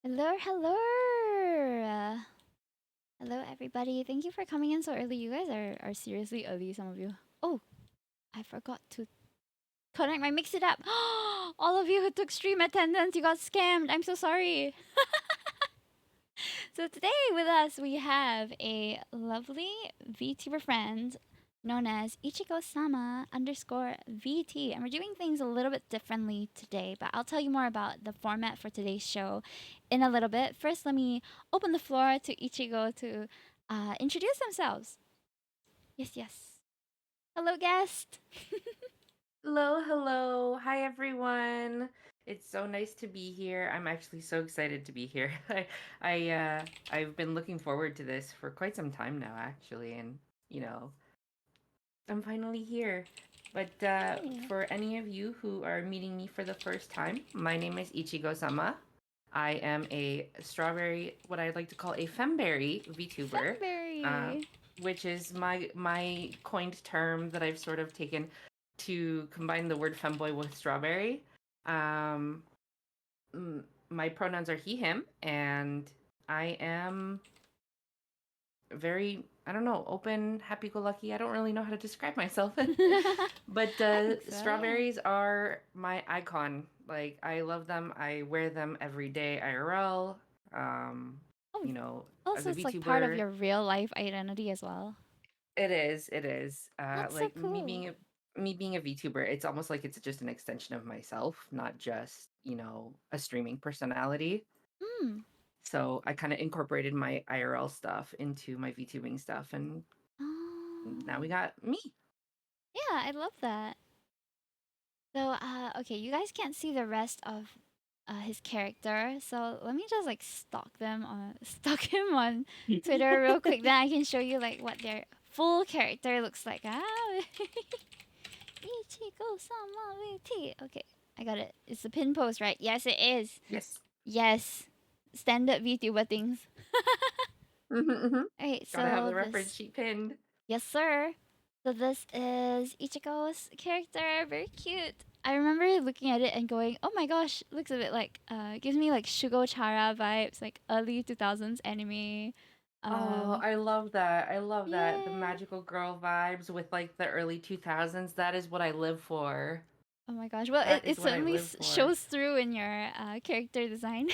Hello, hello. Hello, everybody. Thank you for coming in so early. You guys are seriously early, some of you. Oh, I forgot to connect my Mix It Up. All of you who took stream attendance, you got scammed. I'm so sorry. So today with us, we have a lovely VTuber friend known as Ichigo-sama underscore VT. And we're doing things a little bit differently today, but I'll tell you more about the format for today's show in a little bit. First, let me open the floor to Ichigo to introduce themselves. Yes, yes. Hello, guest. Hello, hello. Hi, everyone. It's so nice to be here. I'm actually so excited to be here. I've been looking forward to this for quite some time now, actually, and you know, I'm finally here. But Hey. for any of you who are meeting me for the first time, my name is Ichigo-sama. I am a strawberry, what I'd like to call a femberry VTuber, uh, Femberry. which is my coined term that I've sort of taken to combine the word femboy with strawberry. Um, my pronouns are he, him, and I am very, I don't know, open, happy go lucky. I don't really know how to describe myself. But I think so, yeah. strawberries are my icon. Like, I love them. I wear them every day IRL. Um, Oh, you know, as also, a it's like part of VTuber, your real life identity as well. it is. It is. That's so Like cool. me being a VTuber, it's almost like it's just an extension of myself, not just, a streaming personality. Hmm. So I kind of incorporated my IRL stuff into my VTubing stuff, and now Oh. we got me. Yeah, I love that. So, okay, you guys can't see the rest of his character, so let me just like stalk them on stalk him on Twitter real quick. Then I can show you like what their full character looks like. Ah, Ichigo sama VT. Okay, I got it. It's the pin post, right? Yes, it is. Yes. Yes, standard VTuber things. Hmm. Alright, Gotta have so the reference this sheet pinned. yes, sir. So this is Ichigo's character. Very cute. I remember looking at it and going, "Oh my gosh, looks a bit like gives me like Shugo Chara vibes, like early 2000s anime." Oh, Um, I love that. I love that. The yeah. magical girl vibes with like the early 2000s. That is what I live for. Oh my gosh. Well, it, That it is what I certainly live for. shows through in your character design.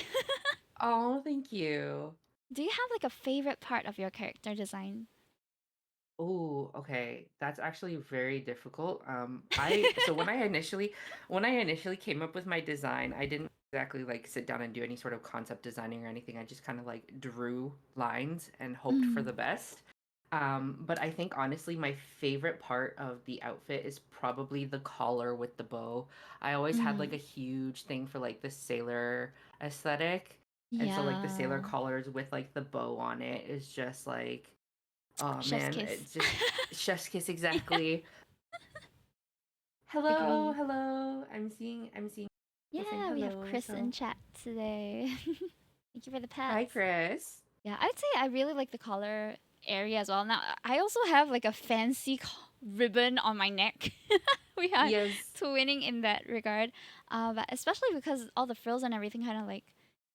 Oh, thank you. Do you have like a favorite part of your character design? Oh, okay. That's actually very difficult. I so when I initially came up with my design, I didn't exactly like sit down and do any sort of concept designing or anything. I just kind of like drew lines and hoped for Mm. the best. But I think honestly, my favorite part of the outfit is probably the collar with the bow. I always had like a Mm. huge thing for like the sailor aesthetic. And so like the sailor Yeah. collars with like the bow on it is just like, oh Chef's man, kiss. it's just chef's kiss Yeah. exactly. Hello, Agreed. hello. I'm seeing people saying Yeah, we have hello. Chris in So chat today. Thank you for the hi, pets. Chris. Yeah, I'd say I really like the collar area as well. Now, I also have like a fancy ribbon on my neck. We are Yes. twinning in that regard. But especially because all the frills and everything kind of like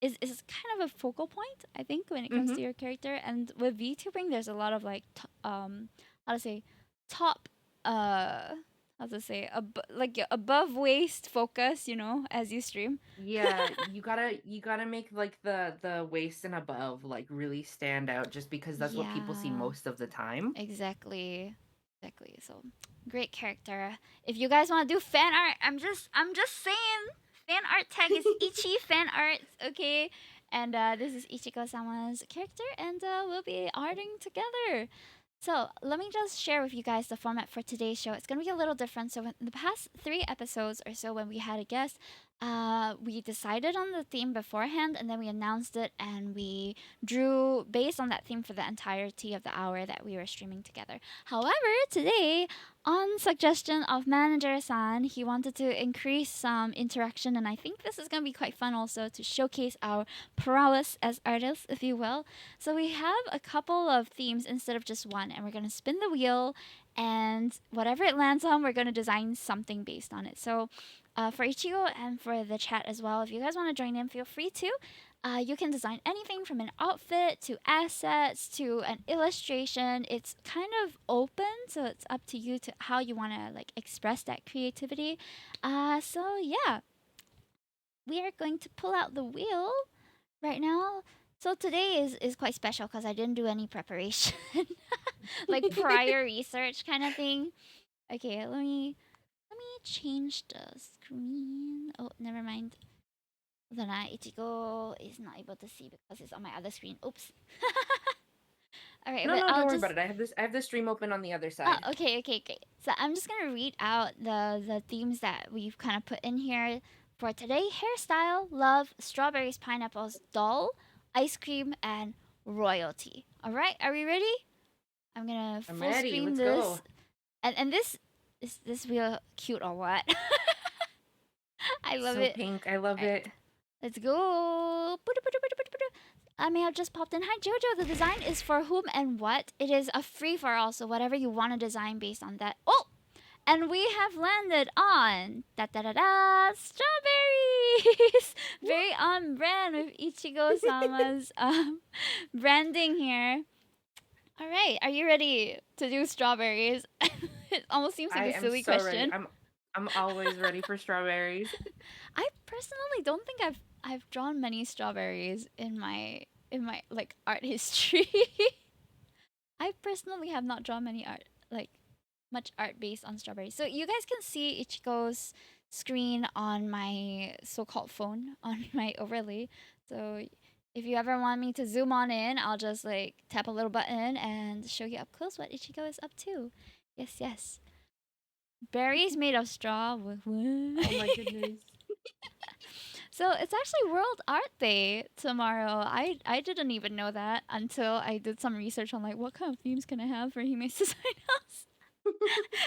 is kind of a focal point, I think, when it comes Mm-hmm. to your character. And with VTubing, there's a lot of like, how to say, top, how to say, like your above waist focus, as you stream. Yeah, you gotta make like the waist and above like really stand out just because that's what people see Yeah. most of the time. Exactly. Exactly. So great character. If you guys want to do fan art, I'm just saying fan art tag is Ichi fan art, okay? And this is Ichiko-sama's character and we'll be arting together. So let me just share with you guys the format for today's show. It's gonna be a little different. So in the past 3 episodes or so, when we had a guest, we decided on the theme beforehand, and then we announced it, and we drew based on that theme for the entirety of the hour that we were streaming together. However, today, on suggestion of Manager San, he wanted to increase some interaction, and I think this is gonna be quite fun also to showcase our prowess as artists, if you will. So we have a couple of themes instead of just one, and we're going to spin the wheel, and whatever it lands on, we're going to design something based on it. So for Ichigo and for the chat as well, if you guys want to join in, feel free to. You can design anything from an outfit to assets to an illustration. It's kind of open, so it's up to you to how you want to like express that creativity. So yeah, we are going to pull out the wheel right now. So today is quite special because I didn't do any preparation, like prior research kind of thing. Okay, let me change the screen. Oh, never mind. Then Ichigo is not able to see because it's on my other screen. Oops. All right, No, but no, I'll don't worry about just. it. I have the stream open on the other Oh, side. okay, okay, great. So I'm just gonna read out the themes that we've kind of put in here for today: hairstyle, love, strawberries, pineapples, doll, ice cream, and royalty. All right, are we ready? I'm gonna I'm full ready. screen Let's this, go. and this is this real cute or what? I love So it. pink. I love All right, it. let's go. I may have just popped in. Hi, Jojo. The design is for whom and what? It is a free for all, so whatever you want to design based on that. Oh, and we have landed on da da da da strawberries. Very on brand with Ichigo Sama's branding here. All right, are you ready to do strawberries? It almost seems like I a am silly so ready. question. I'm always ready for strawberries. I personally don't think I've drawn many strawberries in my like art history. I personally have not drawn many art like much art based on strawberries. So you guys can see Ichigo's screen on my so-called phone on my overlay. So if you ever want me to zoom on in, I'll just like tap a little button and show you up close what Ichigo is up to. Yes, yes. Berries made of straw. Oh my goodness. So it's actually World Art Day tomorrow. I didn't even know that until I did some research on like what kind of themes can I have for Hime's design house.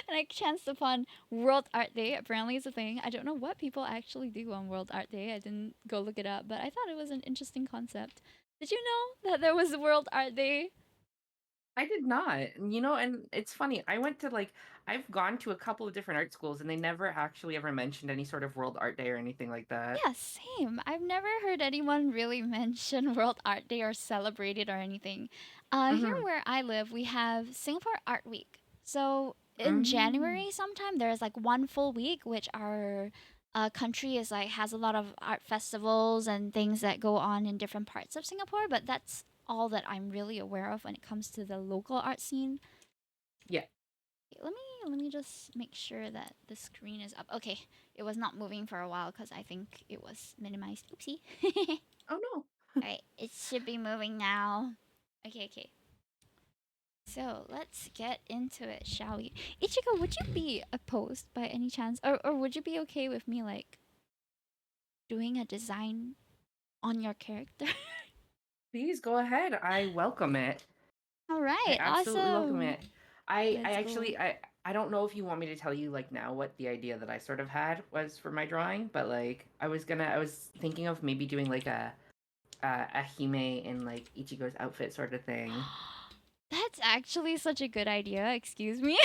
And I chanced upon World Art Day. Apparently, it's a thing. I don't know what people actually do on World Art Day. I didn't go look it up, but I thought it was an interesting concept. Did you know that there was a World Art Day? I did not. And it's funny. I've gone to a couple of different art schools and they never actually ever mentioned any sort of World Art Day or anything like that. Yeah, same. I've never heard anyone really mention World Art Day or celebrate it or anything. Here Mm-hmm. where I live, we have Singapore Art Week. So in Mm. January, sometime there's like one full week, which our country is like has a lot of art festivals and things that go on in different parts of Singapore. But that's all that I'm really aware of when it comes to the local art scene. Yeah. Okay, let me just make sure that the screen is up. Okay, it was not moving for a while because I think it was minimized. Oopsie. Oh no. All right, it should be moving now. Okay, okay. So let's get into it, shall we? Ichigo, would you be opposed by any chance, or would you be okay with me like doing a design on your character? Please go ahead. I welcome it. All I right, absolutely welcome awesome. it. I Let's go. actually I don't know if you want me to tell you like now what the idea that I sort of had was for my drawing, but like I was thinking of maybe doing like a Hime in like Ichigo's outfit sort of thing. That's actually such a good idea. Excuse me.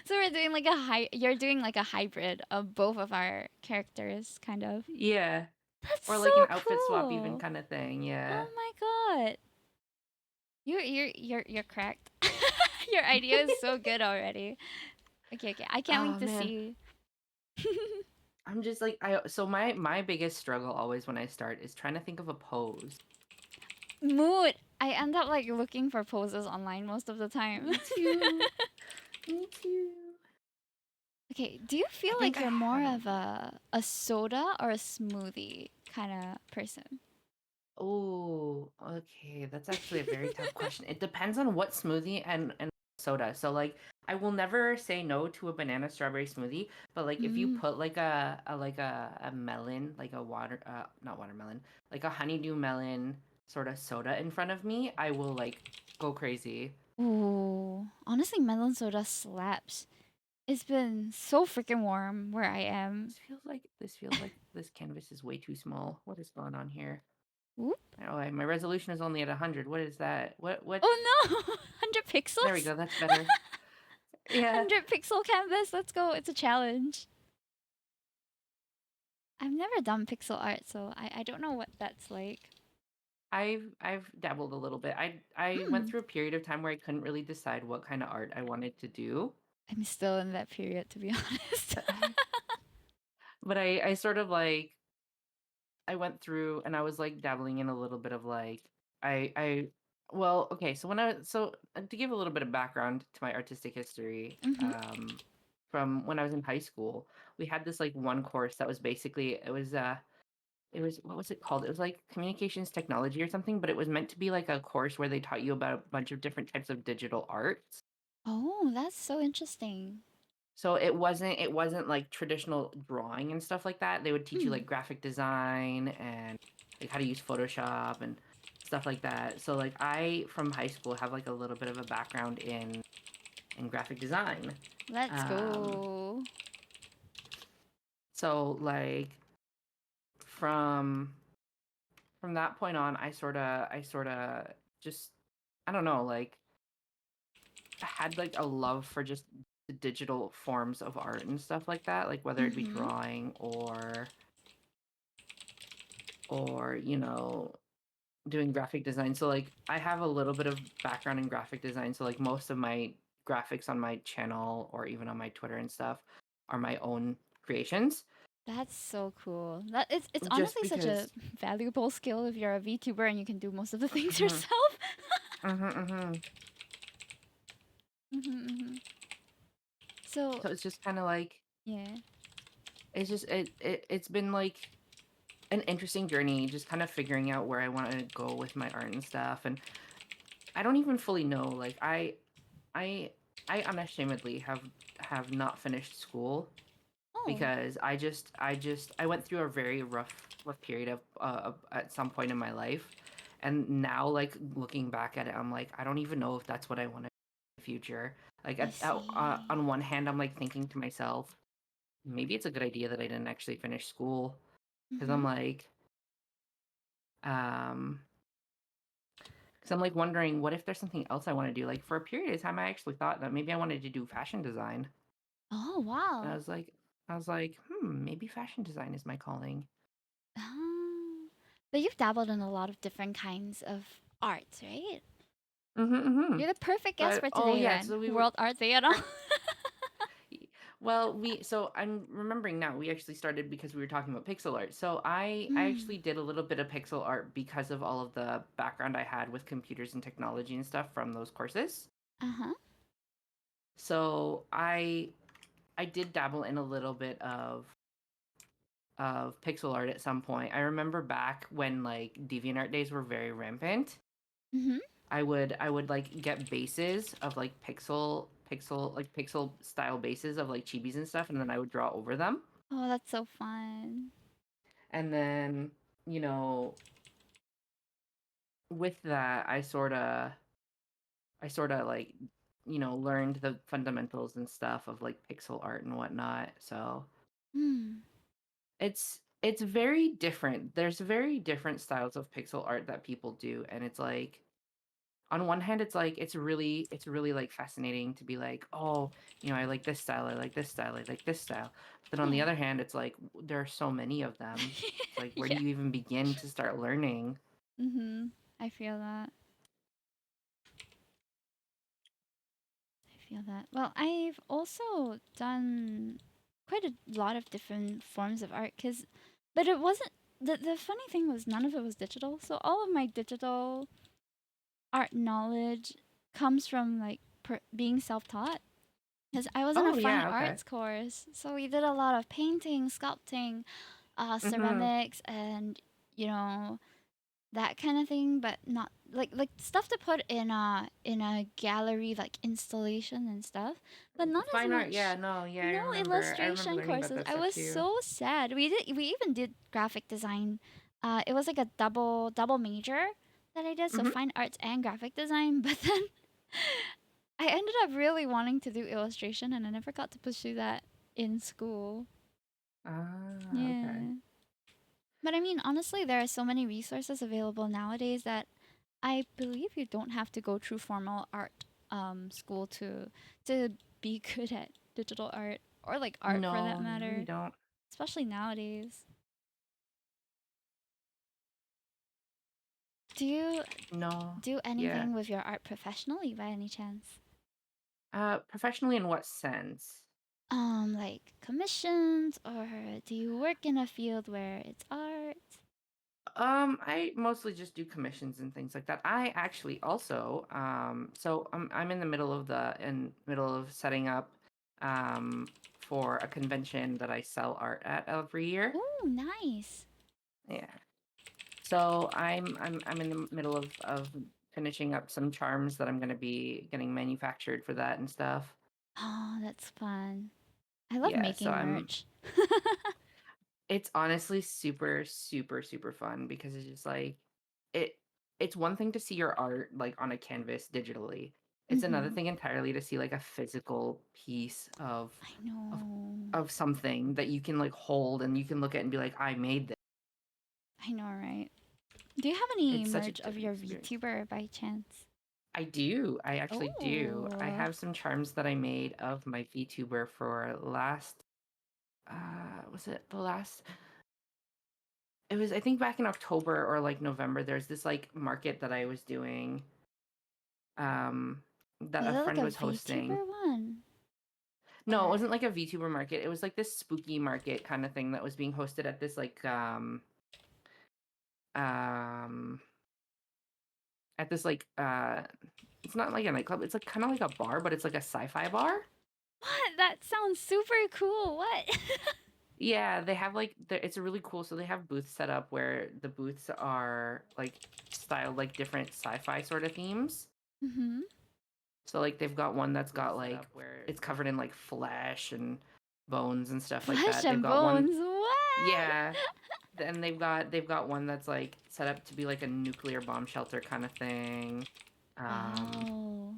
So we're doing like a you're doing like a hybrid of both of our characters, kind of. Yeah. That's Or so like an outfit swap even cool. kind of thing. Yeah. Oh my god. You're correct. Your idea is so good already. Okay, okay. I can't wait Oh to man. see. I'm just like I so my biggest struggle always when I start is trying to think of a pose. Mood. I end up like looking for poses online most of the time. Me too. Me too. Okay, do you feel I think like I you're more have an of idea. a soda or a smoothie kind of person? Oh, okay. That's actually a very tough question. It depends on what smoothie and soda. So like I will never say no to a banana strawberry smoothie, but like if you Mm. put like a melon, like a water not watermelon, like a honeydew melon sort of soda in front of me, I will like go crazy. Ooh, honestly, melon soda slaps. It's been so freaking warm where I am. This feels like this canvas is way too small. What is going on here? Oop. Oh, my resolution is only at 100. What is that? What? Oh no! 100 There we pixels? go. That's better. Yeah. 100 pixel canvas. Let's go. It's a challenge. I've never done pixel art, so I don't know what that's like. I've dabbled a little bit. I went Hmm. through a period of time where I couldn't really decide what kind of art I wanted to do. I'm still in that period, to be honest. But I sort of like I went through and I was like dabbling in a little bit of like I well, okay, so to give a little bit of background to my artistic history, Mm-hmm. from when I was in high school, we had this like one course that was basically it was what was it called? It was like communications technology or something, but it was meant to be like a course where they taught you about a bunch of different types of digital arts. Oh, that's so interesting. So it wasn't like traditional drawing and stuff like that. They would teach you Hmm. like graphic design and like how to use Photoshop and stuff like that. So like I from high school have like a little bit of a background in graphic design. Let's Um go. so like from from that point on I sort of just I don't know, like had like a love for just the digital forms of art and stuff like that, like whether it be Mm-hmm. drawing or doing graphic design. So like I have a little bit of background in graphic design. So like most of my graphics on my channel or even on my Twitter and stuff are my own creations. That's so cool. That it's Just honestly such a because valuable skill if you're a VTuber and you can do most of the things hmm yourself. hmm Mm-hmm, mm-hmm. So so it's just kind of like yeah. it's just it's been like an interesting journey just kind of figuring out where I want to go with my art and stuff, and I don't even fully know. Like I I unashamedly have not finished school Oh, because I went through a very rough period of at some point in my life, and now like looking back at it, I'm like I don't even know if that's what I want to do in the future. Like I see. on one hand, I'm like thinking to myself, maybe it's a good idea that I didn't actually finish school because Mm-hmm. um I'm like wondering what if there's something else I want to do. Like for a period of time, I actually thought that maybe I wanted to do fashion design. Oh And wow. I was like, maybe fashion design is my calling. Oh. But you've dabbled in a lot of different kinds of arts, right? Mm-hmm, mm-hmm. You're the perfect guest But for oh today yeah, then. so we were World Art Day and all. our, well, we so I'm remembering now. We actually started because we were talking about pixel art. So I Hmm. actually did a little bit of pixel art because of all of the background I had with computers and technology and stuff from those courses. Uh-huh. So I did dabble in a little bit of pixel art at some point. I remember back when like DeviantArt days were very rampant. Mm-hmm. I would like get bases of like pixel style bases of like chibis and stuff, and then I would draw over them. Oh, that's so fun. And then, you know, with that, I sort of like, learned the fundamentals and stuff of like pixel art and whatnot. So Hmm. it's very different. There's very different styles of pixel art that people do, and it's like on one hand it's like it's really like fascinating to be like, oh, I like this style, I like this style, I like this style. But then on the Yeah. other hand, it's like there are so many of them. It's like where do Yeah. you even begin to start learning? Mm-hmm. I feel that. I feel that. Well, I've also done quite a lot of different forms of art but it wasn't the funny thing was none of it was digital. So all of my digital art knowledge comes from like being self-taught. Because I was in a Oh fine yeah, okay. arts course, so we did a lot of painting, sculpting, Mm-hmm. ceramics, and you know that kind of thing, but not like stuff to put in a gallery like installation and stuff, but not as Fine art, yeah, much. no, yeah, No I remember illustration learning about courses. that I stuff was too. so sad. We even did graphic design. It was like a double major that I did, so Mm-hmm. fine arts and graphic design. But then I ended up really wanting to do illustration, and I never got to pursue that in school. Ah, okay. Yeah. But I mean, honestly, there are so many resources available nowadays that I believe you don't have to go through formal art school to be good at digital art or like art for that No, you really matter, don't. especially nowadays. Do you No. do Yeah. anything with your art professionally by any chance? Professionally in what sense? Like commissions, or do you work in a field where it's art? I mostly just do commissions and things like that. I actually also, so I'm in the middle of setting up, um, for a convention that I sell art at every year. Oh, nice. Yeah. So I'm in the middle of finishing up some charms that I'm gonna be getting manufactured for that and stuff. Oh, that's fun. I love Yeah. So making I'm. merch. It's honestly super, super, super fun because it's just like it it's one thing to see your art like on a canvas digitally. It's another Mm-hmm. thing entirely to see like a physical piece I of know. of something that you can like hold and you can look at and be like, I made this. I know, right? Do you have any It's such a merch of different your experience. VTuber by chance? I do. I actually do. I Oh, have some charms that I made of my VTuber for last was it the last it was I think back in October or like November. There's this like market that I was doing that was a it like friend a was hosting. VTuber one? No, it Or wasn't like a VTuber market. It was like this spooky market kind of thing that was being hosted at this like um at this like it's not like a nightclub. It's like kind of like a bar, but it's like a sci-fi bar. what? That sounds super cool. What? Yeah, they have like it's a really cool. So they have booths set up where the booths are like styled like different sci-fi sort of themes. Mm-hmm. So like they've got one that's got like it's covered in like flesh and bones and stuff like Flesh that. They've and got one, bones. What? yeah. Then they've got one that's like set up to be like a nuclear bomb shelter kind of thing. Um, Wow.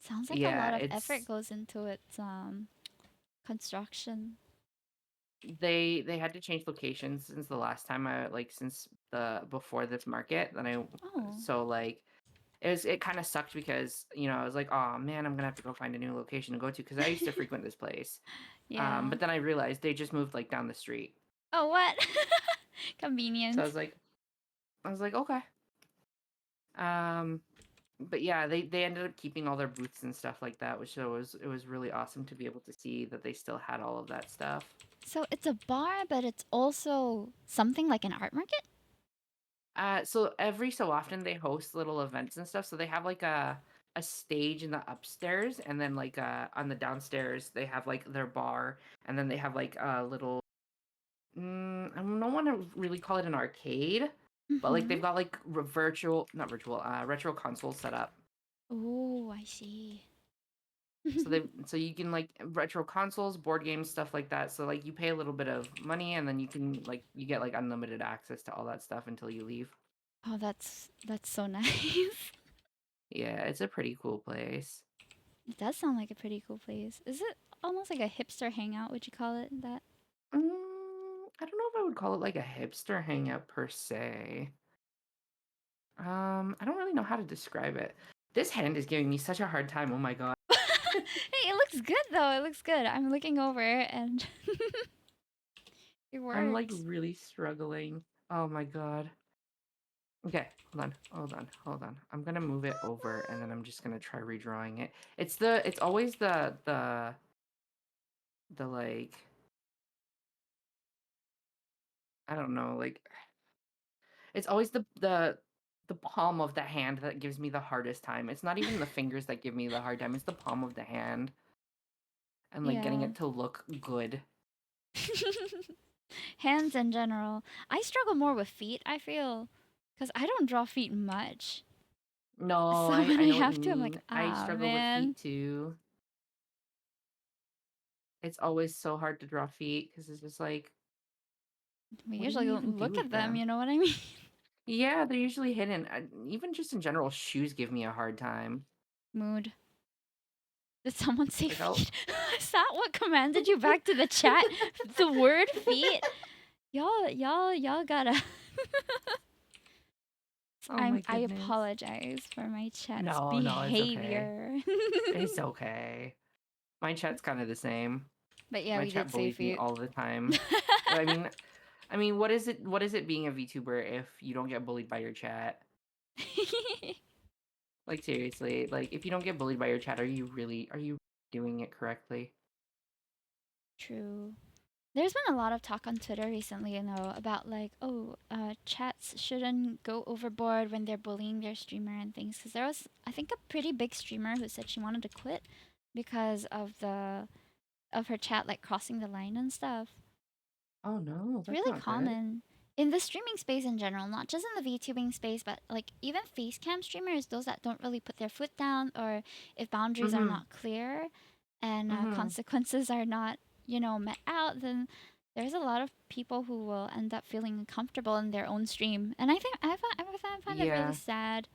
Sounds like a yeah, lot of effort it's goes into its construction. they had to change locations since the last time I like since the before this market. Then I Oh. so like it kind of sucked because I was like, oh man, I'm gonna have to go find a new location to go to because I used to frequent this place. Yeah. But then I realized they just moved like down the street. Oh, what? So Convenience. I was like, okay. Um, but yeah, they ended up keeping all their booths and stuff like that, which it was really awesome to be able to see that they still had all of that stuff. So it's a bar, but it's also something like an art market? So every so often they host little events and stuff. So they have like a stage in the upstairs, and then like on the downstairs they have like their bar, and then they have like a little. I don't want to really call it an arcade, but like Mm-hmm. they've got like virtual, not virtual, retro consoles set up. Oh, I see. So you can like retro consoles, board games, stuff like that. So like you pay a little bit of money and then you get like unlimited access to all that stuff until you leave. Oh, that's so nice. Yeah, it's a pretty cool place. It does sound like a pretty cool place. Is it almost like a hipster hangout? Would you call it that? I don't know if I would call it like a hipster hangout per se. I don't really know how to describe it. This hand is giving me such a hard time. Oh my god. Hey, it looks good though. It looks good. I'm looking over and it I'm like works. really struggling. Oh my god. Okay, hold on. I'm gonna move it over and then I'm just gonna try redrawing it. It's always the like I don't know, like it's always the palm of the hand that gives me the hardest time. It's not even the fingers that give me the hard time. It's the palm of the hand and like getting Yeah. it to look good. Hands in general. I struggle more with feet, I feel. Because I don't draw feet much. No, So when I I know what you have to, I'm like, mean. I ah, struggle with man. feet too. It's always so hard to draw feet because it's just like, We what do usually you even don't do look with at them, them? you know what I mean? Yeah, they're usually hidden. Even just in general, shoes give me a hard time. Mood. Did someone say Like I'll. feet? Is that what commanded you back to the chat? The word feet? Y'all gotta. Oh my I goodness. apologize for my chat's No, no, it's okay. behavior. It's okay. My chat's kind of the same. But yeah, My we did chat say bullies me feet. all the time. I mean, what is it? What is it being a VTuber if you don't get bullied by your chat? Like seriously, like if you don't get bullied by your chat, are you doing it correctly? True. There's been a lot of talk on Twitter recently, about like, oh, chats shouldn't go overboard when they're bullying their streamer and things. Because there was, I think, a pretty big streamer who said she wanted to quit because of her chat like crossing the line and stuff. Oh no, It's that's really not good. common in the streaming space in general, not just in the VTubing space, but like even face cam streamers, those that don't really put their foot down, or if boundaries are Mm-hmm. not clear and Mm-hmm. consequences are not, met out, then there's a lot of people who will end up feeling uncomfortable in their own stream. And I find that really Yeah. sad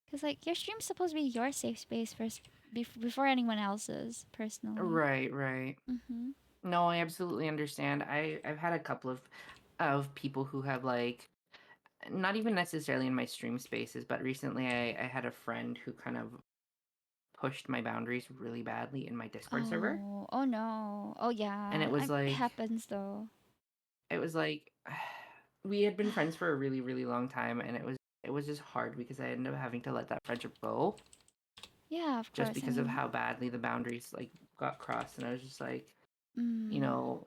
because like your stream's supposed to be your safe space first before anyone else's, personally. Right, right. Mm-hmm. No, I absolutely understand. I've had a couple of people who have like not even necessarily in my stream spaces, but recently I had a friend who kind of pushed my boundaries really badly in my Discord server. Oh no. Oh And yeah. It happens though. it was like we had been friends for a really, really long time, and it was just hard because I ended up having to let that friendship go Yeah, of just course. I because of mean, how badly the boundaries like got crossed. And I was just like, you mm, know,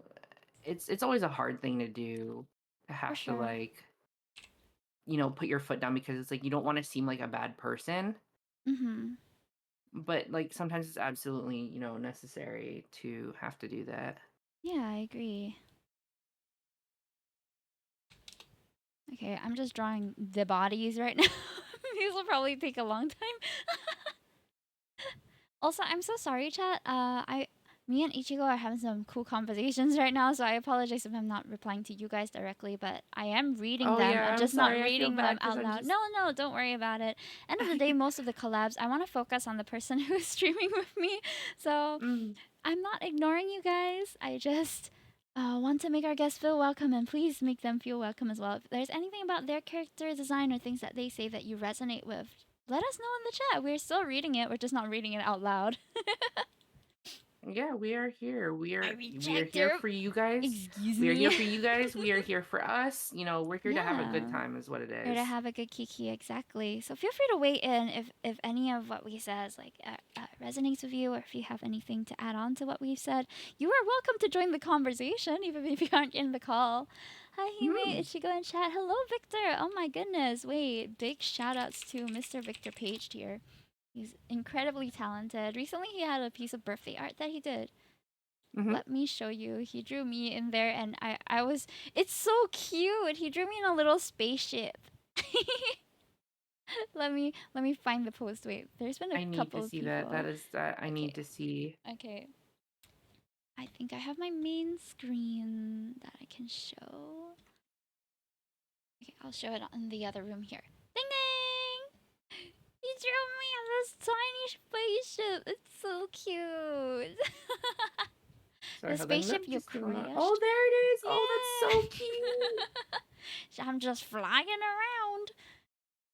it's always a hard thing to do to for have to sure. like, put your foot down because it's like you don't want to seem like a bad person, Mm-hmm. but like sometimes it's absolutely, necessary to have to do that. Yeah, I agree. Okay, I'm just drawing the bodies right now. These will probably take a long time. Also, I'm so sorry, chat. Me and Ichigo are having some cool conversations right now, so I apologize if I'm not replying to you guys directly, but I am reading Oh them. yeah, I'm I'm just not sorry. I feel reading them bad because out I'm loud. just No, no, don't worry about it. End of the day, most of the collabs, I want to focus on the person who is streaming with me. So mm, I'm not ignoring you guys. I just want to make our guests feel welcome, and please make them feel welcome as well. If there's anything about their character design or things that they say that you resonate with, let us know in the chat. We're still reading it. We're just not reading it out loud. yeah, we are here. I We are reject here her. for you guys. Excuse We are me. here for you guys. We are here for us. We're here to have a good Yeah. time is what it Here to is. have a good kiki, exactly. So feel free to weigh in if any of what we says resonates with you, or if you have anything to add on to what we've said. You are welcome to join the conversation, even if you aren't in the call. Hi, Hime, Hmm. Ichigo in chat. Hello, Victor. Oh my goodness. Wait, big shout outs to Mr. Victor Page here. He's incredibly talented. Recently, he had a piece of birthday art that he did. Mm-hmm. Let me show you. He drew me in there, and I was. It's so cute. He drew me in a little spaceship. Let me find the post. Wait, there's been a I need to couple of see that. people. That is that I Okay, need to see. okay. I think I have my main screen that I can show. Okay, I'll show it in the other room here. Ding ding! He drew me on this tiny spaceship. It's so cute. Sorry, The hold on. spaceship I'm you just doing my. Oh, crashed. there it is. Oh, that's so cute. Yeah. So I'm just flying around.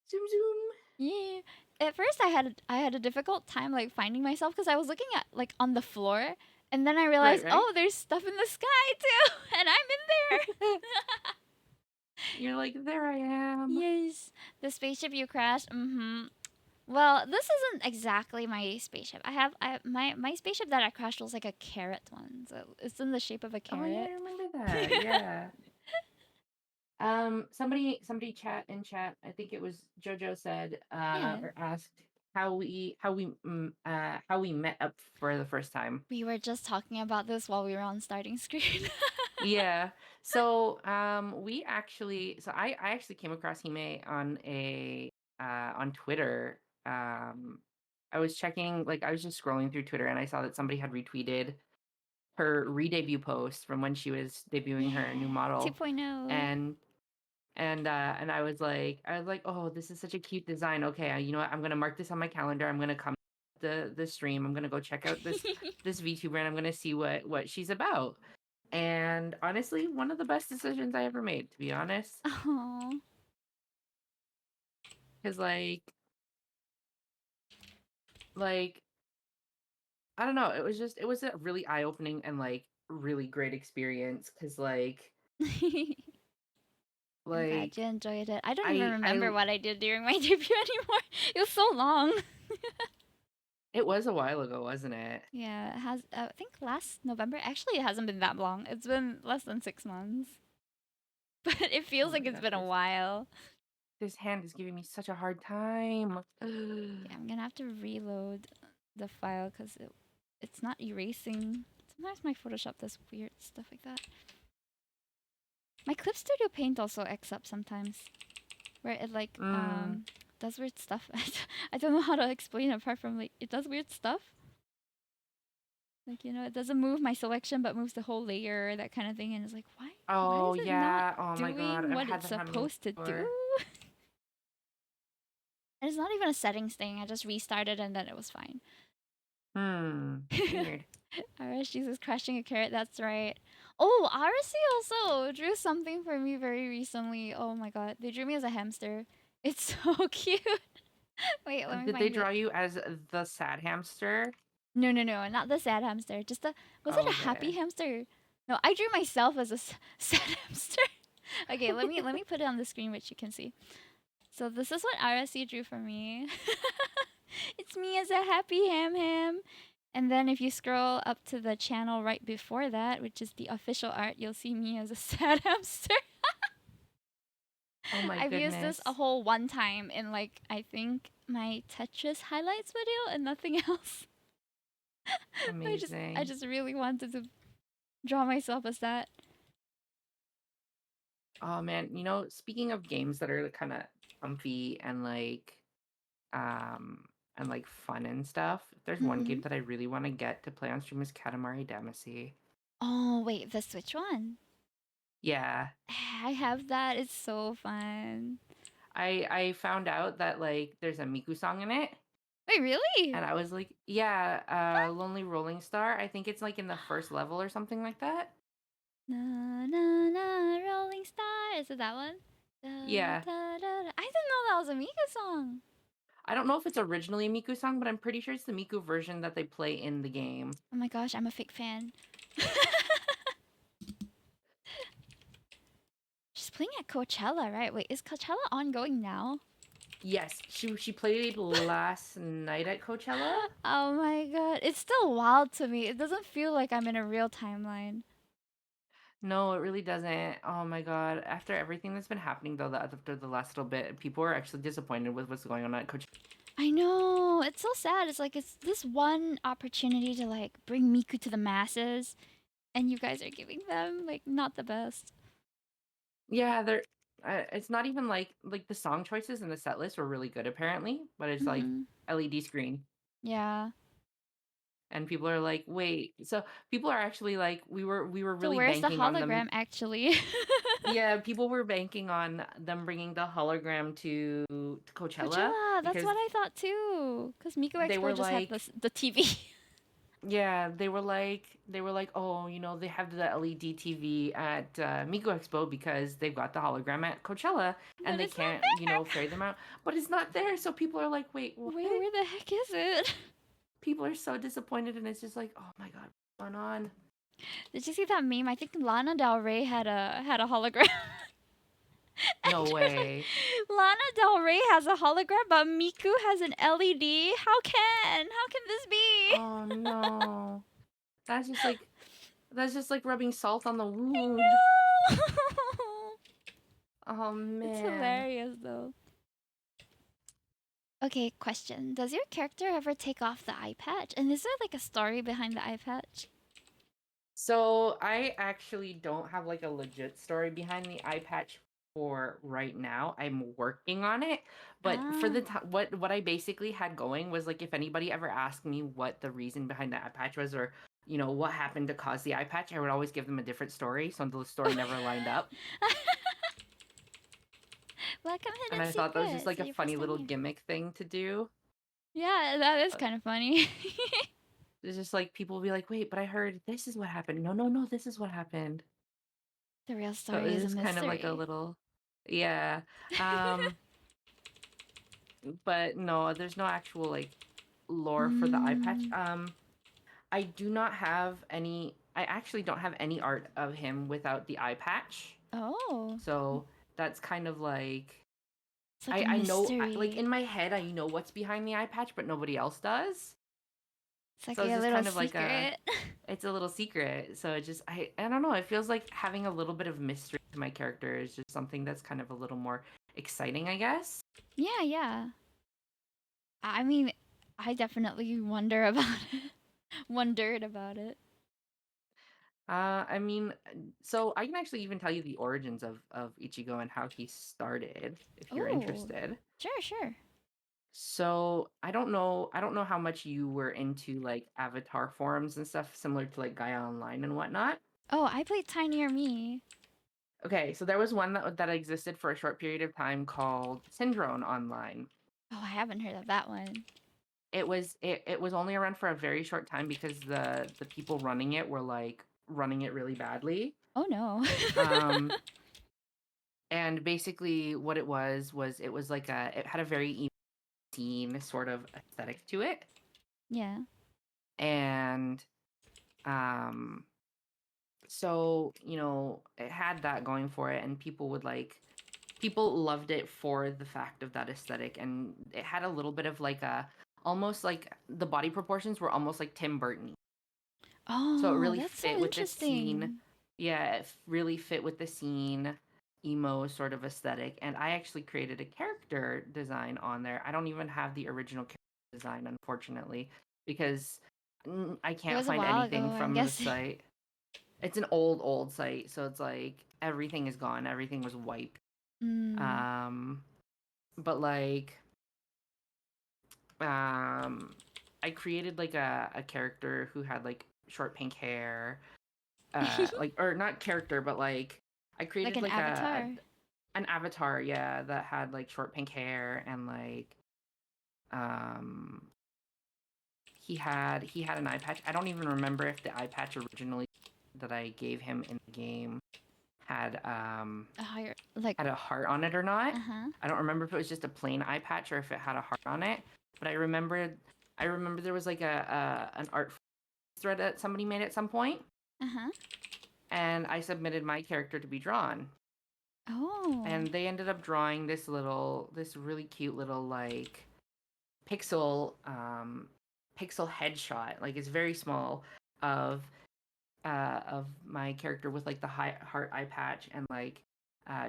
Zoom zoom. Yeah. At first, I had a difficult time like finding myself because I was looking at like on the floor, and then I Right, realized, right. oh, there's stuff in the sky too, and I'm in there. You're like, there I am. Yes, the spaceship you crashed. Mm-hmm. Well, this isn't exactly my spaceship. My spaceship that I crashed was like a carrot one, so it's in the shape of a Oh yeah, carrot. I remember that. Yeah. Somebody chat in chat. I think it was JoJo said, Yeah, or asked how we met up for the first time. we were just talking about this while we were on starting screen. Yeah. So I actually came across Hime on Twitter. I was checking, like I was just scrolling through Twitter, and I saw that somebody had retweeted her re-debut post from when she was debuting her new Yeah, model. 2.0. And and I was like, oh, this is such a cute design. Okay, you know what? I'm gonna mark this on my calendar. I'm gonna come the stream. I'm gonna go check out this VTuber, and I'm gonna see what she's about. And honestly, one of the best decisions I ever made, to be honest. Oh. Because like I don't know, it was a really eye opening and like really great experience. Because I'm glad Like you enjoyed it. I don't even I remember what I did during my debut anymore. It was so long. it was a while ago, wasn't it? Yeah, it has. I think last November. Actually, it hasn't been that long. It's been less than 6 months, but it Oh feels my like it's god, been a while. this hand is giving me such a hard time. Okay, I'm gonna have to reload the file because it's not erasing. Sometimes my Photoshop does weird stuff like that. My Clip Studio Paint also X up sometimes, where it like Mm. does weird stuff. I don't know how to explain it apart from like it does weird stuff. Like it doesn't move my selection but moves the whole layer, that kind of thing, and it's like why Oh is it not yeah. Oh my god, doing I've what had it's that happen supposed to do? before. And it's not even a settings thing. I just restarted and then it was fine. Weird. Arashi's is crushing a carrot, that's right. Oh, Arashi also drew something for me very recently. Oh my god. They drew me as a hamster. It's so cute. Wait, let me Did they find draw it. you as the sad hamster? No, no, no, not the sad hamster. Just the was it a happy Okay. hamster? No, I drew myself as a sad hamster. Okay, let me put it on the screen which you can see. So this is what Arashi drew for me. It's me as a happy ham ham. And then if you scroll up to the channel right before that, which is the official art, you'll see me as a sad hamster. Oh my I've used this a goodness. whole one time in like I think my Tetris highlights video and nothing else. I Amazing. just really wanted to draw myself as that. Oh man, speaking of games that are kind of comfy um and like fun and stuff, there's one Mm-hmm. game that I really want to get to play on stream is Katamari Damacy. Oh wait, the Switch one. Yeah. I have that. It's so fun. I found out that like there's a Miku song in it, Wait, really? and I was like, yeah, Lonely Rolling Star. I think it's like in the first level or something like that. Na na na, Rolling Star. Is it that one? Da, Yeah. da, da, da. I didn't know that was a Mika song. I don't know if it's originally a Miku song, but I'm pretty sure it's the Miku version that they play in the game. Oh my gosh, I'm a fake fan. She's playing at Coachella, right? Wait, is Coachella ongoing now? Yes, she played last night at Coachella. Oh my god, it's still wild to me. It doesn't feel like I'm in a real timeline. No, it really doesn't. Oh my God. After everything that's been happening though, after the last little bit, people are actually disappointed with what's going on at Coachella. I know, it's so sad. It's like it's this one opportunity to like bring Miku to the masses, and you guys are giving them like not the best. Yeah, they're it's not even like the song choices and the set list were really good apparently, but it's like Mm-hmm. LED screen. Yeah. And people are like, "Wait." So people are actually like we were So really where's the banking on them. hologram actually? Yeah, people were banking on them bringing the hologram to Coachella Coachella, that's because what I thought too. Cause Miko they Expo were just had like, the TV. yeah, they were like, oh, they have the LED TV at Migo Expo because they've got the hologram at Coachella and But they it's not can't, ferry them out. But it's not there, so people are like, wait, what? there. Where the heck is it? People are so disappointed, and it's just like, oh my god, what's going on? Did you see that meme? I think Lana Del Rey had a hologram. And No they're like, way. Lana Del Rey has a hologram, but Miku has an LED. How can this be? Oh no, that's just like rubbing salt on the wound. I know. Oh It's man. hilarious though. Okay, question. Does your character ever take off the eye patch? And is there like a story behind the eye patch? So I actually don't have like a legit story behind the eye patch for right now. I'm working on it, but for Ah. the time, what I basically had going was like if anybody ever asked me what the reason behind the eye patch was, or what happened to cause the eye patch, I would always give them a different story, so the story never lined up. Welcome And Hidden I thought that was just Secrets. like a Your first funny time little here. gimmick thing to do. Yeah, that is Uh, kind of funny. It's just like people will be like, "Wait, but I heard this is what happened." No, no, no, this is what happened. The real So story it is a is kind of like a mystery. little, yeah. Um, but no, there's no actual like lore for the eye patch. Mm. I do not have any. I actually don't have any art of him without the eye patch. Oh. So that's kind of like It's like a I know like mystery. in my head I know what's behind the eye patch, but nobody else does. It's like So it's a just little kind of like a secret. it's a little secret. So it just I don't know, it feels like having a little bit of mystery to my character is just something that's kind of a little more exciting, I guess. Yeah, yeah. I mean, I definitely wonder about it. Wondered about it. I mean, so I can actually even tell you the origins of Ichigo and how he started, if you're Oh, interested. sure, sure. So I don't know how much you were into like avatar forums and stuff similar to like Gaia Online and whatnot. Oh, I played Tinier Me. Okay, so there was one that existed for a short period of time called Syndrome Online. Oh, I haven't heard of that one. It was only around for a very short time because the people running it were like running it really badly. Oh no. Um, and basically what it was it was like it had a very scene sort of aesthetic to it, Yeah. and um so it had that going for it, and people loved it for the fact of that aesthetic, and it had a little bit of like a almost like the body proportions were almost like Tim Burton, so it Oh, really that's so fit with this scene. interesting. Yeah, it really fit with the scene, emo sort of aesthetic, and I actually created a character design on there. I don't even have the original character design, unfortunately, because I It can't was a find while ago, anything I'm from the guessing. site. It's an old site, so it's like everything is gone. Everything was wiped. Mm. Um, but like, um, I created like a character who had like short pink hair, like, or not character, but like I Like created an like avatar. an avatar, yeah, that had like short pink hair, and like um he had an eye patch. I don't even remember if the eye patch originally that I gave him in the game had A higher, like, had a heart on it or not. uh huh. I don't remember if it was just a plain eye patch or if it had a heart on it. But I remember there was like a an art thread that somebody made at some point, Uh huh. and I submitted my character to be drawn. Oh. And they ended up drawing this really cute little like pixel pixel headshot, like it's very small, of of my character with like the high heart eye patch and like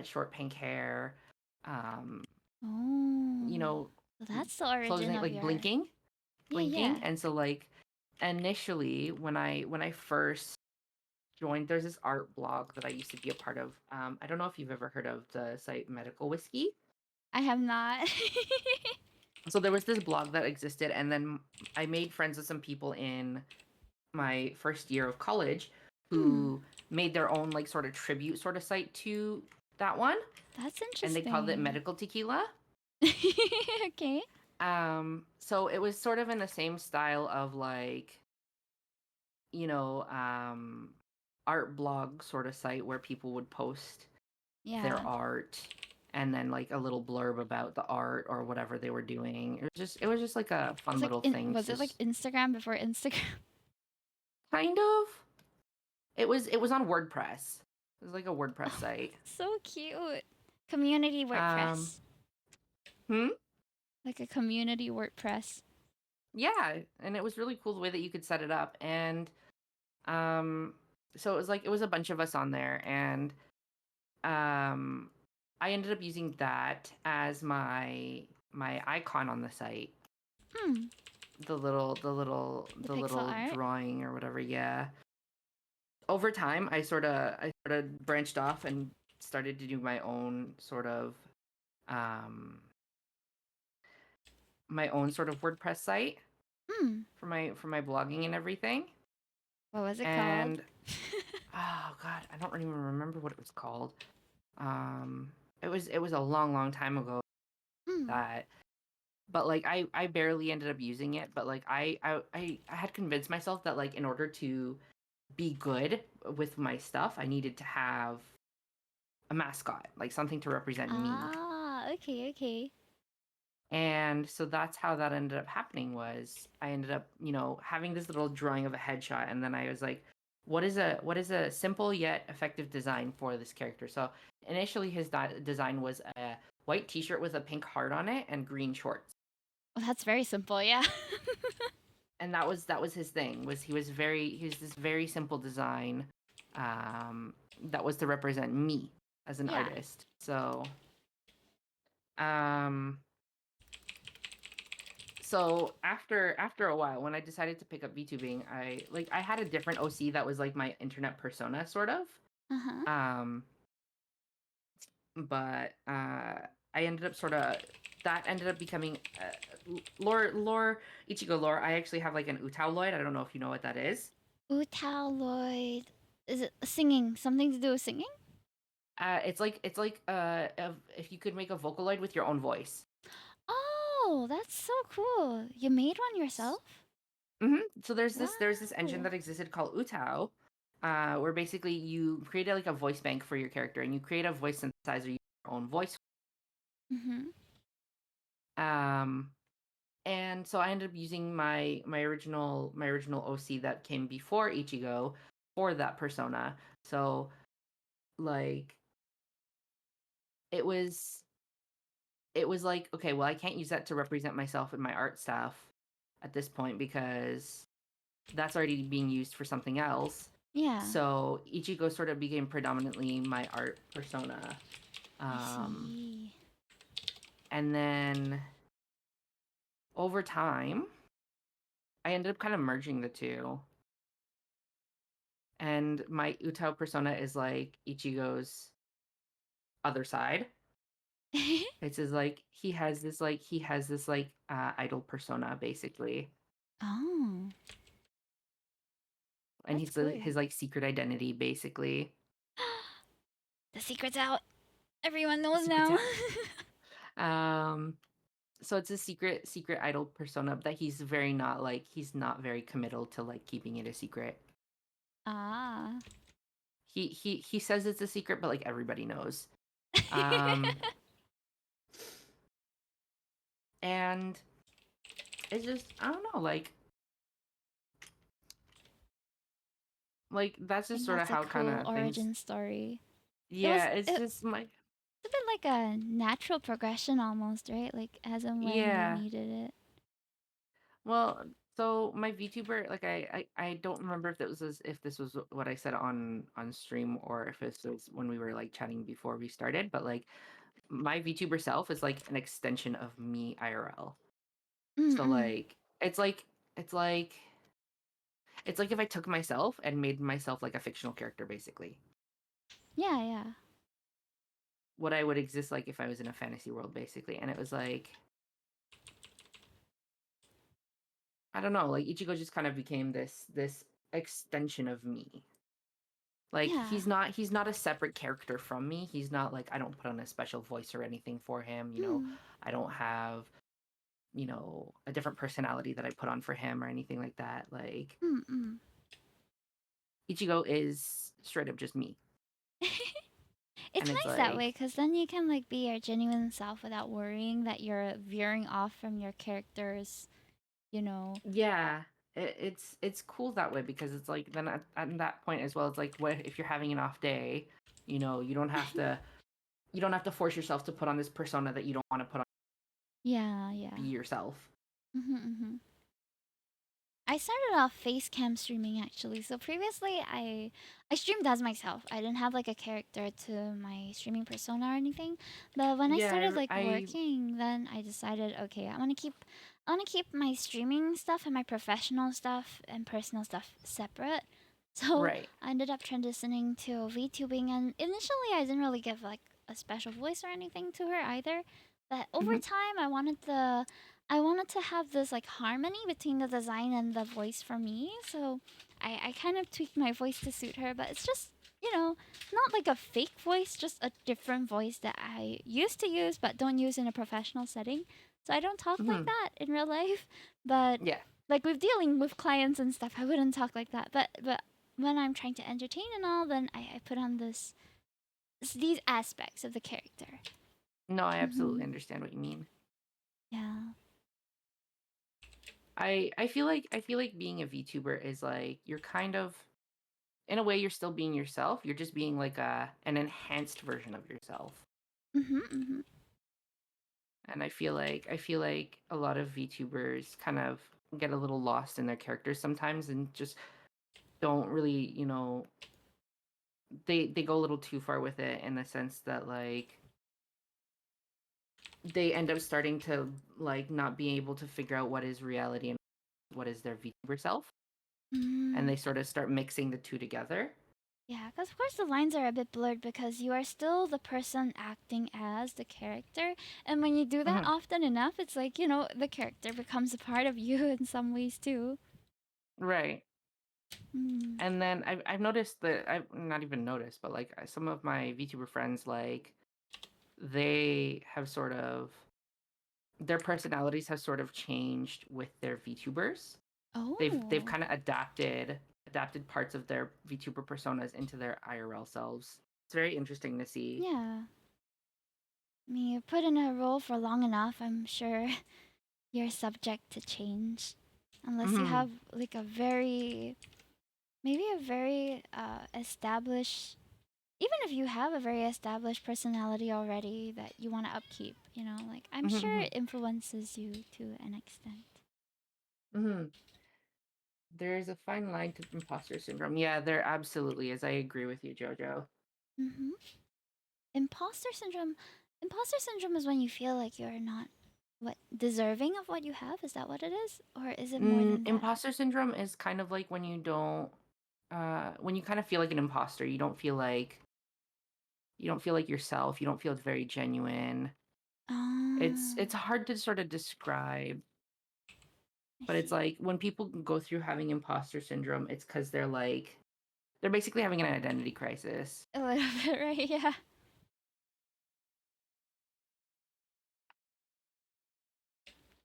short pink hair, um you Oh. know So that's the origin closing of like your. Yeah, blinking. yeah. And so like initially when I first joined, there's this art blog that I used to be a part of. I don't know if you've ever heard of the site Medical Whiskey. I have not. So there was this blog that existed, and then I made friends with some people in my first year of college Hmm. who made their own like sort of tribute sort of site to that one, That's and they called it interesting. Medical Tequila. Okay. So it was sort of in the same style of like, you know, art blog sort of site where people would post their Yeah. art and then like a little blurb about the art or whatever they were doing. It was just like a fun It's like little thing to was it like just Instagram before Instagram? kind of. It was on WordPress. It was like a WordPress Oh, site. so cute. Community Um, WordPress. hmm? Like a community WordPress. Yeah, and it was really cool the way that you could set it up. And um so it was a bunch of us on there, and um I ended up using that as my icon on the site. Hmm. The The pixel little art. drawing or whatever, yeah. Over time, I sort of branched off and started to do um my own sort of WordPress site Hmm. for my blogging and everything. What was it called? And oh god, I don't even remember what it was called. Um, it was a long time ago Hmm. that, but like I barely ended up using it. But like I had convinced myself that like in order to be good with my stuff, I needed to have a mascot, like something to represent me. Ah, okay, okay. And so that's how that ended up happening. Was I ended up having this little drawing of a headshot, and then I was like, what is a simple yet effective design for this character. So initially his design was a white t-shirt with a pink heart on it and green shorts. Well, that's very simple. Yeah. And that was his thing. He was this very simple design that was to represent me as an Yeah. artist. So um after a while, when I decided to pick up VTubing, I had a different OC that was like my internet persona sort of. Uh huh. Um but I ended up sort of that ended up becoming lore Ichigo lore. I actually have like an Utauloid. I don't know if you know what that is. Utaloid. Is it singing? Something to do with singing? It's like if you could make a Vocaloid with your own voice. Oh, that's so cool. You made one yourself? So there's this engine Wow. that existed called Utao, where basically you create like a voice bank for your character, and you create a voice synthesizer using your own voice. Mhm. Um, and so I ended up using my original OC that came before Ichigo for that persona. So like it was it was like, okay, well, I can't use that to represent myself in my art stuff at this point because that's already being used for something else. Yeah. So Ichigo sort of became predominantly my art persona. I Um, see. and then over time, I ended up kind of merging the two. And my Utao persona is like Ichigo's other side. It's his like he has this idol persona basically, Oh, and that's he's cool. his like secret identity basically. The secret's out. Everyone The knows secret's now. out. Um, so it's a secret idol persona that he's not very committal to like keeping it a secret. Ah. He says it's a secret, but like everybody knows. Um, and it's just I don't know, like that's I just think sort of that's a how kind cool of things. origin story. It was Yeah, it's it, just my it's a bit like a natural progression almost, right? Like as and when you yeah. needed it. Well, so my VTuber, like I don't remember if this was what I said on stream or if this was when we were like chatting before we started, but like my VTuber self is like an extension of me IRL. So Mm-mm. like it's like it's like if I took myself and made myself like a fictional character basically. Yeah, yeah. What I would exist like if I was in a fantasy world basically. And it was like I don't know, like Ichigo just kind of became this extension of me. Like Yeah. he's not a separate character from me. He's not like I don't put on a special voice or anything for him. Hmm. I don't have a different personality that I put on for him or anything like that. Like Mm-mm. Ichigo is straight up just me. It's And it's nice that like, way because then you can like be your genuine self without worrying that you're veering off from your characters. You know. yeah, it's cool that way because it's like then at that point as well, it's like what if you're having an off day, you don't have to force yourself to put on this persona that you don't want to put on, Yeah, yeah. be yourself. Mm-hmm. I started off face cam streaming actually. So previously I streamed as myself. I didn't have like a character to my streaming persona or anything. But when I started Yeah, like working, then I decided, okay, I want to keep my streaming stuff and my professional stuff and personal stuff separate. So right. I ended up transitioning to VTubing, and initially I didn't really give like a special voice or anything to her either. But over Hmm. time I wanted to have this like harmony between the design and the voice for me. So I kind of tweaked my voice to suit her, but it's just, not like a fake voice, just a different voice that I used to use but don't use in a professional setting. So I don't talk like Hmm. that in real life, but Yeah. like with dealing with clients and stuff, I wouldn't talk like that. But when I'm trying to entertain and all, then I put on these aspects of the character. No, I absolutely Hmm. understand what you mean. Yeah. I feel like being a VTuber is like you're kind of in a way you're still being yourself. You're just being like an enhanced version of yourself. Mhm. Mhm. And I feel like a lot of VTubers kind of get a little lost in their characters sometimes and just don't really, they go a little too far with it in the sense that like they end up starting to like not be able to figure out what is reality and what is their VTuber self, and Mm. they sort of start mixing the two together. Yeah, because of course the lines are a bit blurred because you are still the person acting as the character. And when you do that Hmm. often enough, it's like, the character becomes a part of you in some ways too. Right. Mm. And then I've noticed that I've not even noticed, but like some of my VTuber friends, like they have sort of their personalities have sort of changed with their VTubers. They've Oh, kind of adapted parts of their VTuber personas into their IRL selves. It's very interesting to see. yeah. I mean, you put in a role for long enough, I'm sure you're subject to change. Unless you Hmm. have like maybe a very established, even if you have a very established personality already that you want to upkeep, like I'm sure Hmm. it influences you to an extent. Hmm. There's a fine line to imposter syndrome. Yeah, there absolutely is. I agree with you, Jojo. Mm-hmm. Imposter syndrome. Imposter syndrome is when you feel like you're not what deserving of what you have. Is that what it is, or is it more than that? Imposter syndrome is kind of like when you don't, when you kind of feel like an imposter. You don't feel like yourself. You don't feel very genuine. Oh, It's hard to sort of describe, I but it's see. like when people go through having imposter syndrome, it's because they're basically having an identity crisis. A little bit, right? Yeah.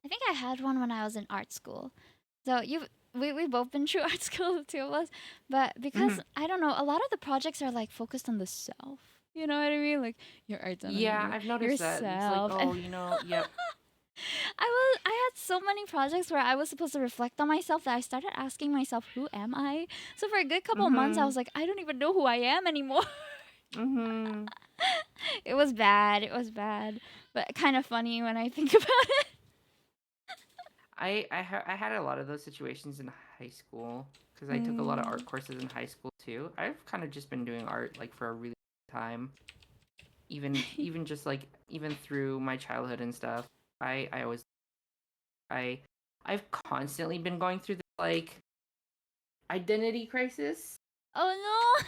I think I had one when I was in art school. So we both been through art school, the two of us. But because Hmm. I don't know, a lot of the projects are like focused on the self. You know what I mean? Like your art's on Yeah, I've noticed that. It's like, yourself. And oh, yep. I had so many projects where I was supposed to reflect on myself that I started asking myself, who am I? So for a good couple of months I Mm-hmm. was like, I don't even know who I am anymore. Mm-hmm. It was bad. It was bad. But kind of funny when I think about it. I had a lot of those situations in high school because I took a lot of art courses in high school too. I've kind of just been doing art like for a really long time. Even just like even through my childhood and stuff. I always I I've constantly been going through this like identity crisis Oh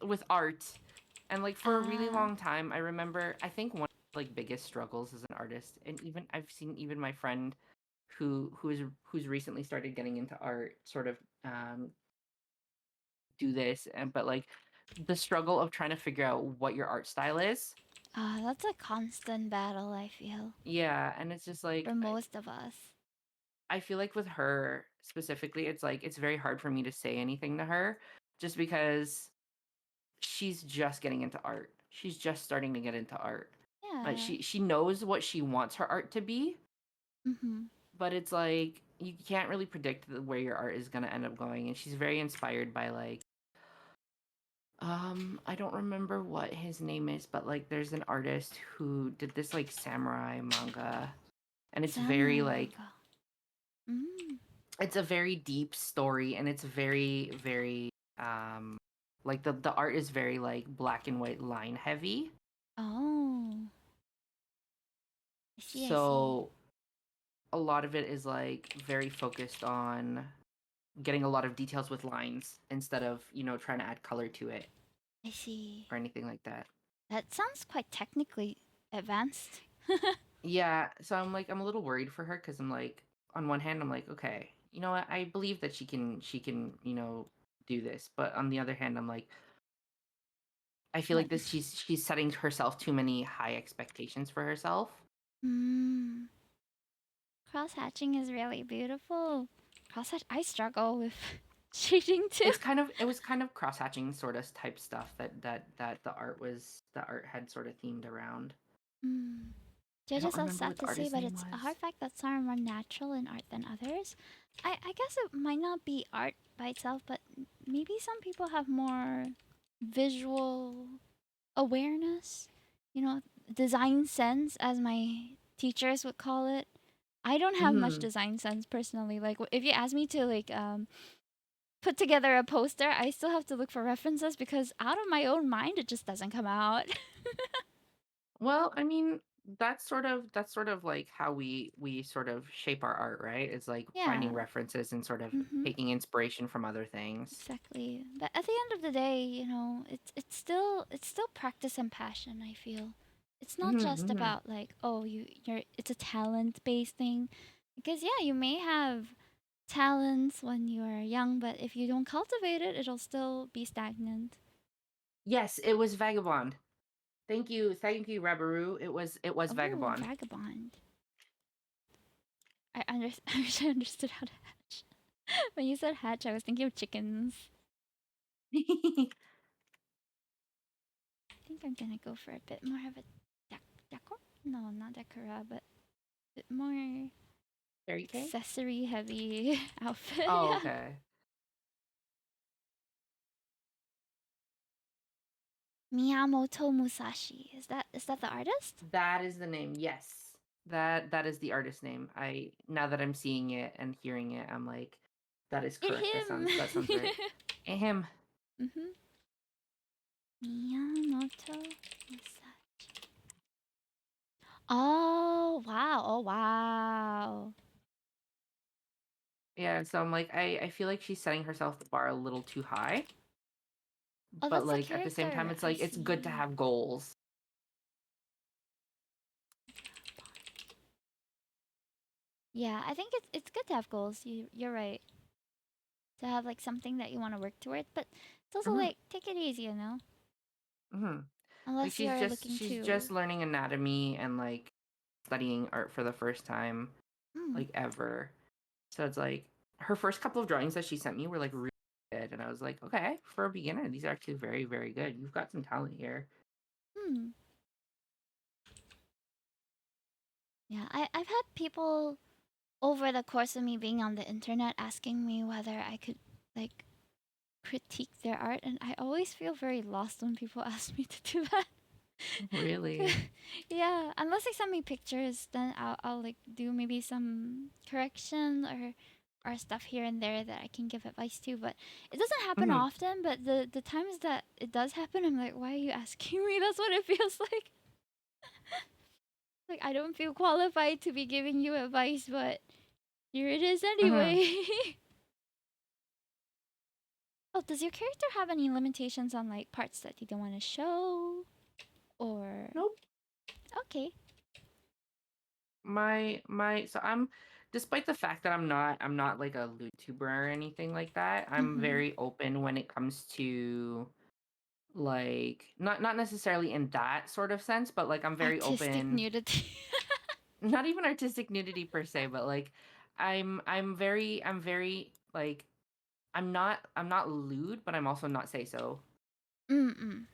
with art. And like no. for a really long time, I remember I think one of the like biggest struggles as an artist, and even I've seen even my friend who's recently started getting into art sort of do this, and but like the struggle of trying to figure out what your art style is. That's a constant battle, I feel, Yeah, and it's just for like most of us. I feel like with her specifically, it's like it's very hard for me to say anything to her just because she's just getting into art. She's just starting to get into art. Like Yeah. she knows what she wants her art to be, Mm-hmm. but it's like you can't really predict where your art is going to end up going, and she's very inspired by like I don't remember what his name is, but like there's an artist who did this like samurai manga, and it's very Samurai like manga. Mm. it's a very deep story, and it's very um like the art is very like black and white line heavy. Oh, I see. I see. So a lot of it is like very focused on getting a lot of details with lines instead of, trying to add color to it I see. or anything like that. That sounds quite technically advanced. Yeah, so I'm a little worried for her because I'm like, on one hand, I'm like, okay, you know what? I believe that she can, do this. But on the other hand, I'm like, I feel What? like this she's setting herself too many high expectations for herself. Mm. Cross hatching is really beautiful. Cross hatch. I struggle with shading too. It was kind of cross-hatching sort of type stuff that the art had sort of themed around. Mm. I don't Judges are remember sad what the to say, artist but name it's a was. hard fact that some are more natural in art than others. I guess it might not be art by itself, but maybe some people have more visual awareness, you know, design sense, as my teachers would call it. I don't have much Hmm. design sense personally. Like, if you ask me to, like, put together a poster, I still have to look for references because out of my own mind, it just doesn't come out. Well, I mean, that's sort of like how we sort of shape our art, right? It's like Yeah. finding references and sort of Mm-hmm. taking inspiration from other things. Exactly. But at the end of the day, it's still practice and passion, I feel. It's not just Hmm. about like, oh, you're it's a talent based thing. Because yeah, you may have talents when you are young, but if you don't cultivate it, it'll still be stagnant. Yes, it was Vagabond. Thank you, Rabaru. It was Oh, Vagabond. vagabond. I wish I understood how to hatch. When you said hatch, I was thinking of chickens. I think I'm gonna go for a bit more of a decor. No, not decora, but a bit more Fairy Kay? accessory heavy outfit. Oh, Yeah. okay. Miyamoto Musashi. Is that the artist? That is the name. Yes. That is the artist name. I now that I'm seeing it and hearing it, I'm like, that is It correct. That sounds him. right. And him. Mhm. Miyamoto Musashi. Oh wow! Oh wow! Yeah, so I'm like, I feel like she's setting herself the bar a little too high. Oh, But that's the like at the same time, character. it's I like it's good to see. have goals. Yeah, I think it's good to have goals. You're right. To have like something that you want to work toward, but it's also Hmm. like take it easy, you know. Hmm. Like Unless you're looking she's to. just learning anatomy and like studying art for the first time, Mm, like ever. So it's like her first couple of drawings that she sent me were like really good, and I was like, okay, for a beginner, these are actually very, very good. You've got some talent here. hmm. Yeah, I've had people over the course of me being on the internet asking me whether I could like critique their art, and I always feel very lost when people ask me to do that. Really? Yeah, unless they send me pictures, then I'll like do maybe some correction or stuff here and there that I can give advice to. But it doesn't happen Hmm. often. But the times that it does happen, I'm like, why are you asking me? That's what it feels like. Like I don't feel qualified to be giving you advice, but here it is Hmm. anyway. Oh, does your character have any limitations on like parts that you don't want to show? Or Nope. okay. My so I'm despite the fact that I'm not like a YouTuber or anything like that, I'm Mm-hmm. very open when it comes to like not necessarily in that sort of sense, but like I'm very Artistic open, nudity. not even artistic nudity per se, but like I'm very like I'm not lewd, but I'm also not say so. Mm-mm.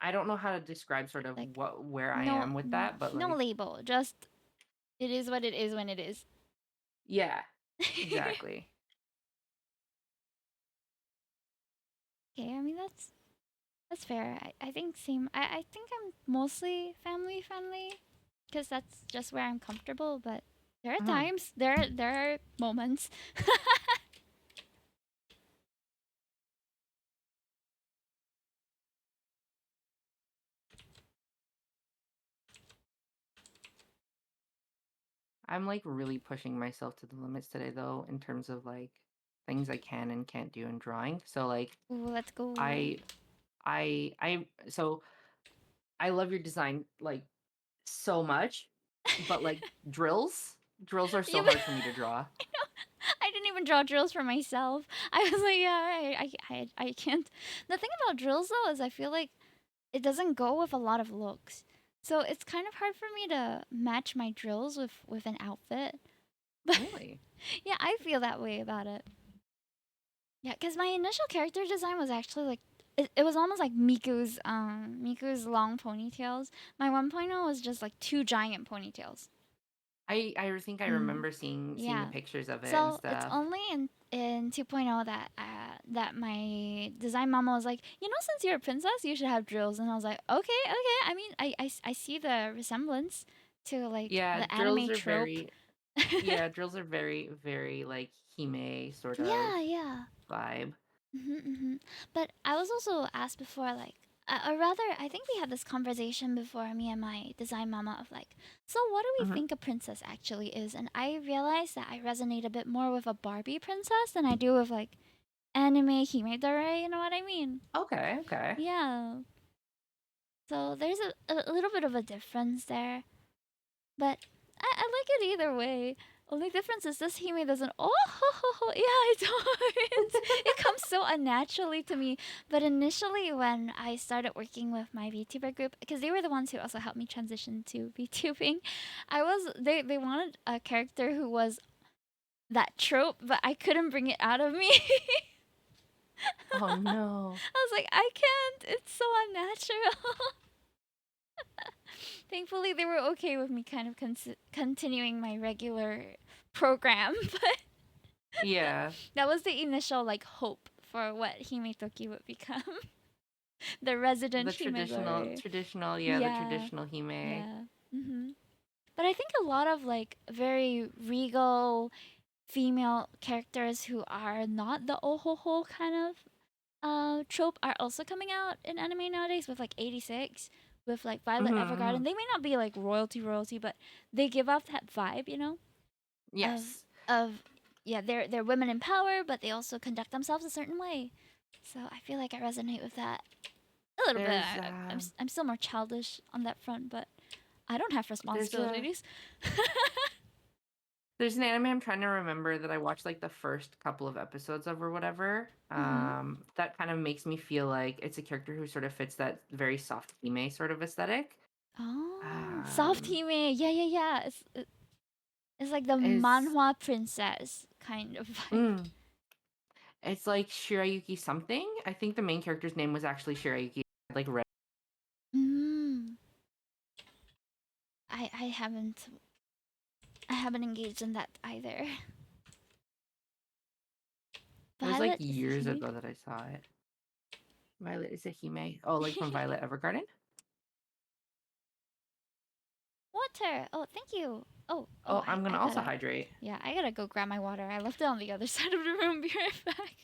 I don't know how to describe sort of Like where I no am with that, but no like label. Just it is what it is when it is. yeah, exactly. Okay, I mean that's fair. I think same. I think I'm mostly family friendly because that's just where I'm comfortable. But there are Mhm. times, there are moments. I'm like really pushing myself to the limits today though in terms of like things I can and can't do in drawing. So like Ooh, let's go. I so I love your design like so much, but like drills are so You. hard for me to draw. I didn't even draw drills for myself. I was like, yeah, I can't. The thing about drills though is I feel like it doesn't go with a lot of looks. So it's kind of hard for me to match my drills with an outfit. But Really? yeah, I feel that way about it. Yeah, because my initial character design was actually like it was almost like Miku's long ponytails. My 1.0 was just like two giant ponytails. I think I Mm, remember seeing the yeah. pictures of it and So it's stuff. only in 2.0 that my design mama was like, since you're a princess, you should have drills. And I was like, okay, okay. I mean, I see the resemblance to like Yeah, the drills anime are trope. very yeah, drills are very, very like Hime sort of Yeah, yeah. vibe. But I was also asked before, like, or rather, I think we had this conversation before, me and my design mama, of like, so what do we Hmm. think a princess actually is? And I realized that I resonate a bit more with a Barbie princess than I do with like anime himedare. You know what I mean? Okay, okay. Yeah. So there's a little bit of a difference there. But I like it either way. Only difference is this Hime doesn't. Oh, yeah, I don't. It comes so unnaturally to me. But initially, when I started working with my VTuber group, because they were the ones who also helped me transition to VTubing, they wanted a character who was that trope, but I couldn't bring it out of me. Oh no. I was like, I can't. It's so unnatural. Thankfully, they were okay with me kind of continuing my regular program, but Yeah. that was the initial like hope for what Himetoki would become. The resident The Himedore. the Yeah, traditional Hime. yeah. But I think a lot of like very regal female characters who are not the ohoho kind of trope are also coming out in anime nowadays with like 86, with like Violet Hmm. Evergarden. They may not be like royalty, but they give off that vibe, of Yes. of yeah, they're women in power, but they also conduct themselves a certain way. So I feel like I resonate with that a little bit. There's I'm still more childish on that front, but I don't have there's a responsibilities. there's an anime I'm trying to remember that I watched like the first couple of episodes of or whatever. Mm-hmm. That kind of makes me feel like it's a character who sort of fits that very soft Hime sort of aesthetic. Oh, soft Um, Hime. Yeah, yeah, yeah. It's like the is manhwa princess kind of vibe. mm, it's like Shirayuki something. I think the main character's name was actually Shirayuki. Like red. Mm. I I haven't I haven't engaged in that either. It was like Violet is a years Hime. ago that I saw it. Violet is a Hime. Oh, like from Violet Evergarden? Water. Oh, thank you. Oh, Oh, I'm I gonna also gotta. hydrate. Yeah, I gotta go grab my water. I left it on the other side of the room. Be right back.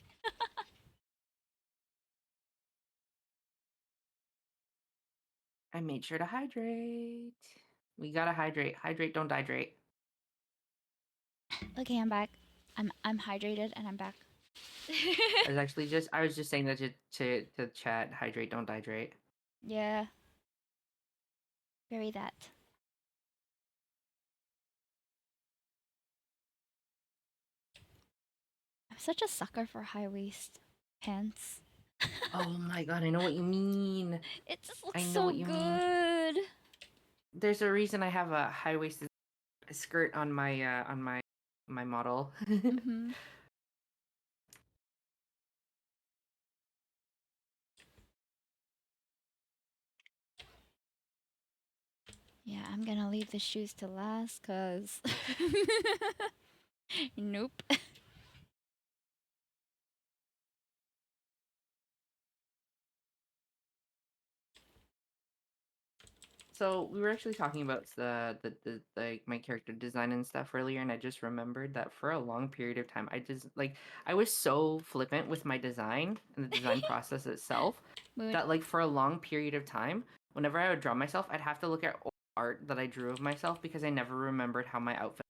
I made sure to hydrate. We gotta hydrate. Hydrate, don't dehydrate. Okay, I'm back. I'm hydrated and I'm back. I was just saying that to chat. Hydrate, don't dehydrate. Yeah, very that. I'm such a sucker for high waist pants. Oh my god, I know what you mean. It just I looks know so what you mean. good. There's a reason I have a high waisted skirt on my model. Mhm. Yeah, I'm gonna leave the shoes to last, cause nope. So we were actually talking about the like my character design and stuff earlier, and I just remembered that for a long period of time, I was so flippant with my design and the design process itself Mood. that like for a long period of time, whenever I would draw myself, I'd have to look at old art that I drew of myself because I never remembered how my outfit.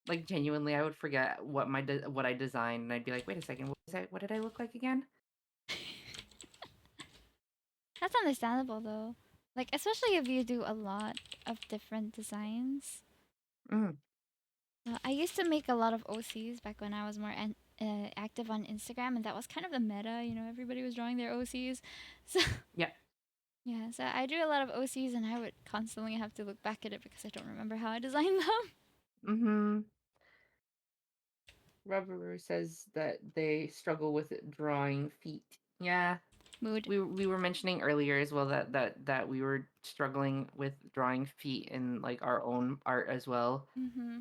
Like genuinely, I would forget what I designed, and I'd be like, wait a second, what did I look like again? That's understandable though. Like especially if you do a lot of different designs. Mm, I used to make a lot of OCs back when I was more active on Instagram, and that was kind of the meta. Everybody was drawing their OCs. So yeah. yeah, so I drew a lot of OCs, and I would constantly have to look back at it because I don't remember how I designed them. Mm-hmm. Rubber says that they struggle with drawing feet. Yeah, Mood. we were mentioning earlier as well that we were struggling with drawing feet in like our own art as well. Mm-hmm.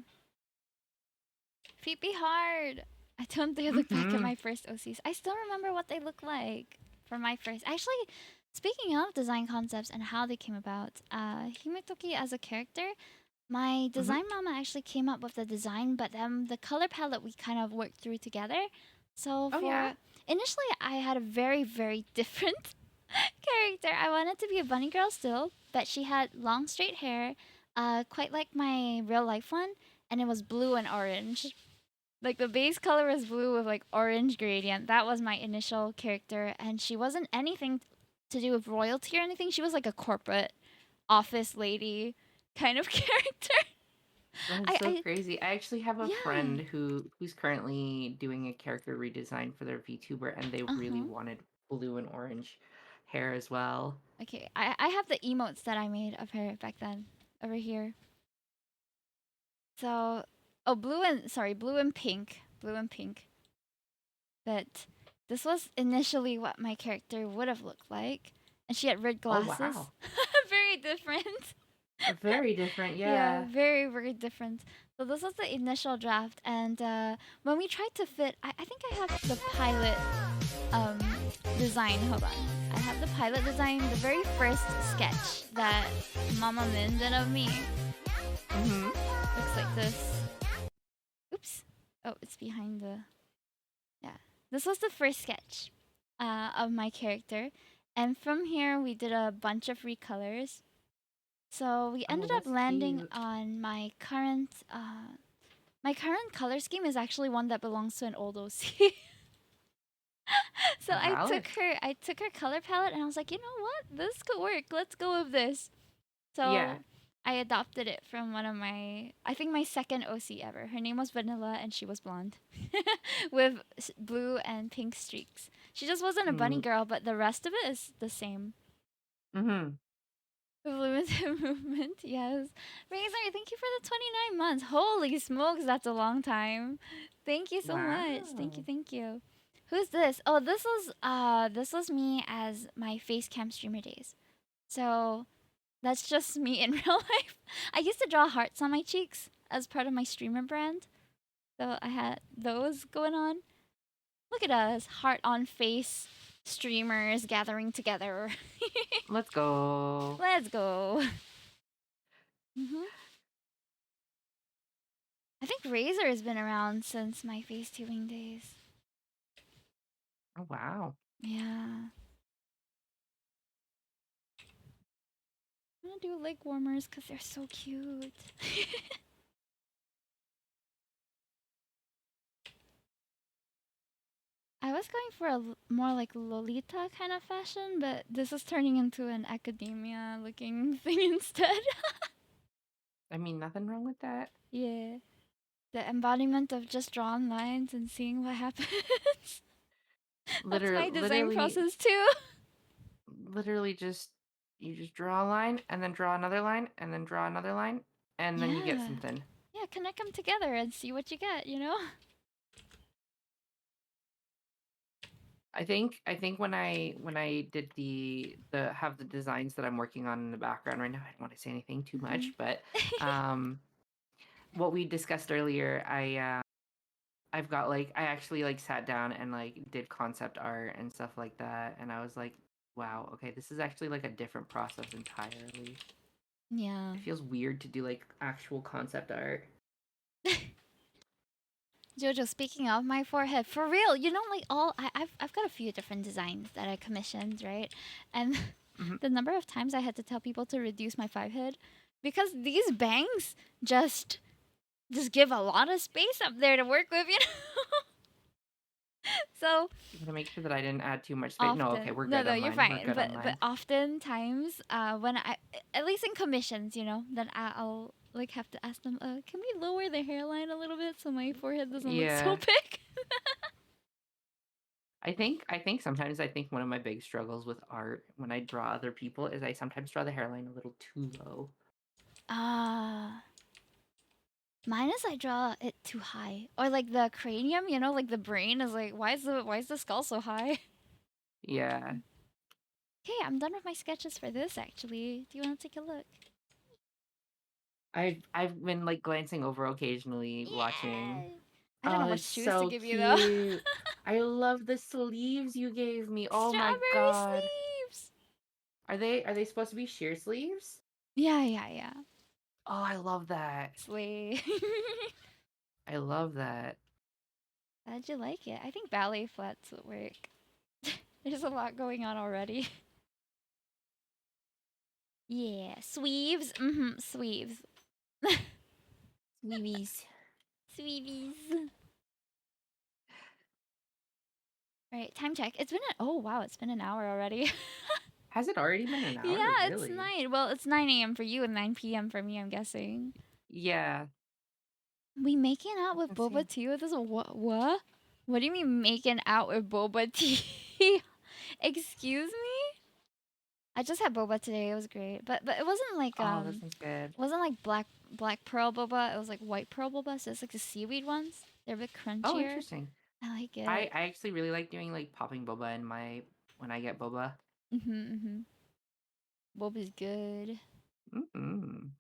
Feet be hard. I don't dare look back at Mm-hmm. my first OCs. I still remember what they look like for my first. Actually, speaking of design concepts and how they came about, Himetoki as a character, my Mm-hmm. design mama actually came up with the design, but then the color palette we kind of worked through together. So Oh yeah. for initially, I had a very very different character. I wanted to be a bunny girl still, but she had long straight hair, quite like my real life one, and it was blue and orange. Like the base color was blue with like orange gradient. That was my initial character, and she wasn't anything to do with royalty or anything. She was like a corporate office lady kind of character. That's so I crazy. I actually have a yeah. friend who's currently doing a character redesign for their VTuber, and they Uh really huh. wanted blue and orange hair as well. Okay, I have the emotes that I made of her back then over here. So oh blue and pink, blue and pink. But this was initially what my character would have looked like, and she had red Oh glasses. wow. Very different. Very different, Yeah, yeah. very, very different. So this was the initial draft, and when we tried to fit, I think I have the pilot um, design. Hold on, I have the pilot design, the very first sketch that Mama Min did of me. Mm-hmm. Looks like this. Oops. Oh, it's behind the. Yeah, this was the first sketch of my character, and from here we did a bunch of recolors. So we Oh, ended up that's landing cute. on my current color scheme is actually one that belongs to an old OC. So Valid. I took her color palette and I was like, you know what? This could work. Let's go with this. Yeah. So I adopted it from one of my I think my second OC ever. Her name was Vanilla and she was blonde. With blue and pink streaks. She just wasn't a bunny Mm. girl, but the rest of it is the same. Mm-hmm. Limited movement, yes. Razor, thank you for the 29 months. Holy smokes, that's a long time. Thank you so much. Thank you, Wow. thank you. Who's this? Oh, this was me as my face cam streamer days. So that's just me in real life. I used to draw hearts on my cheeks as part of my streamer brand. So I had those going on. Look at us, heart on face streamers gathering together. Let's go. Let's go. Mhm. I think Razor has been around since my FaceTubing days. Oh wow. Yeah. I'm gonna do leg warmers because they're so cute. I was going for a more like Lolita kind of fashion, but this is turning into an academia looking thing instead. I mean, nothing wrong with that. Yeah. The embodiment of just drawn lines and seeing what happens. That's my design Literally, process too. literally just you just draw a line and then draw another line and then draw another line and then you get Yeah. something. Yeah, connect them together and see what you get, you know? I think when I did the have the designs that I'm working on in the background right now, I don't want to say anything too Mhm. much, but um what we discussed earlier, I've got like I actually like sat down and like did concept art and stuff like that, and I was like, wow, okay, this is actually like a different process entirely. Yeah. It feels weird to do like actual concept art. Jojo, speaking of my forehead, for real, you know, like I've got a few different designs that I commissioned, right? And Hmm. the number of times I had to tell people to reduce my five head because these bangs just give a lot of space up there to work with, you know. So I'm gonna make sure that I didn't add too much space. No, okay, often, we're no, good no, on you're mine. We're fine. good on But mine. oftentimes, when I at least in commissions, you know, then I'll like have to ask them, can we lower the hairline a little bit so my forehead doesn't look so Yeah. big? I think sometimes I think one of my big struggles with art when I draw other people is I sometimes draw the hairline a little too low. Ah. Mine is I draw it too high, or like the cranium, like the brain is like, why is the skull so high? Yeah. Okay, I'm done with my sketches for this. Actually, do you want to take a look? I've been like glancing over occasionally, watching. Yeah. I don't know Oh, what it's shoes to so give you though. cute. I love the sleeves you gave me. Oh my Strawberry God. sleeves. Are they supposed to be sheer sleeves? Yeah, yeah, yeah. Oh, I love that. Slay. I love that. How'd you like it? I think ballet flats would work. There's a lot going on already. Yeah, sleeves. Sleeves. Sleeves. Sleeves. All right, time check. Oh wow, it's been an hour already. Has it already been an hour? Yeah, it's Really? 9. Well, it's 9 a.m. for you and 9 p.m. for me, I'm guessing. Yeah. We making out That's with boba insane. tea? This is what? What do you mean making out with boba tea? Excuse me? I just had boba today. It was great, but it wasn't like Oh, that sounds good. black pearl boba. It was like white pearl boba. So it's like the seaweed ones. They're a bit Oh, crunchier. interesting. I like I it. I actually really like doing like popping boba in my when I get boba. Mhm. Boba's good. Mm-mm.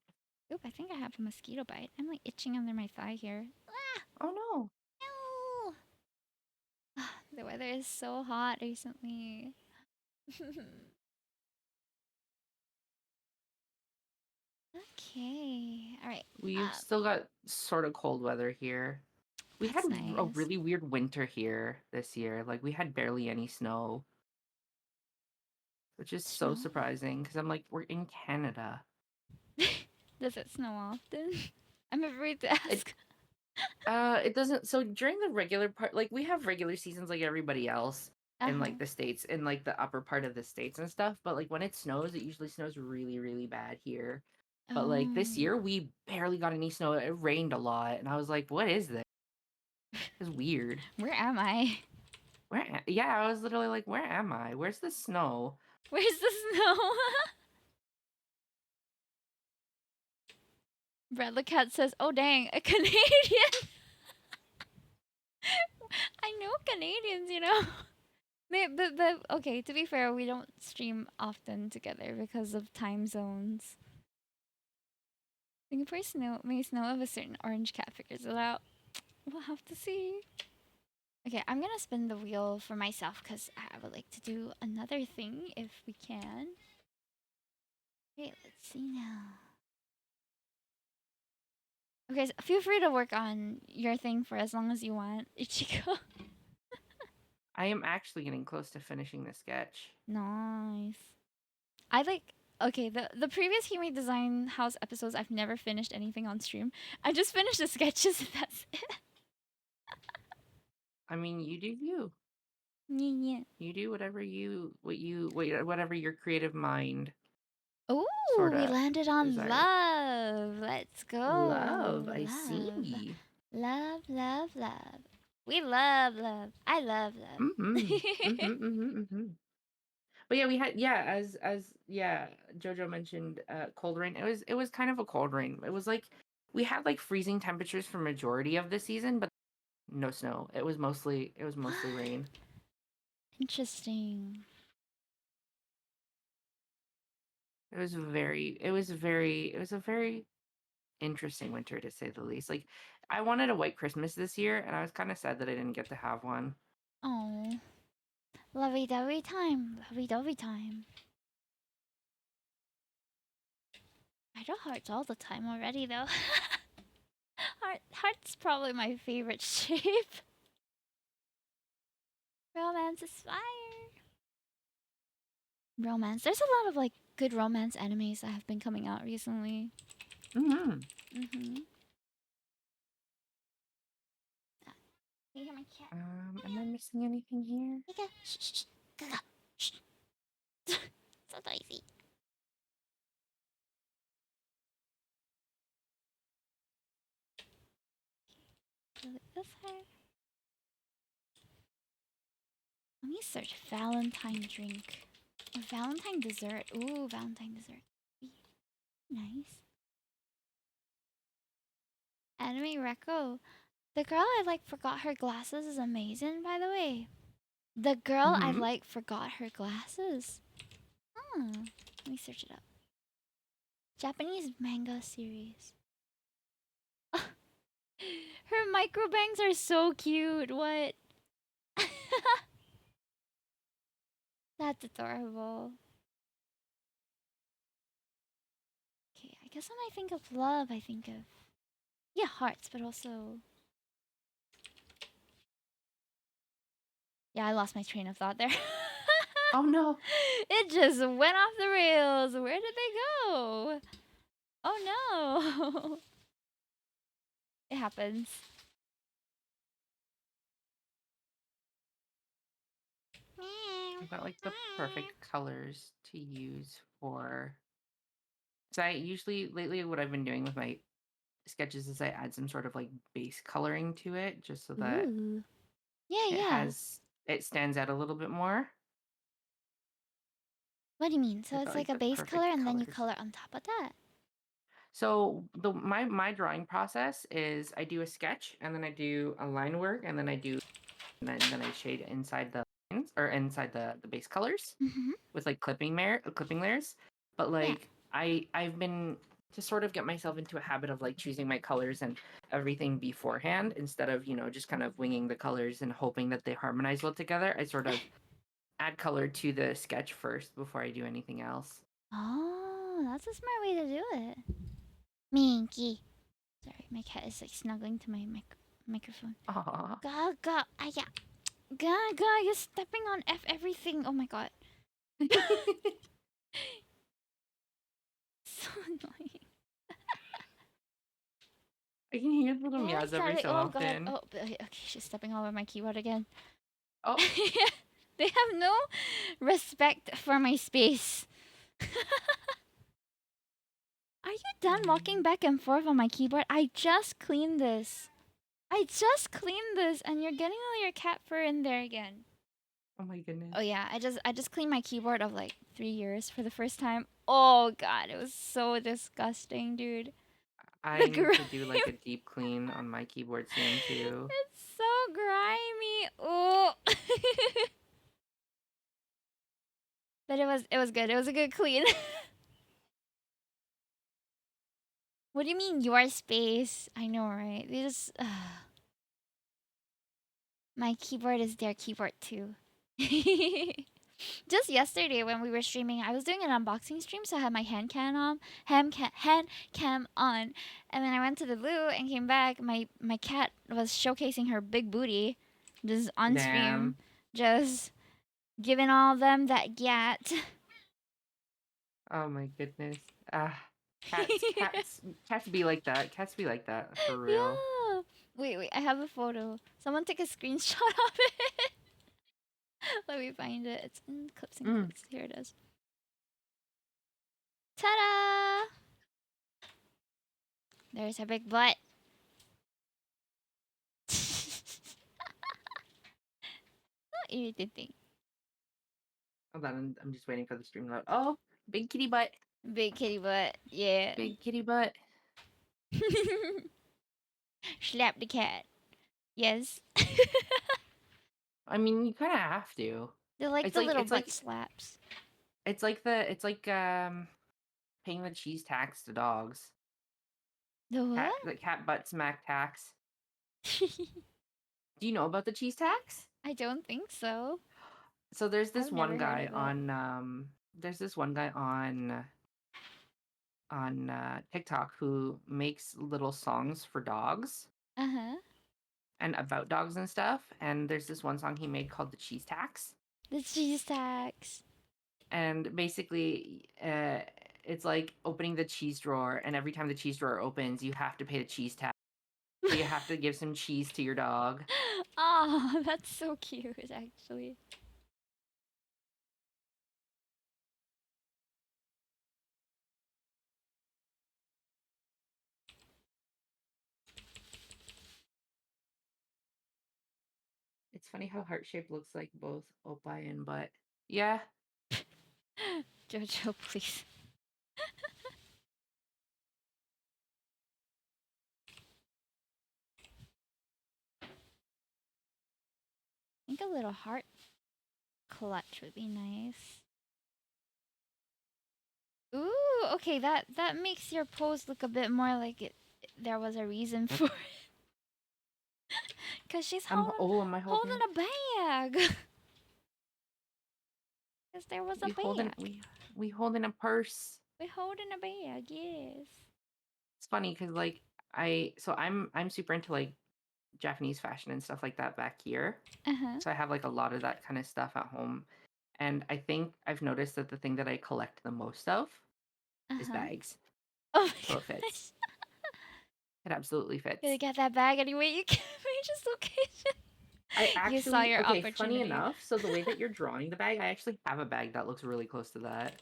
Oop! I think I have a mosquito bite. I'm like itching under my thigh here. Oh no. No. The weather is so hot recently. Okay. All right. We've still got sort of cold weather here. We had That's a nice. really weird winter here this year. Like we had barely any snow, which is so Snow? surprising because I'm like, we're in Canada. Does it snow often? I'm afraid to It ask. it doesn't, so during the regular part, like we have regular seasons like everybody else Uh in huh. like the states, in like the upper part of the states and stuff, but like when it snows, it usually snows really, really bad here. But like this Oh. year we barely got any snow. It rained a lot and I was like, what is this? It's weird. Where am I? Yeah, I was literally like, where am I? Where's the snow? Where's the snow? Brad the cat says, "Oh dang, a Canadian." I know Canadians. But okay. To be fair, we don't stream often together because of time zones. Singapore snow may snow if a certain orange cat figures it out. We'll have to see. Okay, I'm gonna spin the wheel for myself because I would like to do another thing if we can. Okay, let's see now. Okay, so feel free to work on your thing for as long as you want, Ichiko. I am actually getting close to finishing the sketch. Nice. I like. Okay, the previous Hime Design House episodes, I've never finished anything on stream. I just finished the sketches. And that's it. I mean, you do you. Yeah, yeah. You do whatever your creative mind sort Ooh, we of landed on desires. love. Let's go. Love, I Love. see. Love, love, love. We love love. I love love. Mm-hmm. Mm-hmm. Mm-hmm. Mm-hmm. But yeah, we had, yeah, as yeah, Jojo mentioned cold rain. It was kind of a cold rain. It was like we had like freezing temperatures for majority of the season, but no snow. It was mostly rain. Interesting. It was a very interesting winter to say the least. Like I wanted a white Christmas this year and I was kind of sad that I didn't get to have one. Oh, lovey dovey time. Lovey dovey time. I draw hearts all the time already, though. Heart's probably my favorite shape. Romance is fire. Romance. There's a lot of like good romance animes that have been coming out recently. Mm-hmm. Mhm. Ah, you hear my cat? Am I missing anything here? Mika, shh, shh, shh. Gaga, shh. So noisy. Look at this hair. Let me search Valentine drink or Valentine dessert. Ooh, Valentine dessert. Nice. Anime Reco. The girl I like forgot her glasses is amazing, by the way. The girl I Mm-hmm. like forgot her glasses. Hmm. Let me search it up. Japanese manga series. Her microbangs are so cute. What? That's adorable. Okay, I guess when I think of love, I think of yeah, hearts, but also yeah, I lost my train of thought there. Oh no. It just went off the rails. Where did they go? Oh no. It happens. I've got like the perfect colors to use for. So I usually lately what I've been doing with my sketches is I add some sort of like base coloring to it just so that Ooh. Yeah, it yeah. has it stands out a little bit more. What do you mean? So I've it's got like like a the base color perfect and then you colors. color on top of that? So my drawing process is I do a sketch and then I do a line work and then then I shade inside the lines or inside the base colors Mm-hmm. with like clipping layers. But Yeah. like I've been to sort of get myself into a habit of like choosing my colors and everything beforehand instead of, just kind of winging the colors and hoping that they harmonize well together. I sort of add color to the sketch first before I do anything else. Oh, that's a smart way to do it. Minky. Sorry, my cat is like snuggling to my microphone. Aw. Gaga, aya. Gaga, you're stepping on everything. Oh my god. So annoying. I can hear little Oh, meows every sorry. so Oh god. often. Oh, okay, she's stepping all over my keyboard again. Oh, They have no respect for my space. Are you done walking mm, back and forth on my keyboard? I just cleaned this. I just cleaned this and you're getting all your cat fur in there again. oh my goodness. Oh yeah, I just cleaned my keyboard of like 3 years for the first time. Oh god, it was so disgusting, dude. The I need grime. to do like a deep clean on my keyboard soon too. It's so grimy. Oh. But it was good. It was a good clean. What do you mean your space? I know, right? They just my keyboard is their keyboard too. Just yesterday when we were streaming, I was doing an unboxing stream, so I had my hand cam on, and then I went to the loo and came back. My cat was showcasing her big booty, just on stream, Damn. just giving all of them that gat. Oh my goodness. Ah, cats be like that. Cats be like that for real. Yeah. Wait, I have a photo. Someone take a screenshot of it. Let me find it. It's in clips and Mm. clips. Here it is. Ta-da! There's her big butt. Not irritating. Hold on, I'm just waiting for the stream load. Oh, big kitty butt. Big kitty butt. Yeah. Big kitty butt. Slap the cat. Yes. I mean, you kind of have to. They're like It's the like little it's butt like slaps. it's like paying the cheese tax to dogs. The what? The cat butt smack tax. Do you know about the cheese tax? I don't think so. So I've never heard of it. there's this one guy on TikTok who makes little songs for dogs Uh huh. and about dogs and stuff. And there's this one song he made called "The Cheese Tax," The cheese tax. and basically, it's like opening the cheese drawer, and every time the cheese drawer opens, you have to pay the cheese tax. So you have to give some cheese to your dog. Oh, that's so cute, actually. It's funny how heart shape looks like both opie and butt. Yeah, Jojo, please. think a little heart clutch would be nice. Ooh, okay, that makes your pose look a bit more like there was a reason for it. Cause she's Am I holding holding? a bag. Cause there was a bag. We holding a purse. We holding a bag, yes. It's funny because like I'm super into like Japanese fashion and stuff like that back here. Uh huh. So I have like a lot of that kind of stuff at home. And I think I've noticed that the thing that I collect the most of Uh is huh. bags. Oh So my it fits. gosh. It absolutely Gonna fits. get that bag anyway you can. Just occasion. I You saw actually, your okay, funny opportunity. enough, so the way that you're drawing the bag, I actually have a bag that looks really close to that.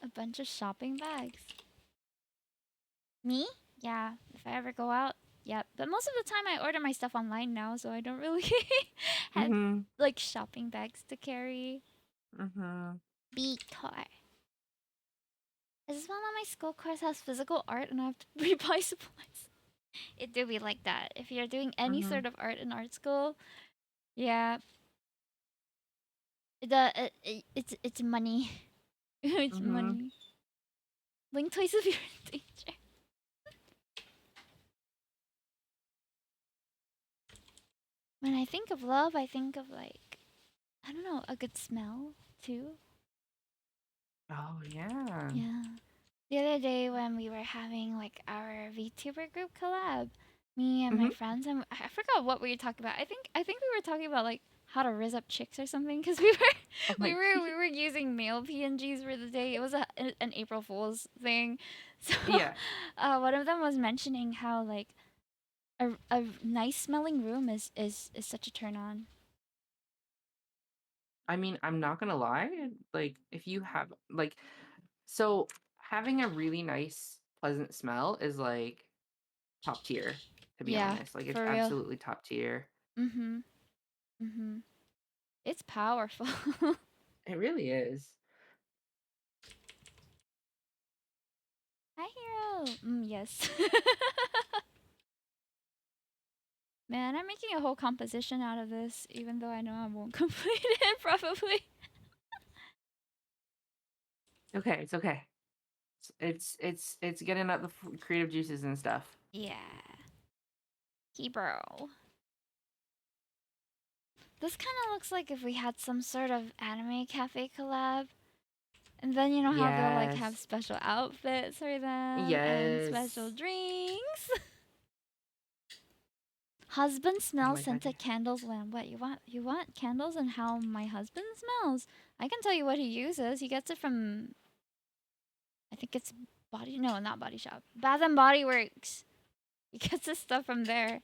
A bunch of shopping bags. Me? Yeah. If I ever go out, yep. But most of the time I order my stuff online now, so I don't really have Mm-hmm. like shopping bags to carry. Mm-hmm. Beat toy. Is this one of my school course has physical art and I have to rebuy supplies? It do be like that. If you're doing any Mm-hmm. sort of art in art school, yeah, it's money. It's Mm-hmm. money. Blink twice if you're in danger. When I think of love, I think of like I don't know, a good smell too. Oh yeah. Yeah. The other day when we were having like our VTuber group collab, me and my Mm-hmm. friends, and I forgot what we were talking about. I think we were talking about like how to rizz up chicks or something because we were Oh we my. were we were using male PNGs for the day. It was an April Fool's thing, so Yeah. one of them was mentioning how like a nice smelling room is such a turn on. I mean, I'm not gonna lie. Like, if you have like, so having a really nice, pleasant smell is like top tier. To be Yeah, honest, like it's for real. absolutely top tier. Mhm. Mhm. It's powerful. It really is. Hi, hero. Yes. Man, I'm making a whole composition out of this, even though I know I won't complete it probably. Okay, it's okay. It's getting out the creative juices and stuff. Yeah. Bro. This kind of looks like if we had some sort of anime cafe collab. And then you know how they'll like have Yes. special outfits for them and special Yes. drinks. Husband Oh smells my god. scented candles when what you want candles and how my husband smells. I can tell you what he uses. He gets it from I think it's body no, not Body Shop. Bath and Body Works. He gets his stuff from there.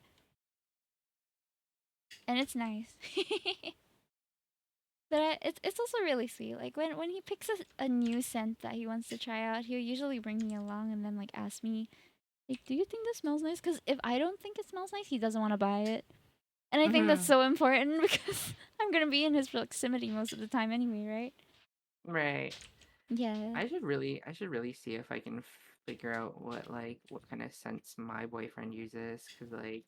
And it's nice. But it's also really sweet. Like when he picks a new scent that he wants to try out, he'll usually bring me along and then like ask me, like, "Do you think this smells nice?" Because if I don't think it smells nice, he doesn't want to buy it. And I think that's Mm-hmm. so important because I'm gonna be in his proximity most of the time anyway, right? Right. Yeah. I should really see if I can figure out what kind of scents my boyfriend uses, because like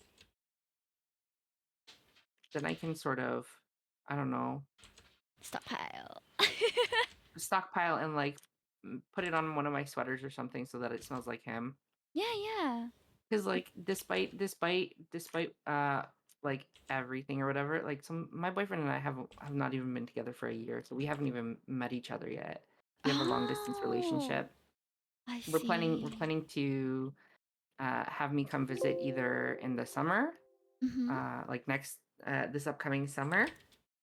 then I can sort of, I don't know, Stockpile. stockpile and like put it on one of my sweaters or something so that it smells like him. Yeah, yeah. Because like despite like everything or whatever, like some my boyfriend and I have not even been together for a year, so we haven't even met each other yet. We have a long distance Oh, relationship. I We're see. planning to have me come visit either in the summer, Mhm. like next this upcoming summer.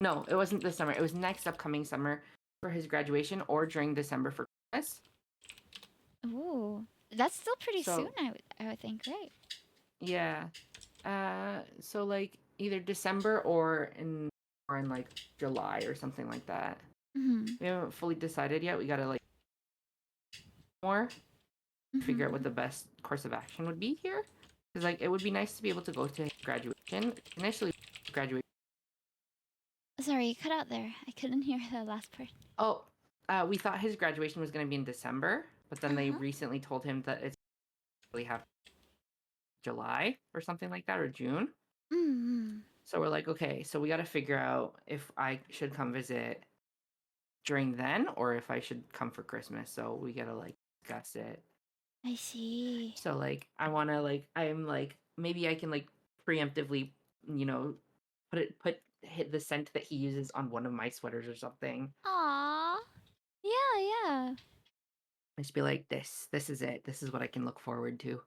No, it wasn't this summer. It was next upcoming summer for his graduation, or during December for Christmas. Ooh, that's still pretty soon. So I would think, right? yeah, so like either December or in like July or something like that. Mhm. We haven't fully decided yet. We gotta like more figure out what Mhm. the best course of action would be here. Because like it would be nice to be able to go to his graduation. Initially, graduation. Sorry, you cut out there. I couldn't hear the last part. Oh, we thought his graduation was gonna be in December, but then they Uh-huh. recently told him that it's really have July or something like that, or June. Mm. So we're like, okay, so we got to figure out if I should come visit during then or if I should come for Christmas. So we got to like discuss it. I see. So like I want to like I'm like maybe I can like preemptively, you know, hit the scent that he uses on one of my sweaters or something. Aw. Yeah, yeah. Just be like this is it. This is what I can look forward to.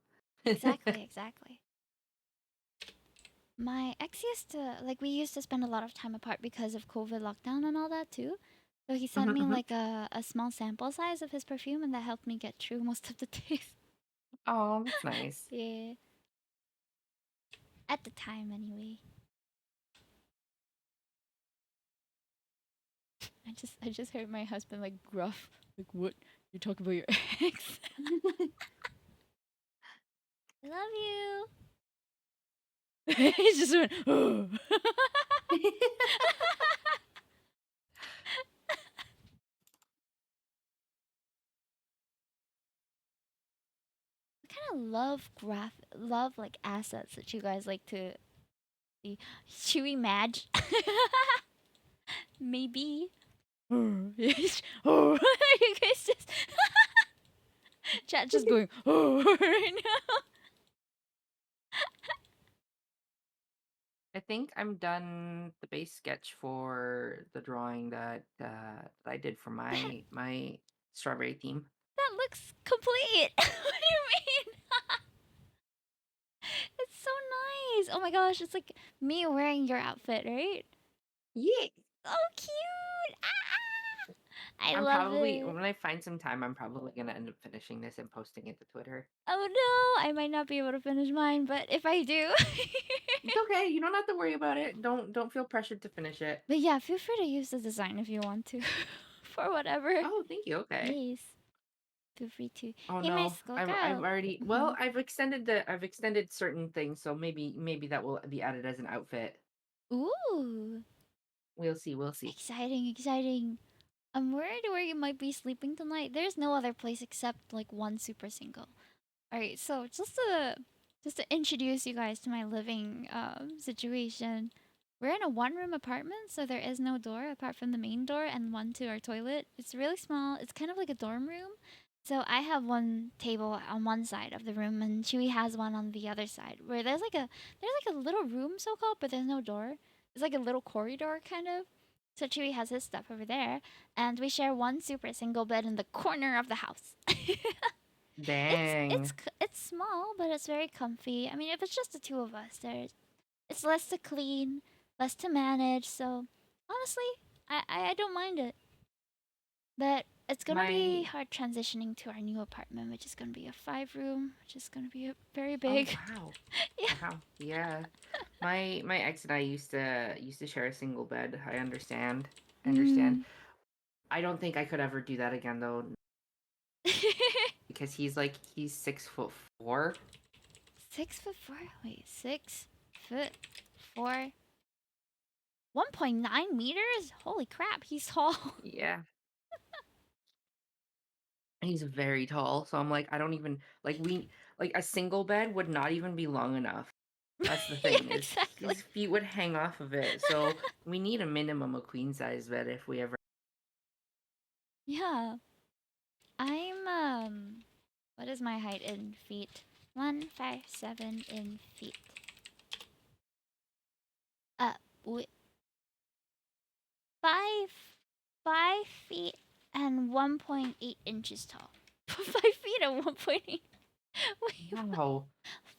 Exactly, exactly. My ex used to like we used to spend a lot of time apart because of COVID lockdown and all that too. So he sent Mhm, me mhm. like a small sample size of his perfume and that helped me get through most of the days. Oh, that's nice. Yeah. At the time anyway. I just heard my husband like gruff. Like what? You talk about your ex? I love you. He just went, oh. I kind of love like assets that you guys like to see. Should we match? Maybe. Oh, oh. You guys just chat just going oh right now. I think I'm done the base sketch for the drawing that I did for That my strawberry theme. that looks complete. What do you mean? It's so nice. Oh my gosh, it's like me wearing your outfit, right? Yeah. So cute. Ah! I I'm love probably it. when I find some time, I'm probably gonna end up finishing this and posting it to Twitter. Oh no, I might not be able to finish mine, but if I do. It's okay. You don't have to worry about it. Don't feel pressured to finish it. But yeah, feel free to use the design if you want to. For whatever. Oh, thank you. Okay. Yes. Feel free to. Oh Hime no, school I've girl. already well, I've extended certain things, so maybe that will be added as an outfit. Ooh. We'll see. We'll see. Exciting, exciting. I'm worried where you might be sleeping tonight. There's no other place except like one super single. Alright, so just to introduce you guys to my living situation. We're in a one room apartment, so there is no door apart from the main door and one to our toilet. It's really small. It's kind of like a dorm room. So I have one table on one side of the room and Chewy has one on the other side. Where there's like a little room so called, but there's no door. It's like a little corridor kind of. So Chewy has his stuff over there, and we share one super single bed in the corner of the house. Dang. It's small, but it's very comfy. I mean, if it's just the two of us, it's less to clean, less to manage. So honestly, I don't mind it. But it's gonna be My hard transitioning to our new apartment, which is gonna be a 5 room, which is gonna be very Oh big. wow. Yeah. Wow. Yeah. My ex and I used to share a single bed. I understand. I understand. Mm. I don't think I could ever do that again though, because he's 6'4". 6'4"? Wait, 6'4". 1.9 meters? Holy crap, he's tall. Yeah. He's very tall. So I'm like, I don't even like a single bed would not even be long enough. That's the Yeah, thing is exactly. his feet would hang off of it. So we need a minimum of queen size bed if we ever. Yeah. I'm what is my height in feet? 157 in feet. Uh wi- 5 5 feet and 1.8 inches tall. 5 feet and 1.8. Wait, Wow.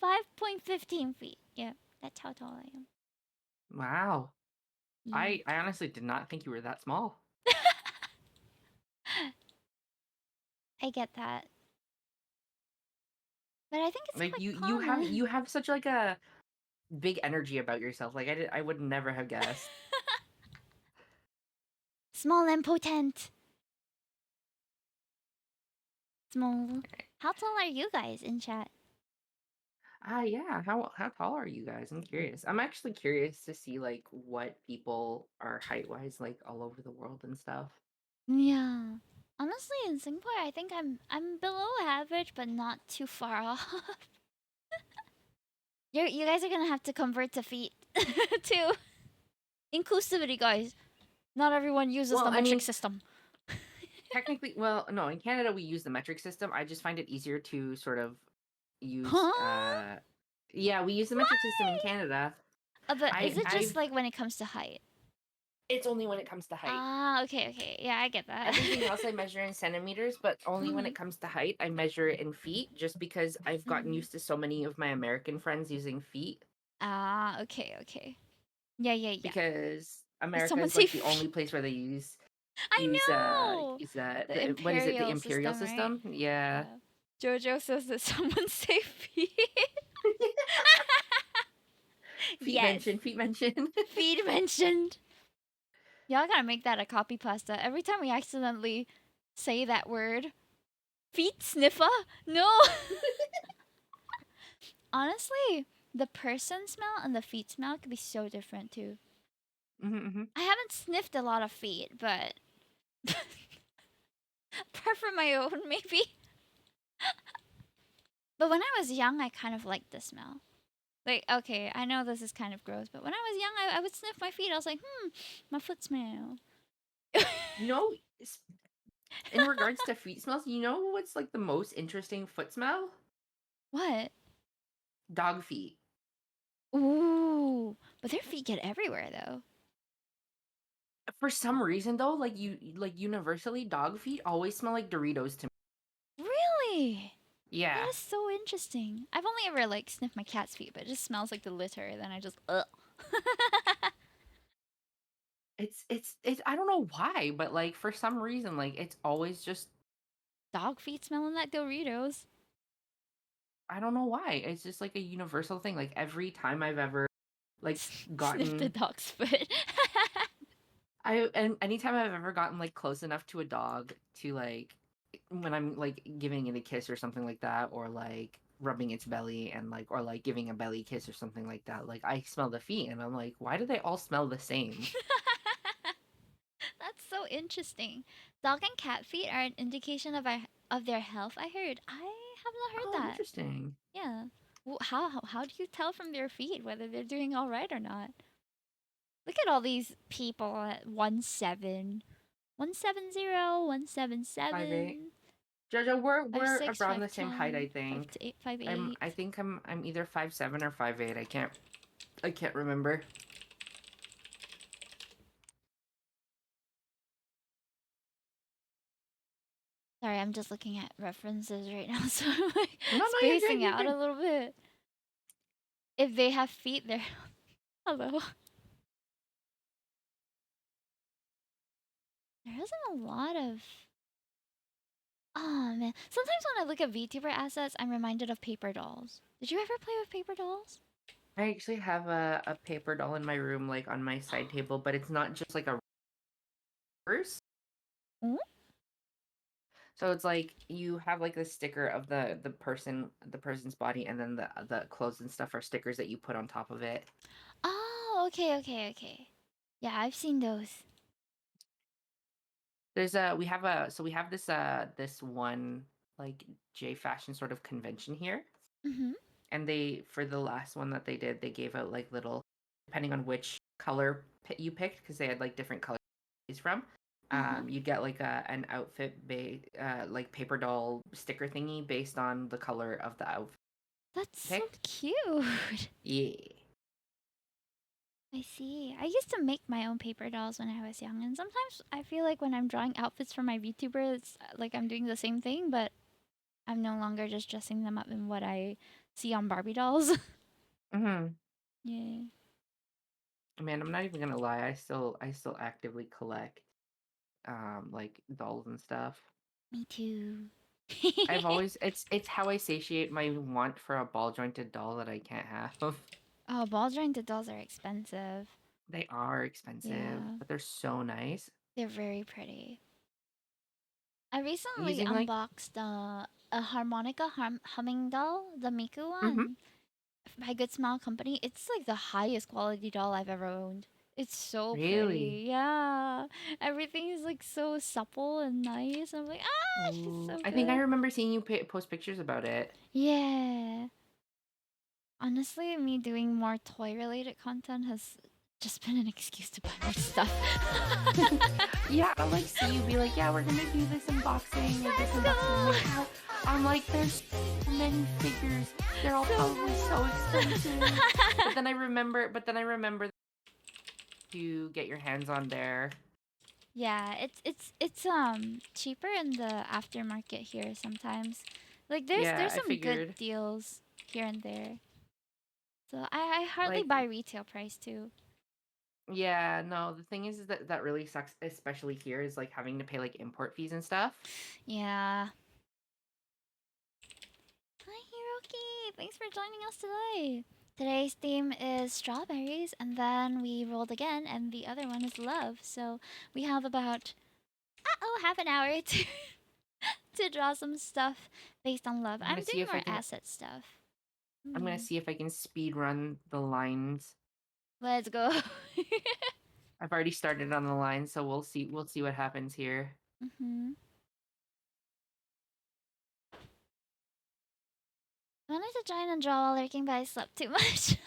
5.15 feet. Yeah, that's how tall I am. Wow. Yeah. I honestly did not think you were that small. I get that. But I think it's Like quite you common. have such like a big energy about yourself. Like I would never have guessed. Small and potent. Small. How tall are you guys in chat? Ah, yeah. How tall are you guys? I'm curious. I'm actually curious to see like what people are height wise like all over the world and stuff. Yeah. Honestly, in Singapore, I think I'm below average, but not too far off. You guys are gonna have to convert to feet too. Inclusivity, guys. Not everyone uses Well, the I metric mean, system. technically, well, no, in Canada we use the metric system. I just find it easier to sort of use. Huh? Yeah, we use the metric system in Why? Canada. But is it just I've like when it comes to height? It's only when it comes to height. Ah, okay, okay. Yeah, I get that. Everything else I measure in centimeters, but only when Mhm. it comes to height, I measure it in feet, just because I've gotten Mhm. used to so many of my American friends using feet, Ah, okay, okay. Yeah, yeah, yeah. because Did America someone is say like the feet? only place where they I know! The what is it, the imperial imperial system, right? system? Yeah. Yeah. Jojo says that someone say feet. Feet Yes. mention, feet mention. Feet mentioned. Y'all gotta make that a copy pasta. Every time we accidentally say that word, feet sniffer? No! Honestly, the person smell and the feet smell could be so different too. Hmm. I haven't sniffed a lot of feet, but apart from my own, maybe. But when I was young, I kind of liked the smell. Like, okay, I know this is kind of gross, but when I was young, I would sniff my feet. I was like, my foot smell. You know, in regards to feet smells, you know what's like the most interesting foot smell? What? Dog feet. Ooh. But their feet get everywhere, though. For some reason though, like universally, dog feet always smell like Doritos to me. Really? That Yeah. is so interesting. I've only ever, like, sniffed my cat's feet, but it just smells like the litter. Then I just, ugh. It's I don't know why, but like for some reason, like it's always just Dog feet smelling like Doritos. I don't know why. It's just like a universal thing. Like every time I've ever like Sniff the gotten dog's foot. and anytime I've ever gotten like close enough to a dog to like when I'm like giving it a kiss or something like that, or like rubbing its belly and like or like giving a belly kiss or something like that, like I smell the feet and I'm like, why do they all smell the same? That's so interesting. Dog and cat feet are an indication of their health. I heard. I have not heard Oh, that. interesting. Yeah. How do you tell from their feet whether they're doing all right or not? Look at all these people at 1'7", 170, 5'8". 177, Jojo, five we're six, around five the same height, I ten, five think. eight, five I eight. think I'm either 5'7" or 5'8". I can't remember. Sorry, I'm just looking at references right now, so I'm like No, no, you're good, spacing you're out good. a little bit. If they have feet, they're hello. There isn't a lot of. Oh man, sometimes when I look at VTuber assets, I'm reminded of paper dolls. Did you ever play with paper dolls? I actually have a paper doll in my room, like on my side table, but it's not just like a reverse. Mm? So it's like you have like the sticker of the person's body, and then the clothes and stuff are stickers that you put on top of it. Oh, okay, okay, okay. Yeah, I've seen those. There's a we have this one like J fashion sort of convention here, Mm-hmm. and they for the last one that they did, they gave out like little depending on which color you picked, because they had like different colors from. Uh-huh. You'd get like an outfit like paper doll sticker thingy based on the color of the outfit That's you so picked. cute. Yeah. I see. I used to make my own paper dolls when I was young, and sometimes I feel like when I'm drawing outfits for my VTuber, it's like I'm doing the same thing, but I'm no longer just dressing them up in what I see on Barbie dolls. Hmm. Yeah. Man, I'm not even gonna lie. I still actively collect like dolls and stuff. Me too. I've always it's how I satiate my want for a ball jointed doll that I can't have. Oh, ball jointed dolls are expensive. They are expensive, Yeah, but they're so nice. they're very pretty. I recently Using like unboxed a harmonica humming doll, the Miku mm-hmm. one, by Good Smile Company. It's like the highest quality doll I've ever owned. It's so Really? pretty. Yeah. Everything is like so supple and nice. I'm like, ah, she's Oh, so I think I good. remember seeing you post pictures about it. Yeah. Honestly, me doing more toy related content has just been an excuse to buy more stuff. Yeah, I'll like see you be like, yeah, we're gonna do this unboxing or this Let's unboxing. I'm like, go! how? I'm like, there's so many figures. They're all So probably so expensive. many. But then I remember to get your hands on there. Yeah, it's cheaper in the aftermarket here sometimes. Like Yeah, there's I some good figured. deals here and there. So I hardly Like, buy retail price too. yeah, no, the thing is that that really sucks, especially here, is like having to pay like import fees and stuff. Yeah. Hi Hiroki, thanks for joining us today. Today's theme is strawberries, and then we rolled again, and the other one is love. So we have about half an hour to to draw some stuff based on love. I'm I'm gonna see doing if I more can. asset stuff. I'm gonna Hmm. see if I can speed run the lines. Let's go. I've already started on the line, so we'll see. We'll see what happens here. Mm-hmm. I wanted to join and draw while lurking, but I slept too much.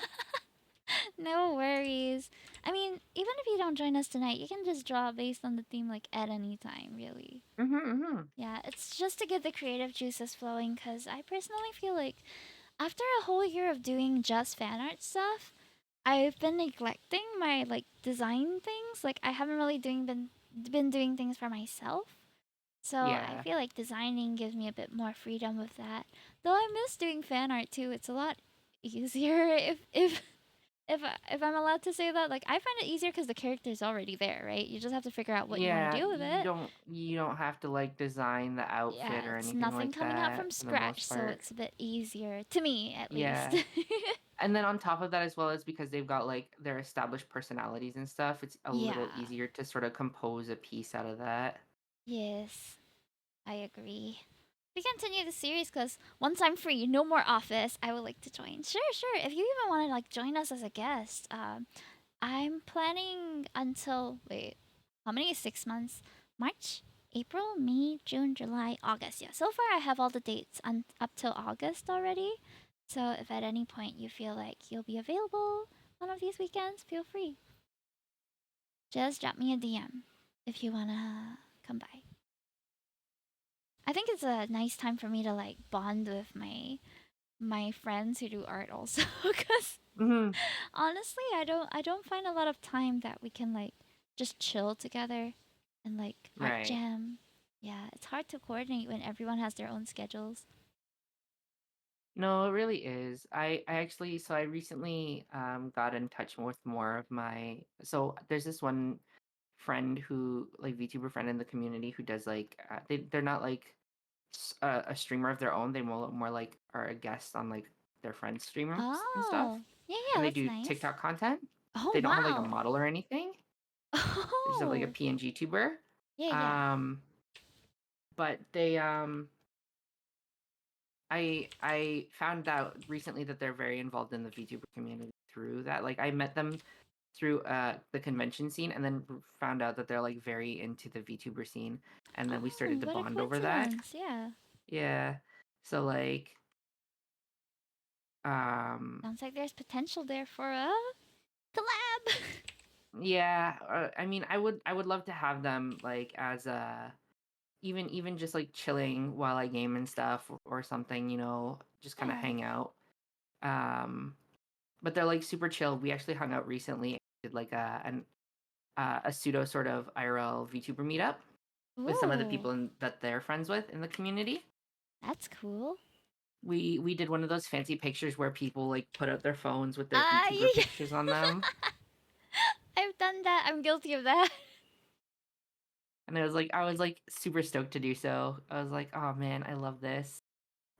No worries. I mean, even if you don't join us tonight, you can just draw based on the theme like at any time, really. Mm-hmm. Yeah, it's just to get the creative juices flowing because I personally feel like after a whole year of doing just fan art stuff, I've been neglecting my like design things. Like I haven't really been doing things for myself. So I Yeah. feel like designing gives me a bit more freedom with that. Though I miss doing fan art too. It's a lot easier if I'm allowed to say that. Like I find it easier because the character's already there, right? You just have to figure out what you want to Yeah, do with it. you don't have to like design the Yeah, outfit or it's anything nothing like coming out that from for the most scratch, so part. it's a bit easier to me at least. Yeah. And then on top of that as well as because they've got like their established personalities and stuff, it's a little Yeah. easier to sort of compose a piece out of that. Yes, I agree. We continue the series because once I'm free, no more office, I would like to join. Sure, sure. If you even want to like join us as a guest, I'm planning until wait, how many? 6 months? March, April, May, June, July, August. Yeah. So far, I have all the dates up till August already. So if at any point you feel like you'll be available one of these weekends, feel free. Just drop me a DM if you wanna come by. I think it's a nice time for me to like bond with my friends who do art also because Hmm. honestly I don't find a lot of time that we can like just chill together and like art Right. jam. Yeah, it's hard to coordinate when everyone has their own schedules. No, it really is. I actually so I recently got in touch with more of my so there's this one friend who like VTuber friend in the community who does like they're not like a streamer of their own. They more like are a guest on like their friends' streams and stuff, Oh, yeah, yeah, and they that's do nice. TikTok content. Oh They don't have like a wow. model or anything. They just have like a Oh, PNG tuber. yeah, yeah. Um, but I found out recently that they're very involved in the VTuber community through that. Like I met them through the convention scene and then found out that they're like very into the VTuber scene and then we Oh, started to what a bond over that. coincidence. Yeah. Yeah. So like um Sounds like there's potential there for a collab. yeah, I mean I would love to have them like as a even just like chilling while I game and stuff or something, just kind of Yeah. hang out. Um but they're like super chill. We actually hung out recently, did like a pseudo sort of IRL VTuber meetup with some of the Ooh, people that they're friends with in the community. that's cool. We did one of those fancy pictures where people like put out their phones with their Ah, VTuber yeah. pictures on them, I've done that. I'm guilty of that. and I was like super stoked to do so. I was like, oh man, I love this.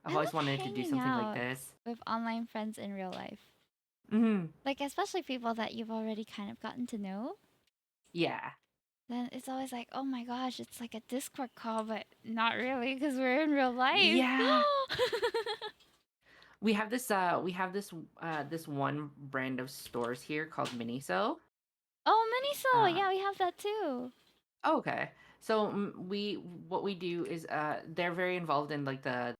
I've I always love wanted to do hanging something like out this. with online friends in real life. Hmm. Like, especially people that you've already kind of gotten to know. Yeah. Then it's always like, oh my gosh, it's like a Discord call, but not really because we're in real life. Yeah. We have this one brand of stores here called Miniso. Oh, Miniso, Uh, yeah, we have that too. okay. So we what we do is they're very involved in like the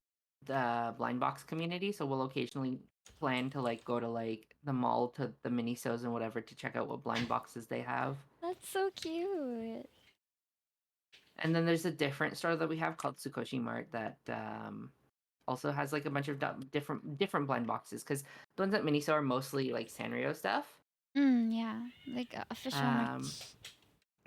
blind box community, so we'll occasionally plan to like go to like the mall to the Minisos and whatever to check out what blind boxes they have. That's so cute. And then there's a different store that we have called Tsukoshi Mart that also has like a bunch of different blind boxes because the ones at Miniso are mostly like Sanrio stuff. Yeah, like official Um, merch.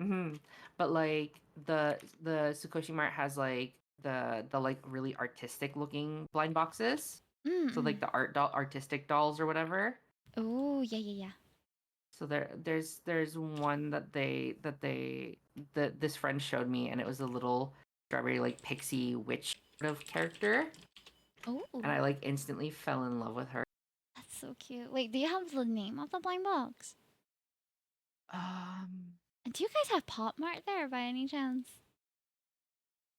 mhm. But like the Tsukoshi Mart has like the like really artistic looking blind boxes. So Mm. like the artistic dolls or whatever. Oh, yeah, yeah, yeah. So there's one that this friend showed me, and it was a little strawberry like pixie witch sort of character, Oh, and I like instantly fell in love with her. that's so cute. Wait, do you have the name of the blind box? Um, And do you guys have Pop Mart there by any chance?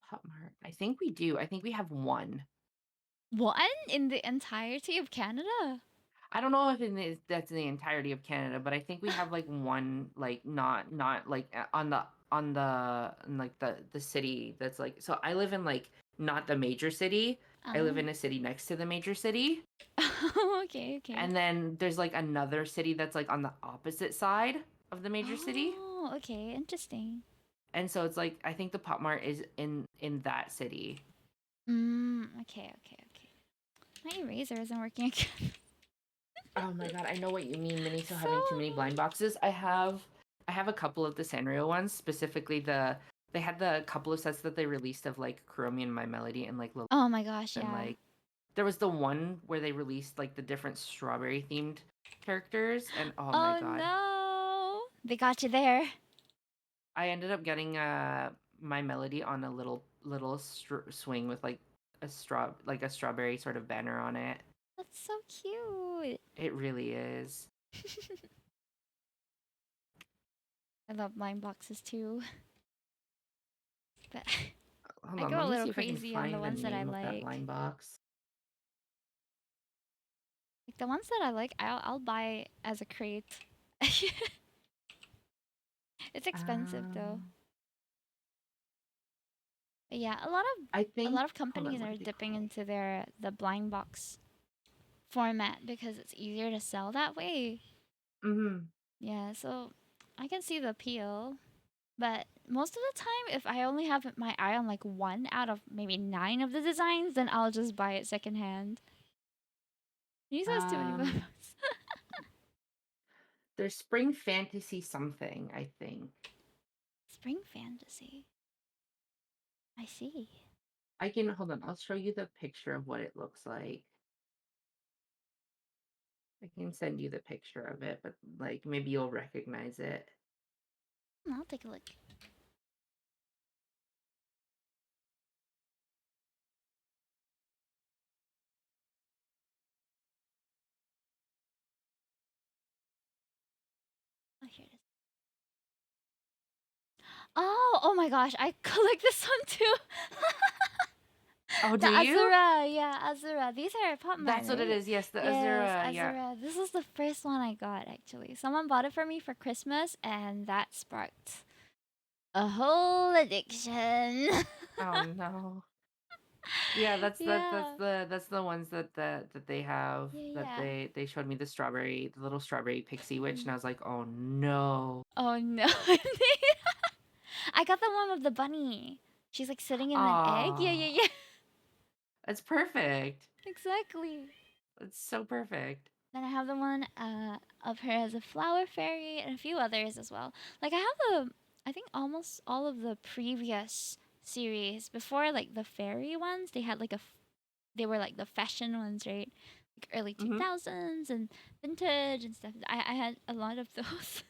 Pop Mart. I think we do. I think we have one. One in the entirety of Canada? I don't know if that's in the entirety of Canada, but I think we have like one, like not like on like the city that's like. So I live in like not the major city. I live Oh. in a city next to the major city. Okay, okay. And then there's like another city that's like on the opposite side of the major city. Oh, okay, interesting. And so it's like I think the Pop Mart is in that city. Okay, okay, okay. My eraser isn't working again. Oh my god, I know what you mean, Miniso So having too many blind annoying. boxes. I have a couple of the Sanrio ones, specifically they had the couple of sets that they released of like Kuromi and My Melody and like Lil Oh my gosh, and yeah. like there was the one where they released like the different strawberry themed characters and oh my Oh god. no. They got you there. I ended up getting My Melody on a little swing with like a strawberry sort of banner on it. That's so cute. It really is. I love blind boxes too. But Hold I on, go let a me little see if I can crazy on the find the ones that I name of that like. blind box. Like the ones that I like, I'll buy as a crate. It's expensive though. Um, But yeah, I a think. lot of Hold on, companies what are are they dipping called? into the blind box format because it's easier to sell that way. Mm-hmm. Yeah, so I can see the appeal. But most of the time, if I only have my eye on like one out of maybe nine of the designs, then I'll just buy it secondhand. These has too many Um, buttons. there's Spring Fantasy something, I think. Spring Fantasy. I see. I can hold on. I'll show you the picture of what it looks like. I can send you the picture of it, but like maybe you'll recognize it. I'll take a look. Oh, here it is. Oh my gosh, I collect this one too. Oh, The do you? Azura, yeah, Azura. These are Pop Mart, That's what it right? is. Yes, the Yes, Azura. Yeah. Azura. This was the first one I got actually. Someone bought it for me for Christmas, and that sparked a whole addiction. Oh no. Yeah, Yeah, that's the ones that they have yeah, that yeah. they showed me the little strawberry pixie witch, and Mm. I was like, oh no. Oh no. I got the one with the bunny. She's like sitting in an egg. Yeah, yeah, Ah, yeah. that's perfect. Exactly. That's so perfect. Then I have the one of her as a flower fairy and a few others as well. Like I have I think almost all of the previous series before like the fairy ones. They had like they were like the fashion ones, right? Like early two Mm-hmm. thousands and vintage and stuff. I had a lot of those.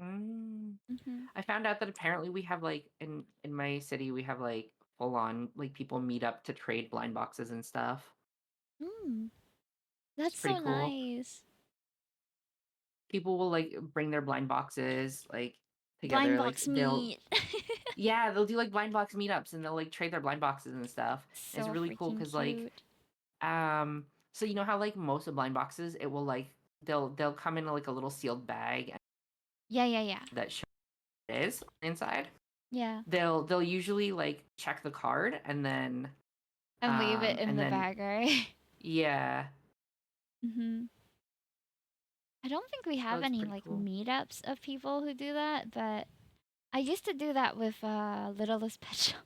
Mm. hmm I found out that apparently we have like in my city we have like full on like people meet up to trade blind boxes and stuff. Mm, It's that's pretty so cool. nice. People will like bring their blind boxes like Blind together. Like box meat. they'll do like blind box meetups and they'll like trade their blind boxes and stuff. And it's So really cool freaking because like cute. so you know how like most of blind boxes it will like they'll come in like a little sealed bag Yeah, yeah, yeah. that show is inside, Yeah. they'll usually like check the card And leave it in and the then bag, right? yeah, Mhm. I don't think we so have it's any pretty like cool. meetups of people who do that, but I used to do that with Littlest Pet Shop.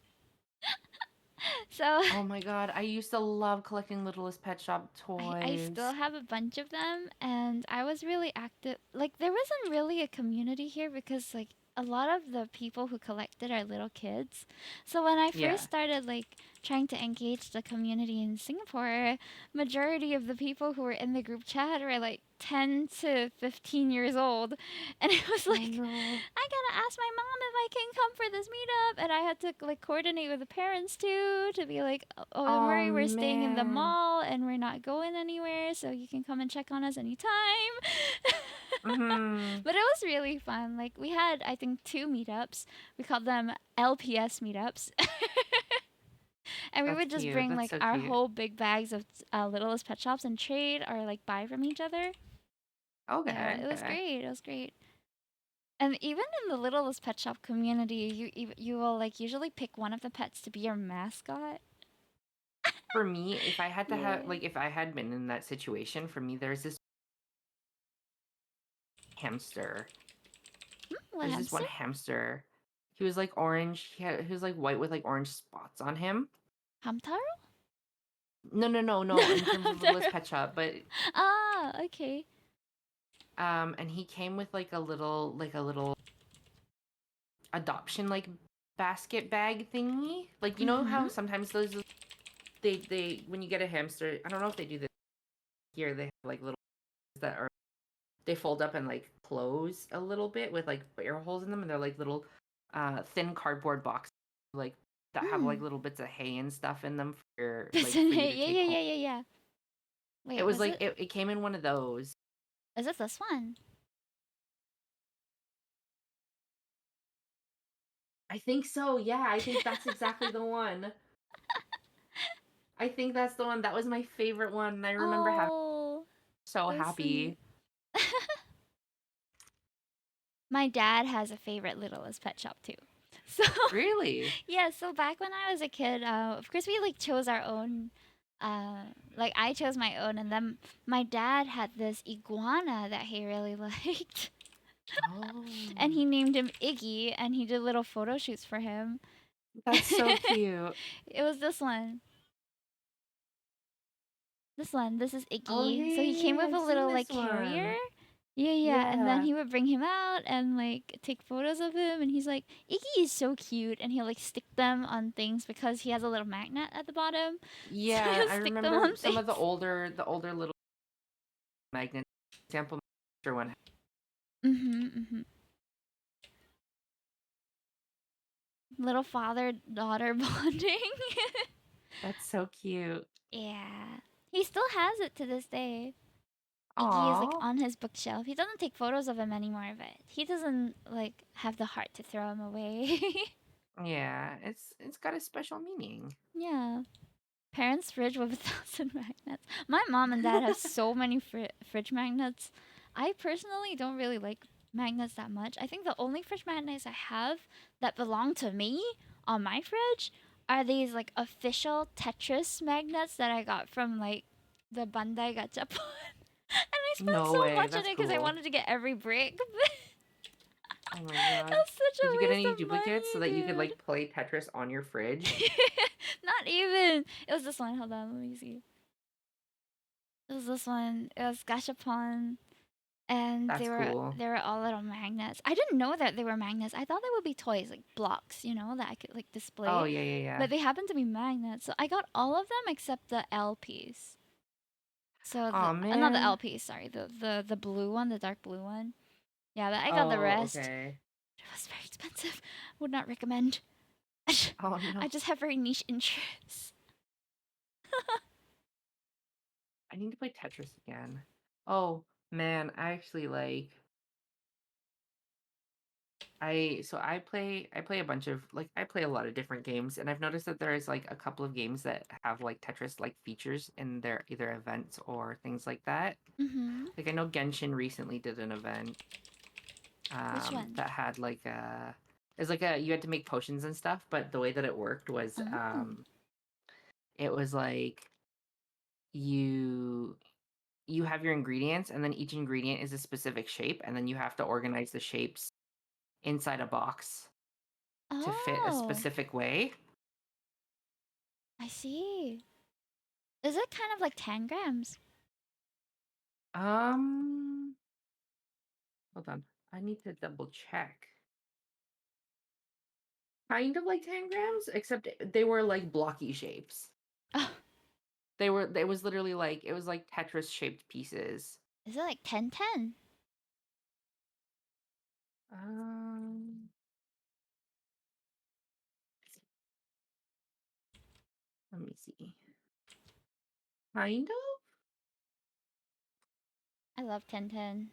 So Oh my god, I used to love collecting Littlest Pet Shop I still toys. have a bunch of them, and I was really active. Like, there wasn't really a community here because, like, a lot of the people who collected are little kids. So when I first Yeah. started, like, trying to engage the community in Singapore, majority of the people who were in the group chat were, like, 10 to 15 years old. And it was Oh like, no. I gotta ask my mom if I can come for this meetup, and I had to like coordinate with the parents too to be like, oh, don't Oh worry, we're staying in the man. mall and we're not going anywhere, so you can come and check on us anytime. Mm-hmm. But it was really fun. Like we had, I think, two meetups. We called them LPS meetups, and we That's would just cute. bring That's like so our cute. whole big bags of Littlest Pet Shops and trade or like buy from each other. Yeah, Okay, it was okay. great. It was great. And even in the Littlest Pet Shop community, you will like usually pick one of the pets to be your mascot. For me, if I had to have Yeah. like if I had been in that situation, for me there's this hamster. What There's this hamster? one hamster. He was like orange. He was like white with like orange spots on him. Hamtaro? No, no, no, No, no. In terms of Littlest Hamtaro. Pet Shop, but Ah, okay. and he came with like a little adoption like basket bag thingy. Like you know Mm-hmm. how sometimes those they when you get a hamster, I don't know if they do this here. They have like little that are they fold up and like close a little bit with like air holes in them, and they're like little thin cardboard boxes like that have like Hmm. little bits of hay and stuff in them for your, like Listen, for you hey, to yeah, take yeah, home. yeah, yeah, yeah. It Wait, was was like it? it came in one of those. Is it this one? I think so. Yeah, I think that's exactly the one. I think that's the one. That was my favorite one. And I remember having Oh, so so sweet. happy. My dad has a favorite Littlest Pet Shop too. So Really? yeah, so back when I was a kid, of course we like chose our own. Like I chose my own, and then my dad had this iguana that he really liked, and Oh, he named him Iggy, and he did little photo shoots for him. that's so cute. It was this one. This one. This is Oh, Iggy. So he came hey, with I've a seen little this like carrier. one. Yeah, yeah. And then Yeah. he would bring him out and like take photos of him. And he's like, Iggy is so cute. And he'll like stick them on things because he has a little magnet at the bottom. So Yeah, he'll I stick them remember on some of things. the older little magnet example master one. Mm-hmm, mm-hmm. Little father daughter bonding. That's so cute. Yeah. He still has it to this day. Iggy is like Aw. on his bookshelf. He doesn't take photos of him anymore, but he doesn't like have the heart to throw him away. Yeah, it's got a special meaning. Yeah. Parents' fridge with 1,000 magnets. My mom and dad have so many fridge magnets. I personally don't really like magnets that much. I think the only fridge magnets I have that belong to me on my fridge are these like official Tetris magnets that I got from like the Bandai Gachapon. And I spent No so way, much on that's it because I cool. wanted to get every brick. Oh my That god. was such Did a you get waste any of duplicates so that you could money, like play Tetris on your fridge? dude. Not even. It was this one. Hold on, let me see. It was this one. It was Gashapon, and That's cool. they were all little magnets. I didn't know that they were magnets. I thought they would be toys, like blocks, that I could like Oh display. yeah, yeah, yeah. But they happen to be magnets. So I got all of them except the LPs. So the Oh not the man. LPs, sorry, the blue one, the dark blue one. Yeah, but I got the Oh, rest. okay. It was very expensive. Would not recommend. Oh no. I just have very niche interests. I need to play Tetris again. Oh man, I actually like I play a bunch of like I play a lot of different games, and I've noticed that there's like a couple of games that have like Tetris like features in their either events or things like that. Mhm. Like I know Genshin recently did an event. Which one? that had like a it's like a you had to make potions and stuff, but the way that it worked was Oh. it was like you you have your ingredients and then each ingredient is a specific shape and then you have to organize the shapes inside a box to fit a Oh, specific way. I see. Is it kind of like tangrams? Um Hold on. I need to double check. Kind of like tangrams, except they were like blocky shapes. Oh, It was literally like it was like Tetris shaped pieces. is it like 10-10? Um Let me see. Kind of? I love 10-10.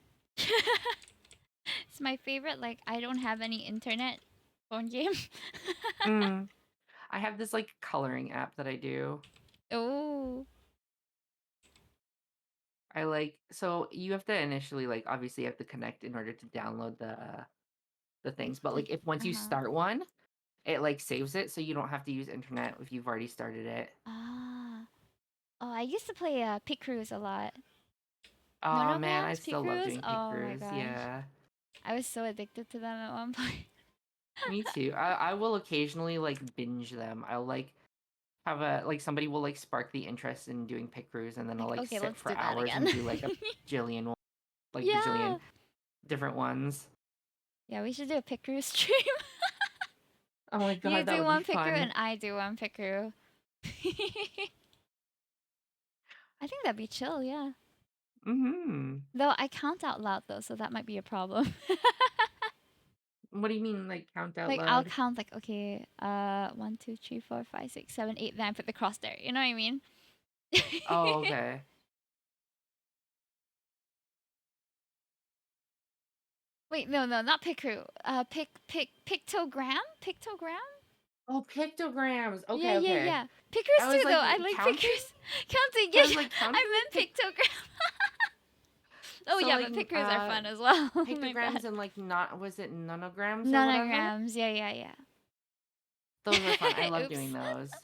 It's my favorite. Like, I don't have any internet phone game. Mm. I have this like coloring app that I do. Oh, I like so you have to initially like obviously you have to connect in order to download the things. But like if once uh you huh. start one, it like saves it so you don't have to use internet if you've already started it. Ah. Oh, I used to play Pit Cruise a lot. Oh man, I Monograms, Pit still love Cruise. doing pit Oh my crews. gosh, Yeah. I was so addicted to them at one point. Me too. I will occasionally like binge them. I'll like have a like somebody will like spark the interest in doing pit crews and then I'll Like, like okay, sit let's for do that hours and again. do like a like bajillion Yeah. different ones. Yeah, we should do a Pit Crew stream. Oh my You god, that do would be one Pit Crew fun. and I do one Pit Crew. I think that'd be chill, yeah. Mm-hmm. Though I count out loud though, so that might be a problem. What do you mean, like count out Like I'll loud? count like okay, 1, 2, 3, 4, 5, 6, 7, 8. Then I put the cross there. You know what I mean? Oh, okay. Wait, no, no, not Pit Crew. Pictogram, Pictogram. Oh, pictograms. Yeah, Okay, yeah, okay. yeah. Pickers I too was though. like I like counting. pickers. Counting. Yeah, I was yeah. like counting I meant pictogram. Oh so yeah, like but pickers are fun as well. My pictograms bad. and like not was it nanograms or whatever? Nanograms. Yeah, yeah, yeah. Those are fun. I love Oops. doing those.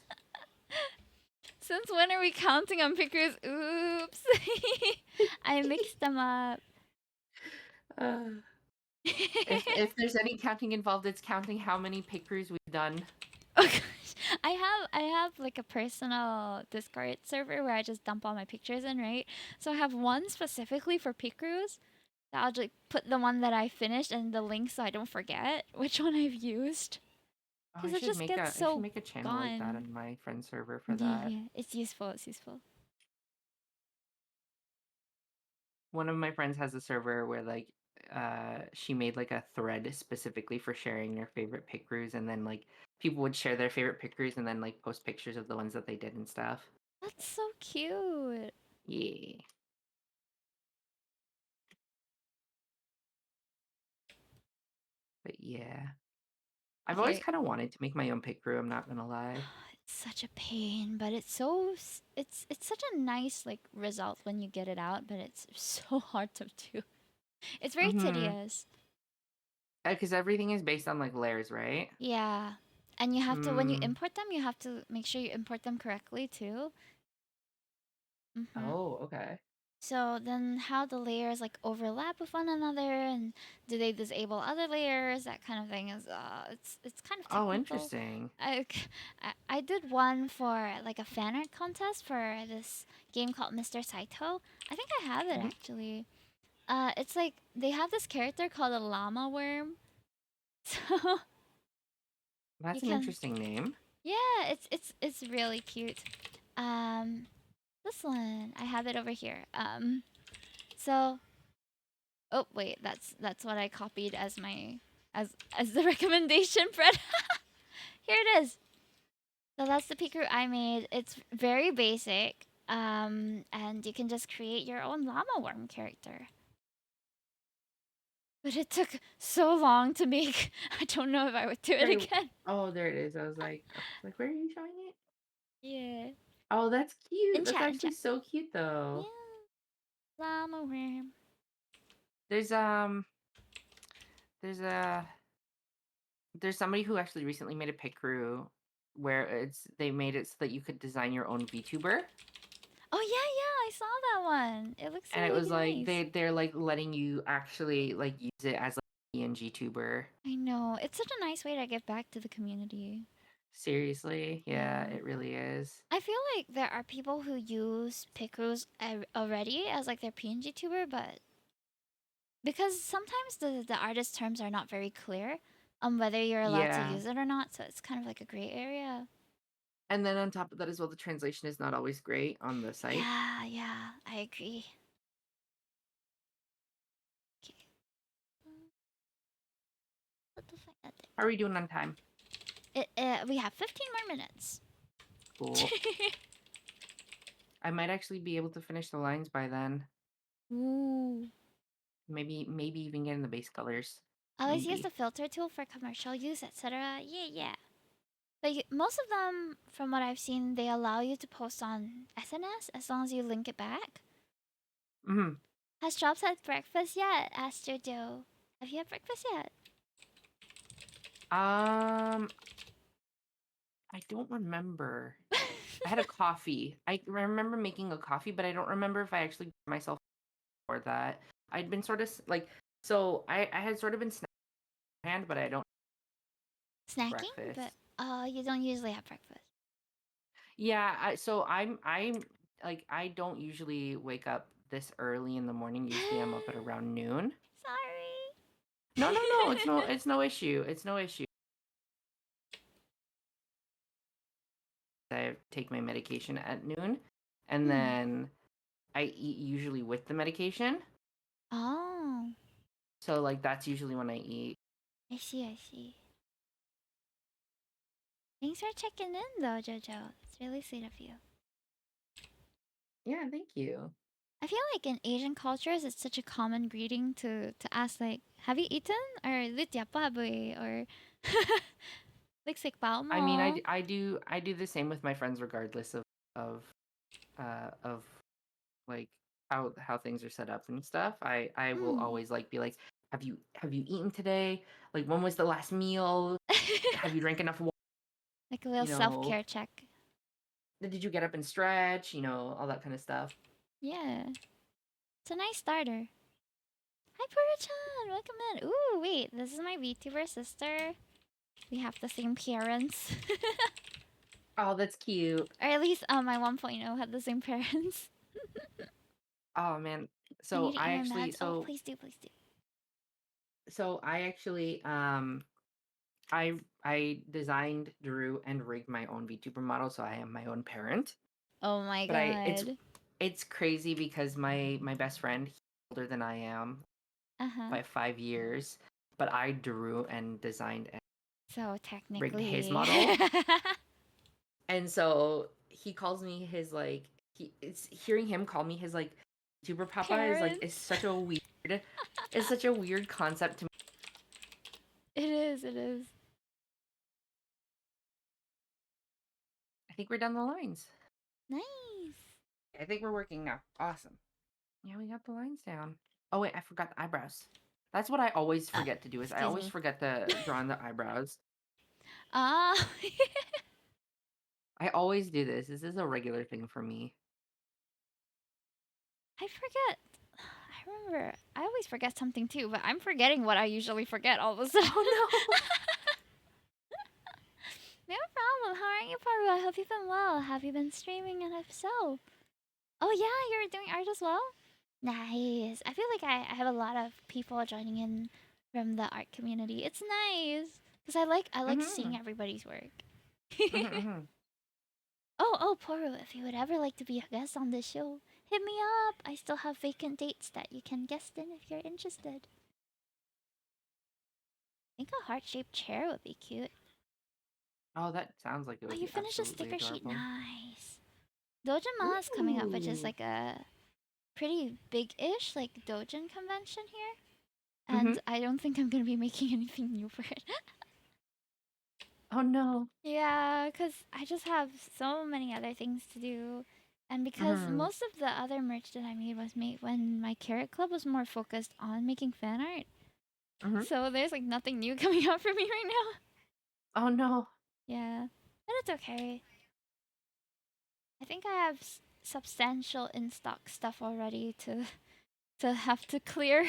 Since when are we counting on pickers? Oops. I mixed them up. Uh, if there's any counting involved, it's counting how many pick crews we've done. Oh gosh. I have like a personal Discord server where I just dump all my pictures in, right? So I have one specifically for pick crews. That I'll just put the one that I finished and the link so I don't forget which one I've used. Oh, Because it just gets I should so make a channel like that gone. on my friend server for Yeah, that. yeah. It's useful, it's useful. One of my friends has a server where like she made like a thread specifically for sharing their favorite pick crews and then like people would share their favorite pick crews and then like post pictures of the ones that they did and stuff. That's so cute. Yeah. But yeah. I've always Okay. kind of wanted to make my own pick crew, I'm not gonna lie. It's such a pain, but it's such a nice like result when you get it out, but it's so hard to do. It's very Mm-hmm. tedious. Because everything is based on like layers, right? Yeah. And you have to when you Mm. import them, you have to make sure you import them correctly too. Mhm. Oh, okay. So then how the layers like overlap with one another and do they disable other layers? That kind of thing is it's kind of Oh, technical. interesting. I, I did one for like a fan art contest for this game called Mr. Saito. I think I have it Mhm. actually. It's like they have this character called a llama worm. So you That's an can interesting name. yeah, it's really cute. Um this one, I have it over here. So oh wait, that's what I copied as my as the recommendation, Fred. Here it is. So that's the Piku I made. It's very basic. And you can just create your own llama worm character. But it took so long to make. I don't know if I would do it Sorry. again. Oh, there it is. I was like, where are you showing it? Yeah. Oh, that's cute. In That's chat, in actually chat. so cute though. Yeah. Llama worm. There's there's a there's somebody who actually recently made a picrew where they made it so that you could design your own VTuber. Oh yeah, yeah, I saw that one. It looks And it really was like nice. they're like letting you actually like use it as like a PNG tuber. I know. It's such a nice way to give back to the community. Seriously, yeah, Yeah. it really is. I feel like there are people who use Picroos already as like their PNG tuber, but because sometimes the artist terms are not very clear on whether you're allowed to Yeah. use it or not, so it's kind of like a gray area. And then on top of that as well, the translation is not always great on the site. Yeah, yeah, I agree. Okay. What the fuck? How are we doing on time? We have 15 more minutes. Cool. I might actually be able to finish the lines by then. Ooh. Maybe even get in the base colors. Always use the Maybe. filter tool for commercial use, etc. Yeah, yeah. But most of them, from what I've seen, they allow you to post on SNS as long as you link it back. Hmm. Has Jobs had breakfast yet? Asked Jojo. Have you had breakfast yet? I don't remember. I had a coffee. I remember making a coffee, but I don't remember if I actually gave myself for that. I'd been sort of like, so I had sort of been snacking hand, but I don't Snacking? But breakfast. you don't usually have breakfast. Yeah, so I'm like I don't usually wake up this early in the morning. Usually I'm up at around noon. No, no, no. Sorry. It's no issue. It's no issue. I take my medication at noon, and Hmm. then I eat usually with the medication. Oh, So like that's usually when I eat. I see, I see. Thanks for checking in though, Jojo. It's really sweet of you. Yeah, thank you. I feel like in Asian cultures, it's such a common greeting to ask like, "Have you eaten?" or "Lit pa boy?" or like "Sik bao I mean, mo?" I do the same with my friends regardless of of like how things are set up and stuff. I will Hmm. always like be like, have you eaten today? Like when was the last meal? Have you drank enough water? Like a little You self know, care check. did you get up and stretch? You know, all that kind of stuff. Yeah, it's a nice starter. Hi, Pura-chan! Welcome in. Ooh, wait, this is my VTuber sister. We have the same parents. Oh, that's cute. Or at least my 1.0 had the same parents. Oh man. I need So to eat I my actually meds. Oh, so please do, please do. so I actually I designed, drew, and rigged my own VTuber model, so I am my own parent. Oh my But god. it's crazy because my best friend, he's older than I am Uh-huh. by 5 years, but I drew and designed and So rigged his technically model. And so he calls me his like it's hearing him call me his like YouTuber papa is like parents. it's such a weird concept to me. It is, it is. I think we're down the lines. Nice. I think we're working now. Awesome. Yeah, we got the lines down. Oh wait, I forgot the eyebrows. That's what I always forget to do is I Excuse always me. forget to draw on the eyebrows. Ah, I always do this. This is a regular thing for me. I forget. I remember. I always forget something too, but I'm forgetting what I usually forget all of a sudden. Oh no. No problem. How are you, Paru? I hope you've been well. Have you been streaming? And if so, oh yeah, you're doing art as well. Nice. I feel like I have a lot of people joining in from the art community. It's nice because I like seeing Mhm. everybody's work. Mhm. Mhm. Oh, Poru, if you would ever like to be a guest on this show, hit me up. I still have vacant dates that you can guest in if you're interested. I think a heart-shaped chair would be cute. Oh, that sounds like it Oh, would you be finished a absolutely sticker sheet. adorable. Nice. Dojima is coming up, which is Ooh. like a pretty big-ish like Dojin convention here. Mhm. And I don't think I'm gonna be making anything new for it. Oh no. Yeah, because I just have so many other things to do. And because Mhm. most of the other merch that I made was made when my Carrot Club was more focused on making fan art. Hmm. So there's like nothing new coming out for me right now. Oh no. Yeah, but it's okay. I think I have substantial in stock stuff already to have to clear.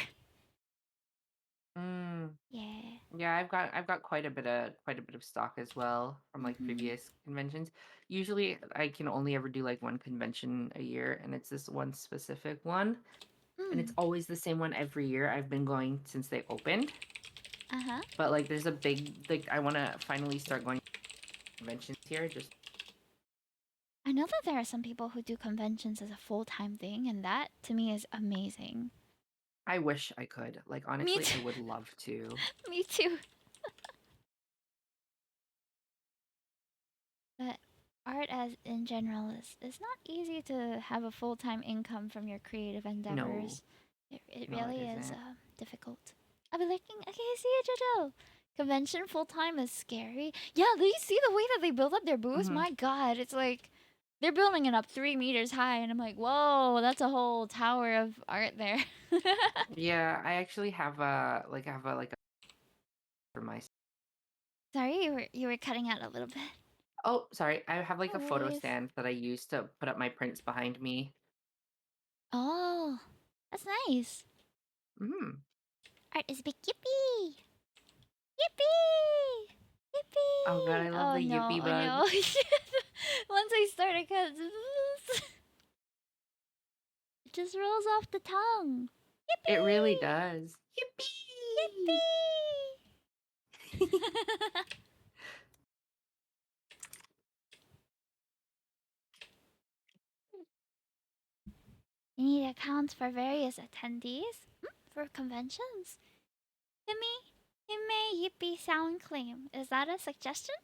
Mm. Yeah. Yeah, I've got quite a bit of stock as well from like Mhm. previous conventions. Usually I can only ever do like one convention a year, and it's this one specific one, and it's Mm. always the same one every year. I've been going since they opened. Uh huh. But like there's a big like I want to finally start going to conventions here. Just I know that there are some people who do conventions as a full time thing, and that to me is amazing. I wish I could. Like Me honestly, I too. would love to. Me too. But art, as in general, is not easy to have a full time income from your creative No. endeavors. It No, it really is isn't. difficult. I'll be looking. Okay, I see it, Jojo. Convention full time is scary. Yeah, do you see the way that they build up their booths? Mhm. My God, it's like they're building it up 3 meters high, and I'm like, whoa, that's a whole tower of art there. Yeah, I actually have a for my Sorry, you were cutting out a little bit. Oh, sorry. I have like No a photo worries. stand that I use to put up my prints behind me. Oh, that's nice. Mm. Art is big. Yippee! Yippee! Oh god, Yippee! I love Oh the no, yippee oh bug. no. Once I start, I can't. It just rolls off the tongue. It really Yippee! does. Yippee! Yippee! You need accounts for various attendees for conventions. Hime, Hime Yippee sound claim. Is that a suggestion?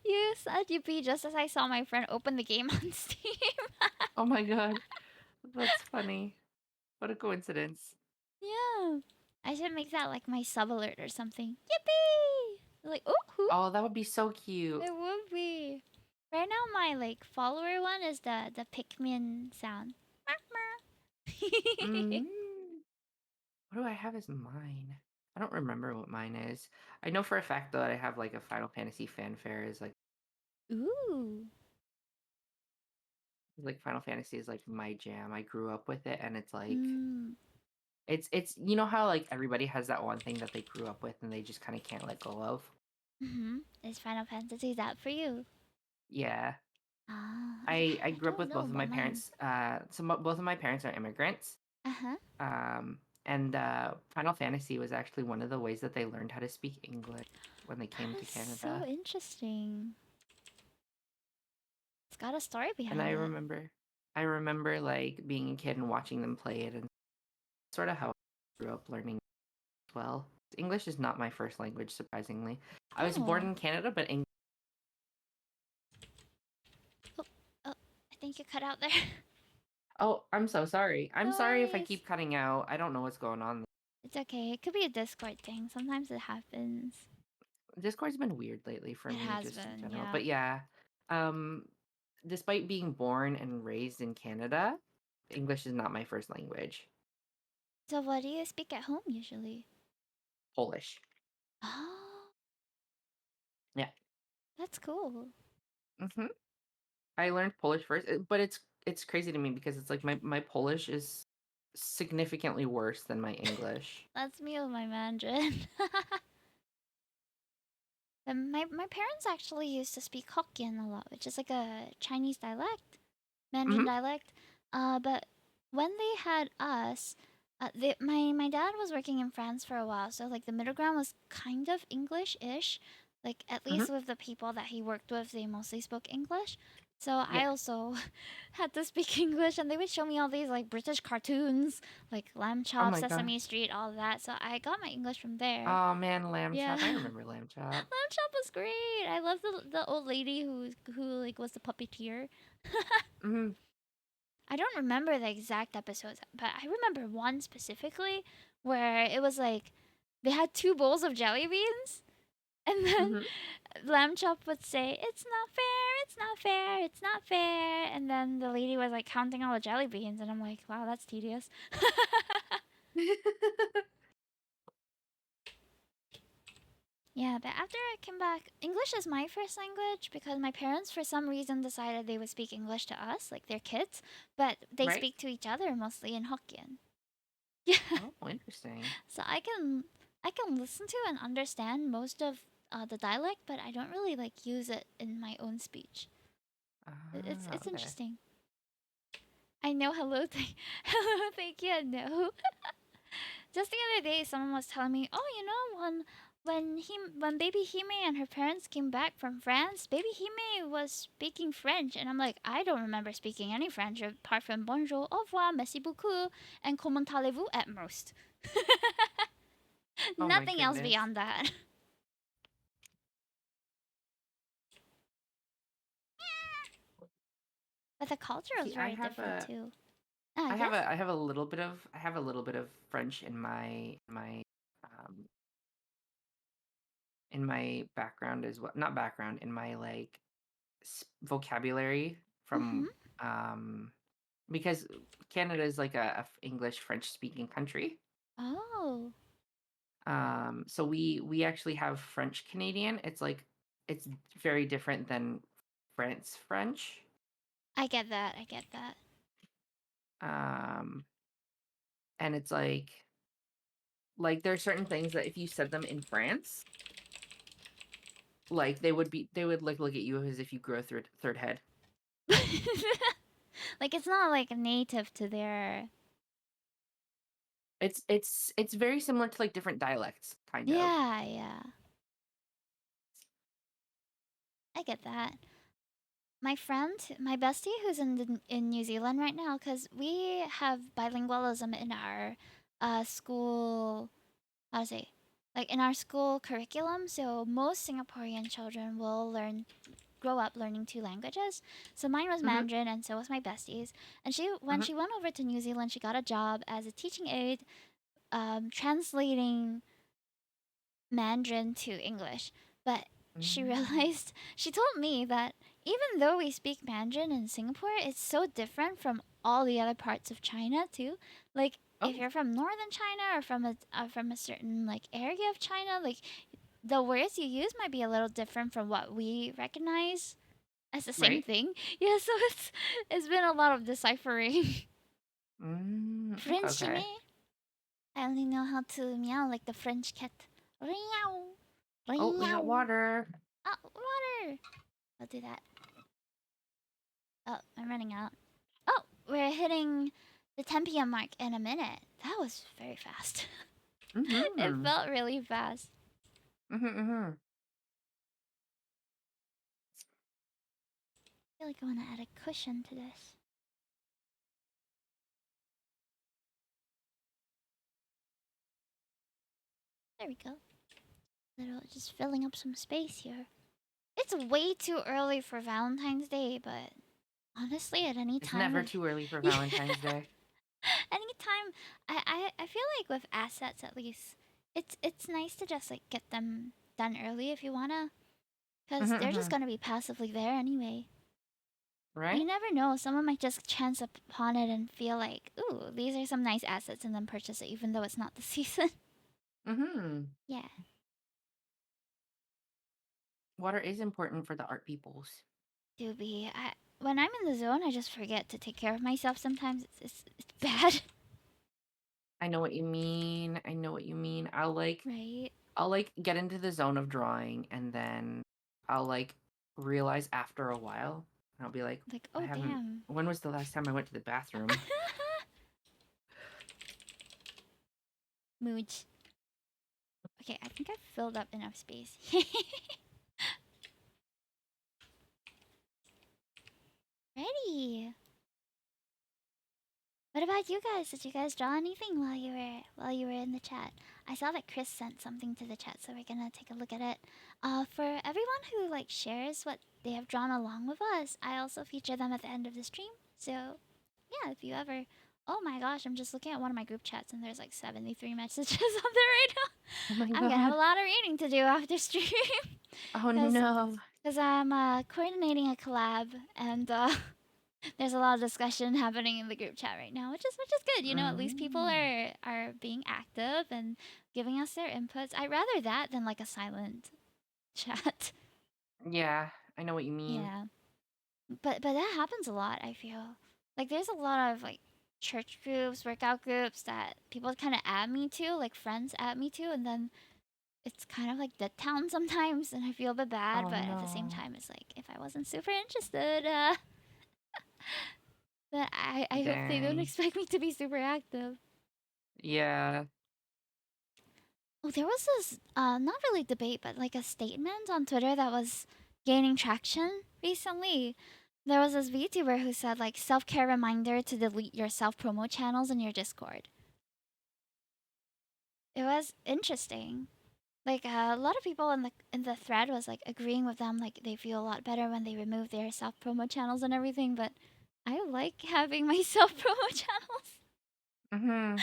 You said Yippee just as I saw my friend open the game on Steam. Oh my god. That's funny. What a coincidence. Yeah. I should make that like my sub alert or something. Yippee! Like, oh, who? Oh, that would be so cute. It would be. Right now, my like follower one is the Pikmin sound. Mm. What do I have as mine? I don't remember what mine is. I know for a fact though that I have like a Final Fantasy fanfare is Ooh. like Final Fantasy is like my jam. I grew up with it, and it's like Mm. it's you know how like everybody has that one thing that they grew up with and they just kind of can't let go of. Mm-hmm. Is Final Fantasy that for you? Yeah. Ah, I I grew up don't with know both of my about mine. parents. Both of my parents are immigrants. Uh huh. And Final Fantasy was actually one of the ways that they learned how to speak English when they came That to is so Canada. interesting. It's got a story And behind it. I remember like being a kid and watching them play it, and sort of how I grew up learning as well. English is not my first language, surprisingly. I was born Oh. in Canada, but English. Oh. Oh. I think you cut out there. Oh, I'm so sorry. I'm No sorry if I worries. keep cutting out. I don't know what's going on. It's okay. It could be a Discord thing. Sometimes it happens. Discord's been weird lately for It me, has just in been, general. yeah. But yeah, um, despite being born and raised in Canada, English is not my first language. So what do you speak at home usually? Polish. Oh, Yeah. that's cool. Hmm. I learned Polish first, but it's crazy to me because it's like my Polish is significantly worse than my English. That's me with my Mandarin. But my parents actually used to speak Hokkien a lot, which is like a Chinese dialect, Mandarin Hmm. dialect. But when they had us, my dad was working in France for a while, so like the middle ground was kind of English-ish. Like at Hmm. least with the people that he worked with, they mostly spoke English. So Yeah. I also had to speak English, and they would show me all these like British cartoons, like Lamb Oh Chop, my god. Sesame Street, all that. So I got my English from there. Oh man, lamb Yeah. chop. I remember lamb chop. Lamb Chop was great. I love the old lady who like was the puppeteer. Hmm. I don't remember the exact episodes, but I remember one specifically where it was like they had two bowls of jelly beans, and then Hmm. Lamb Chop would say, "It's not fair. It's not fair. It's not fair." And then the lady was like counting all the jelly beans, and I'm like, "Wow, that's tedious." Yeah, but after I came back, English is my first language because my parents, for some reason, decided they would speak English to us, like their kids, but they Right? speak to each other mostly in Hokkien. Yeah, Oh, interesting. so I can listen to and understand most of the dialect, but I don't really like use it in my own speech. It's Okay. interesting. I know hello, hello, thank you, and no. Just the other day, someone was telling me, "Oh, you know, when baby Hime and her parents came back from France, baby Hime was speaking French." And I'm like, "I don't remember speaking any French apart from bonjour, au revoir, merci beaucoup, and comment allez-vous at most. Oh my Nothing else goodness. beyond that." But the culture was See, very different too. I have a little bit of French in um my background as well. Not background, in my like vocabulary Mm-hmm. from um because Canada is like English French speaking country. Oh, So we actually have French Canadian. It's very different than France French. I get that. I get that. Um, and it's like there are certain things that if you said them in France, like they would like look at you as if you grew a third head. Like it's not like native to their. It's very similar to like different dialects, kind of. Yeah, yeah. I get that. My friend, my bestie, who's in New Zealand right now, because we have bilingualism in our school. How to say, like in our school curriculum. So most Singaporean children will grow up learning two languages. So mine was Mm-hmm. Mandarin, and so was my bestie's. And when Mm-hmm. she went over to New Zealand, she got a job as a teaching aide, translating Mandarin to English. But she Mm. realized, she told me that even though we speak Mandarin in Singapore, it's so different from all the other parts of China too. Like if Oh, you're from northern China or from a certain like area of China, like the words you use might be a little different from what we recognize as the same right. thing. Yeah, so it's been a lot of deciphering. Okay. French, Okay. I only know how to meow like the French cat. Meow, Oh, we got meow. water. Oh, water. I'll do that. Oh, I'm running out. Oh, we're hitting the 10 p.m. mark in a minute. That was very fast. It Mm-hmm. felt really fast. Mm-hmm. Mm-hmm. I feel like I want to add a cushion to this. There we go. Little, just filling up some space here. It's way too early for Valentine's Day, but honestly, at any It's time never of too early for yeah, Valentine's Day. anytime, I feel like with assets at least, it's nice to just like get them done early if you wanna, because Mm-hmm. they're just Mm-hmm. gonna be passively there anyway. Right? You never know. Someone might just chance upon it and feel like, ooh, these are some nice assets, and then purchase it, even though it's not the season. Mm-hmm. Yeah, Water is important for the art peoples. do be. When I'm in the zone, I just forget to take care of myself. Sometimes it's bad, I know what you mean. I know what you mean. right? I'll like get into the zone of drawing and then I'll like realize after a while and I'll be like, Like, I oh haven't damn. when was the last time I went to the bathroom? Mooch. Okay, I think I've filled up enough space. Ready. What about you guys? Did you guys draw anything while you were in the chat? I saw that Chris sent something to the chat, so we're gonna take a look at it. For everyone who like shares what they have drawn along with us, I also feature them at the end of the stream. So yeah, if you ever, oh my gosh, I'm just looking at one of my group chats and there's like 73 messages on there right now. Oh my I'm gonna have god. a lot of reading to do after stream, Oh cause no. cause I'm coordinating a collab and There's a lot of discussion happening in the group chat right now, which is good. You know, at least people Mm. are being active and giving us their inputs. I'd rather that than like a silent chat. Yeah, I know what you mean. Yeah. But that happens a lot, I feel. Like there's a lot of like church groups, workout groups that people kind of add me to, like friends add me to, and then it's kind of like dead town sometimes, and I feel a bit bad, Oh but at the same no. time, it's like if I wasn't super interested, then I hope they don't Dang. expect me to be super active. Yeah. Oh, there was this not really debate, but like a statement on Twitter that was gaining traction recently. There was this VTuber who said like self-care reminder to delete your self-promo channels in your Discord. It was interesting. Like a lot of people in the thread was like agreeing with them, like they feel a lot better when they remove their self-promo channels and everything, but I like having my self-promo channels. Mhm.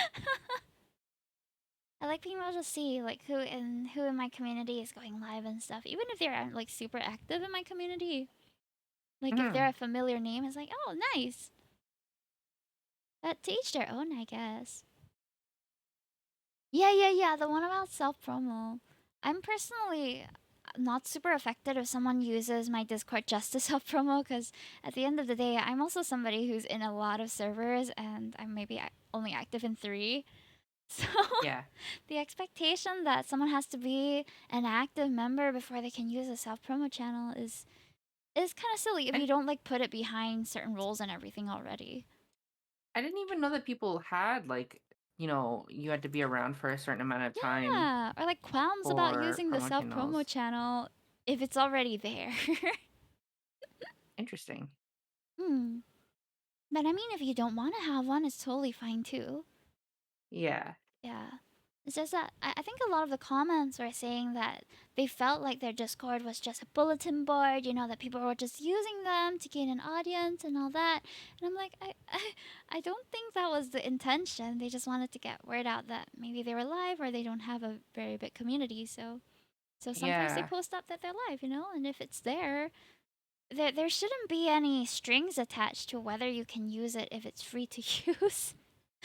I like being able to see like who in my community is going live and stuff, even if they're like super active in my community. Like if they're Mhm. a familiar name, it's like, oh, nice. But to each their own, I guess. Yeah. The one about self promo. I'm personally not super affected if someone uses my Discord just to self promo, because at the end of the day, I'm also somebody who's in a lot of servers and I'm maybe only active in three. So Yeah. the expectation that someone has to be an active member before they can use a self promo channel is kind of silly if I you don't like put it behind certain roles and everything already. I didn't even know that people had like, you had to be around for a certain amount of time Yeah, or like qualms about for using the promo self promo channels. channel if it's already there. Interesting. Hmm. But I mean, if you don't want to have one, it's totally fine too. Yeah. Yeah. It's just that I think a lot of the comments were saying that they felt like their Discord was just a bulletin board, you know, that people were just using them to gain an audience and all that. And I'm like, I don't think that was the intention. They just wanted to get word out that maybe they were live or they don't have a very big community. So sometimes they Yeah. post up that they're live, you know, and if it's there, there shouldn't be any strings attached to whether you can use it if it's free to use.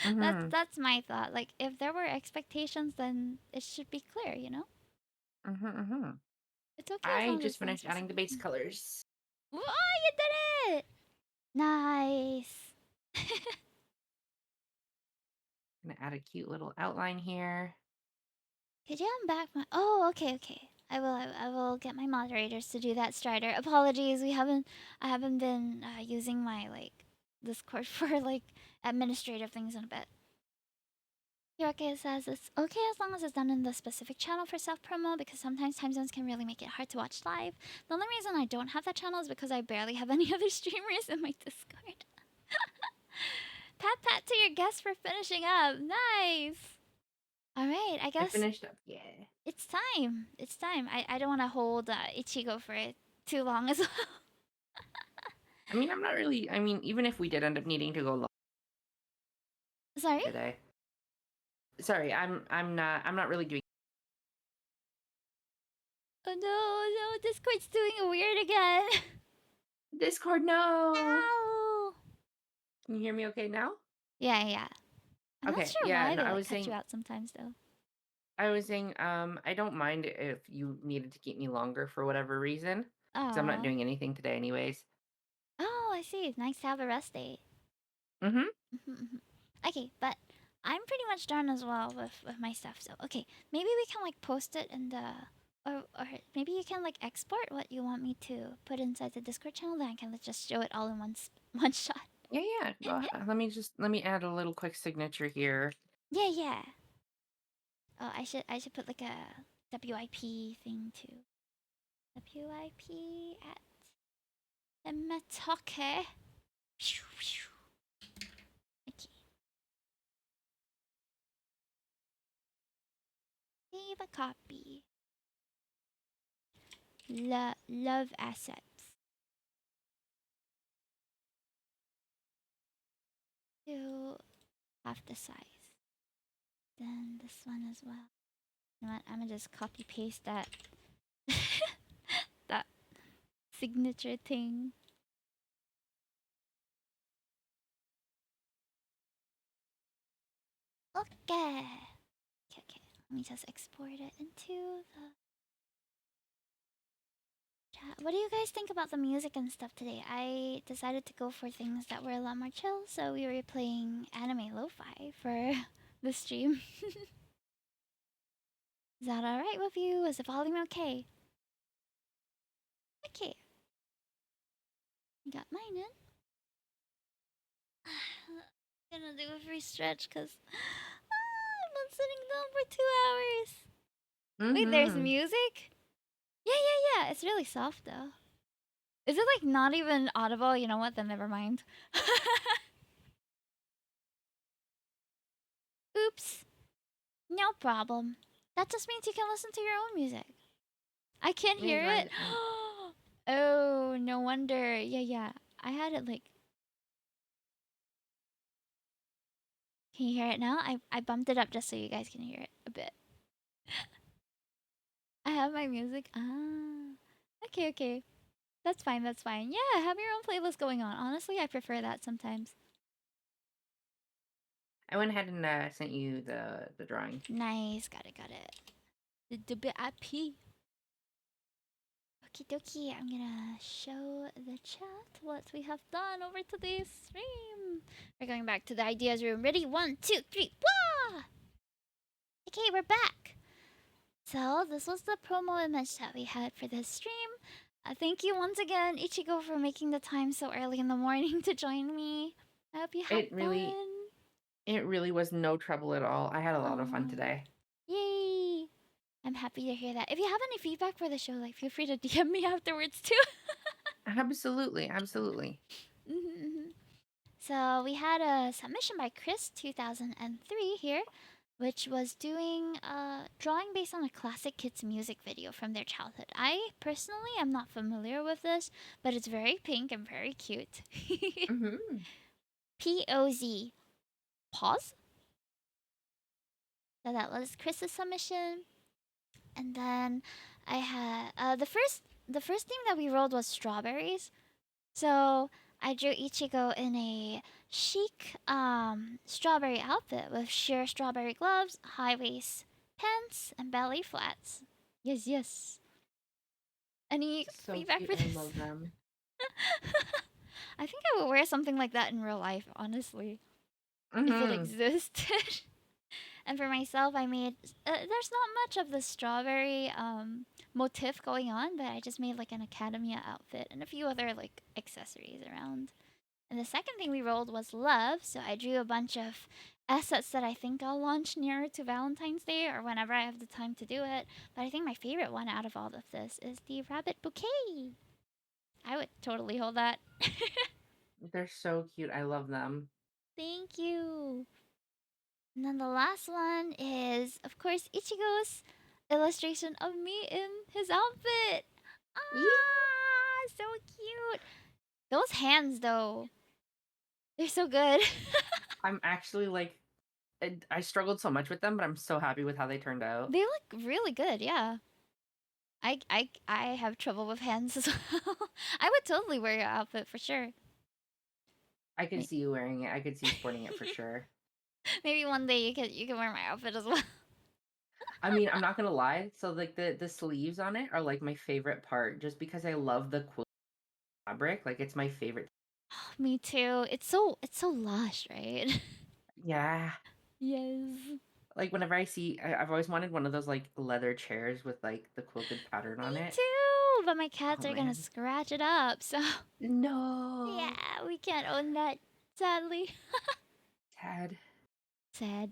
Mhm. That's my thought. Like if there were expectations, then it should be clear, you know? Mhm. Mhm. It's okay as I long as just it's finished adding the non-specific. base colors. Oh, you did it! Nice. Gonna add a cute little outline here. Could you unback my? Oh, okay. I will get my moderators to do that. Strider. Apologies. I haven't been using my like Discord for like administrative things in a bit. Hiroke says it's okay as long as it's done in the specific channel for self promo because sometimes time zones can really make it hard to watch live. The only reason I don't have that channel is because I barely have any other streamers in my Discord. Pat to your guest for finishing up. Nice. All right, I I guess finished up. Yeah. it's time. It's time. I don't want to hold Ichigo for it too long as well. I mean, I'm not really. I mean, even if we did end up needing to go long Sorry? today. Sorry, I'm not really doing Oh no, Discord's doing it weird again. Discord. No. Ow! Can you hear me okay now? Yeah. I'm not Okay. sure Yeah. why No, they I like was cut you saying. out sometimes though. I was saying. I don't mind if you needed to keep me longer for whatever reason, because I'm not Oh. doing anything today, anyways. Oh, I see. It's nice to have a rest day. Mm-hmm. Okay, but I'm pretty much done as well with my stuff. So okay, maybe we can like post it in the or maybe you can like export what you want me to put inside the Discord channel. Then I can just show it all in one shot. Yeah. Yeah. Go ahead. Let me add a little quick signature here. Yeah. Oh, I should put like a WIP thing too. WIP at Emetoke. Okay, save a copy. Love assets. To half the size. Then this one as well. You know what? I'm gonna just copy paste that that signature thing. Okay. Okay. Let me just export it into the chat. What do you guys think about the music and stuff today? I decided to go for things that were a lot more chill, so we were playing anime lo-fi for the stream. Is that alright with you? Is the volume okay? Okay. Got mine in. I'm gonna do a free stretch because I've been sitting down for 2 hours. Wait, there's Mm-hmm. music? Yeah. It's really soft though. Is it like not even audible? You know what? Then never mind. Oops. No problem. That just means you can listen to your own music. I can't Yeah, you hear guys. it. Oh, no wonder. Yeah. I had it like. Can you hear it now? I bumped it up just so you guys can hear it a bit. I have my music. Ah. Okay. That's fine. Yeah, have your own playlist going on. Honestly, I prefer that sometimes. I went ahead and sent you the drawing. Nice. Got it. The bit at P. Okie dokie, I'm gonna show the chat what we have done over today's stream. We're going back to the ideas room. Ready? 1, 2, 3, wah! Okay, we're back. So, this was the promo image that we had for this stream. Thank you once again, Ichigo, for making the time so early in the morning to join me. I hope you had It really, fun. it really was no trouble at all. I had a lot of fun Oh, today. yay! I'm happy to hear that. If you have any feedback for the show, like feel free to DM me afterwards too. Absolutely. Mhm. So we had a submission by Chris 2003 here, which was doing drawing based on a classic kids music video from their childhood. I personally am not familiar with this, but it's very pink and very cute. Mm-hmm. POZ. Pause? So that was Chris's submission. And then I had the first theme that we rolled was strawberries. So I drew Ichigo in a chic strawberry outfit with sheer strawberry gloves, high waist pants, and ballet flats. Yes. Any So feedback cute. for I this? love them. I think I would wear something like that in real life, honestly, if it Mm-hmm. existed. And for myself, I made there's not much of the strawberry motif going on, but I just made like an academia outfit and a few other like accessories around. And the second thing we rolled was love, so I drew a bunch of assets that I think I'll launch nearer to Valentine's Day or whenever I have the time to do it. But I think my favorite one out of all of this is the rabbit bouquet. I would totally hold that. They're so cute. I love them. Thank you. And then the last one is, of course, Ichigo's illustration of me in his outfit. Yeah. Ah, so cute. Those hands, though, they're so good. I'm actually like, I struggled so much with them, but I'm so happy with how they turned out. They look really good, yeah. I have trouble with hands as well. I would totally wear your outfit for sure. I could May- see you wearing it. I could see you sporting it for sure. Maybe one day you can wear my outfit as well. I mean, I'm not gonna lie. So like the sleeves on it are like my favorite part, just because I love the quilt fabric. Like it's my favorite. Me too. It's so lush, right? Yeah. Yes. Like whenever I see, I've always wanted one of those like leather chairs with like the quilted pattern Me on it. too. But my Oh cats are gonna man. scratch it up, so No. yeah, we can't own that. Sadly. Sad. Sag.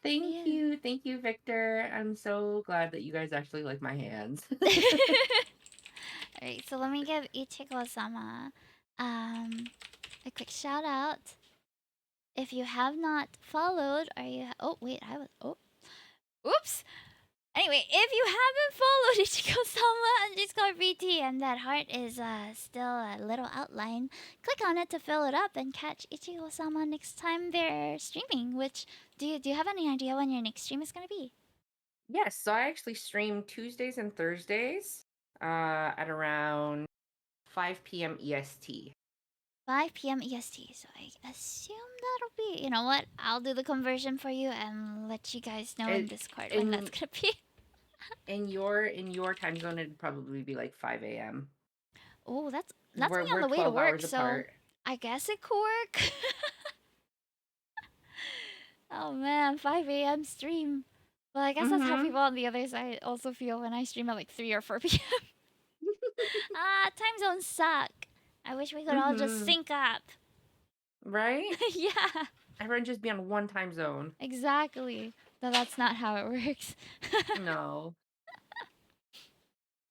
Thank Yeah. you. Thank you, Victor. I'm so glad that you guys actually like my hands. Alright, so let me give Ichigo-sama a quick shout out. If you have not followed, or you oh wait, I was oops. Anyway, if you haven't followed Ichigo-sama underscore BT and that heart is still a little outline, click on it to fill it up and catch Ichigo-sama next time they're streaming. Which do you have any idea when your next stream is gonna be? Yes, so I actually stream Tuesdays and Thursdays at around 5 p.m. EST. 5 p.m. EST. So I assume that'll be. You know what? I'll do the conversion for you and let you guys know in It, Discord when that's in gonna be. in your time zone, it'd probably be like 5 a.m. Oh, that's because me on we're the way to 12 hours work, so apart. I guess it could work. Oh man, 5 a.m. stream. Well, I guess that's how Mm-hmm. people on the other side also feel when I stream at like 3 or 4 p.m. Ah, time zones suck. I wish we could all just Mm-hmm. sync up. Right? Yeah, Everyone just be on one time zone. exactly. But that's not how it works. No.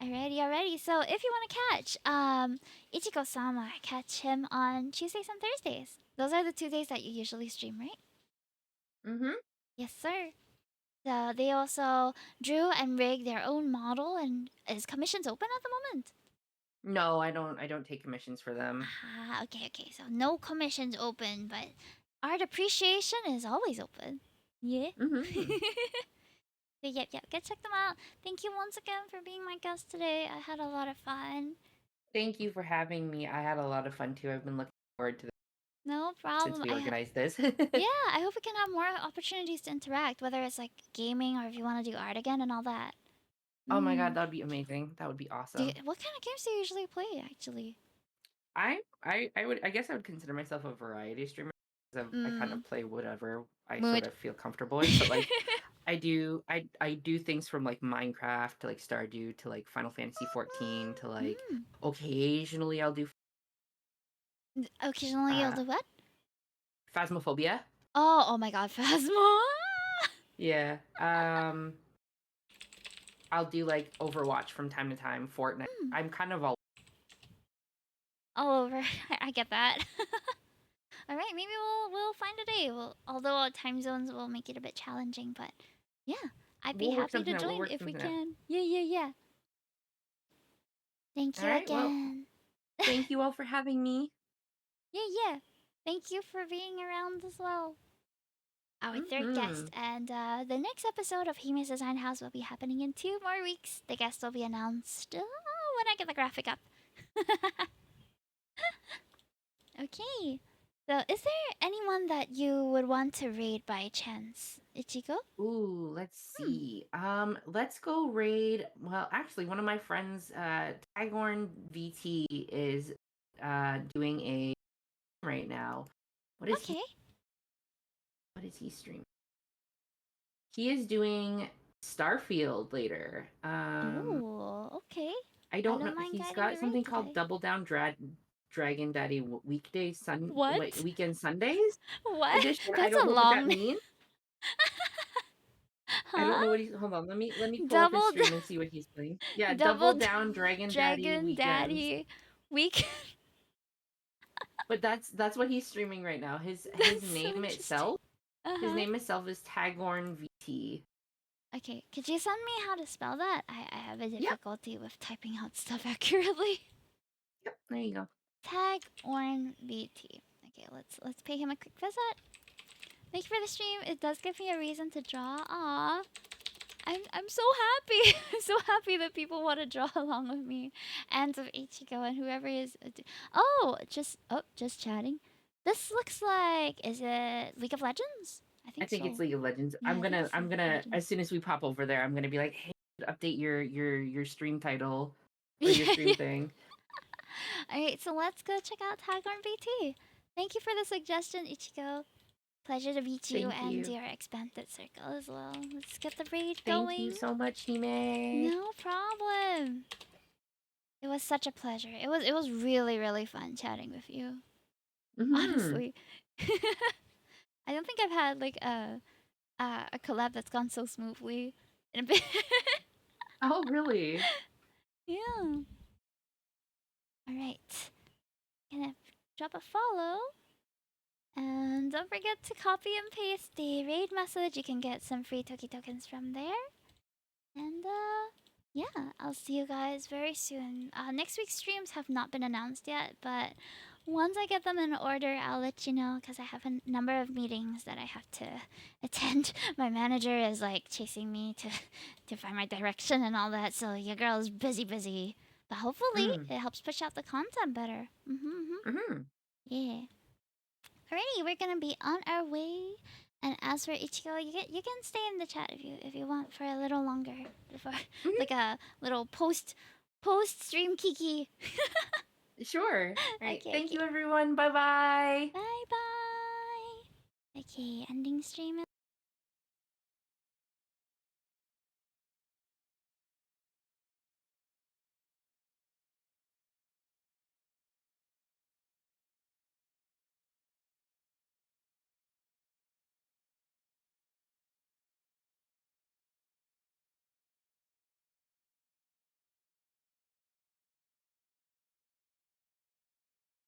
Alrighty, alrighty. So if you want to catch Ichigo-sama, catch him on Tuesdays and Thursdays. Those are the 2 days that you usually stream, right? Mm-hmm. Yes, sir. So they also drew and rigged their own model, and is commissions open at the moment? No, I don't take commissions for them. Ah, okay, okay. So no commissions open, but art appreciation is always open. Yeah. Mm-hmm. But yep, yep. Go check them out. Thank you once again for being my guest today. I had a lot of fun. Thank you for having me. I had a lot of fun too. I've been looking forward to this No since problem. we organized this. Yeah, I hope we can have more opportunities to interact, whether it's like gaming or if you want to do art again and all that. Oh my God, Mm. that would be amazing. That would be awesome. What kind of games do you usually play, actually? I guess I would consider myself a variety streamer. 'Cause I kind Mm. of play whatever I sort Mood. of feel comfortable with, but like I do things from like Minecraft to like Stardew to like Final Fantasy 14 to like Mm. occasionally I'll do Occasionally you'll uh do what? Phasmophobia. Oh, oh my god, Phasma! Yeah. I'll do like Overwatch from time to time, Fortnite. Mm. I'm kind of all All over. I get that. All right, maybe we'll find a day. Although our time zones will make it a bit challenging, but yeah, I'd be we'll work happy to something out. We'll join work if we something out. can. Yeah, yeah, yeah. Thank All you right. Well, again. thank you all for having me. Yeah, yeah. Thank you for being around as well. Our third Mhm. guest, and the next episode of Hime's Design House will be happening in 2 more weeks. The guest will be announced when I get the graphic up. Okay. So, is there anyone that you would want to raid by chance? Ichigo? Ooh, let's Hmm. see. Let's go raid. Well, actually, one of my friends, Tagorn VT, is doing a right now. What is he? Okay. What is he streaming? He is doing Starfield later. Oh, okay. I I don't know. don't mind He's guiding the got raid something called today. Double Down Dragon Daddy What? Weekend Sundays What? edition. I That's don't a know what that long. means. I Huh? don't know what he's. Hold on. Let me pull up his Double, stream and see what he's playing. Yeah, double Double Down Dragon Daddy dragon Weekends. daddy week. But that's what he's streaming right now. His That's so name interesting. itself. Uh His huh. name itself is Tagorn VT. Okay, could you send me how to spell that? I have a Yep. difficulty with typing out stuff accurately. Yep. There you go. Tag Orn BT. Okay, let's pay him a quick visit. Thank you for the stream. It does give me a reason to draw. Aw. I'm so happy. I'm so happy that people want to draw along with me. And of Ichigo and whoever is just chatting. This looks like, is it League of Legends? I I think think it's so. League of Legends. Yeah, I think it's I'm League of gonna as Legends. soon as we pop over there, I'm gonna be like, hey, update your stream title or your Yeah, stream yeah. thing. Alright, so let's go check out Tagorn BT. Thank you for the suggestion, Ichigo. Pleasure to meet you Thank and you. your expanded circle as well. Let's get the raid Thank you going. so much, Hime. No problem. It was such a pleasure. It was really really fun chatting with you. Mm-hmm. Honestly, I don't think I've had like a collab that's gone so smoothly in a bit. Oh, really? Yeah. All right. Gonna drop a follow. And don't forget to copy and paste the raid message. You can get some free Toki tokens from there. And yeah, I'll see you guys very soon. Next week's streams have not been announced yet, but once I get them in order, I'll let you know because I have a number of meetings that I have to attend. My manager is like chasing me to find my direction and all that, so your girl is busy, busy. But hopefully, Mm. it helps push out the content better. Mm-hmm. Mm-hmm. Yeah. Alrighty, we're gonna be on our way. And as for Ichigo, you can stay in the chat if you want for a little longer before like a little post stream kiki. Sure. All right. Okay, Thank okay. you, everyone. Bye bye. Bye bye. Okay, ending stream.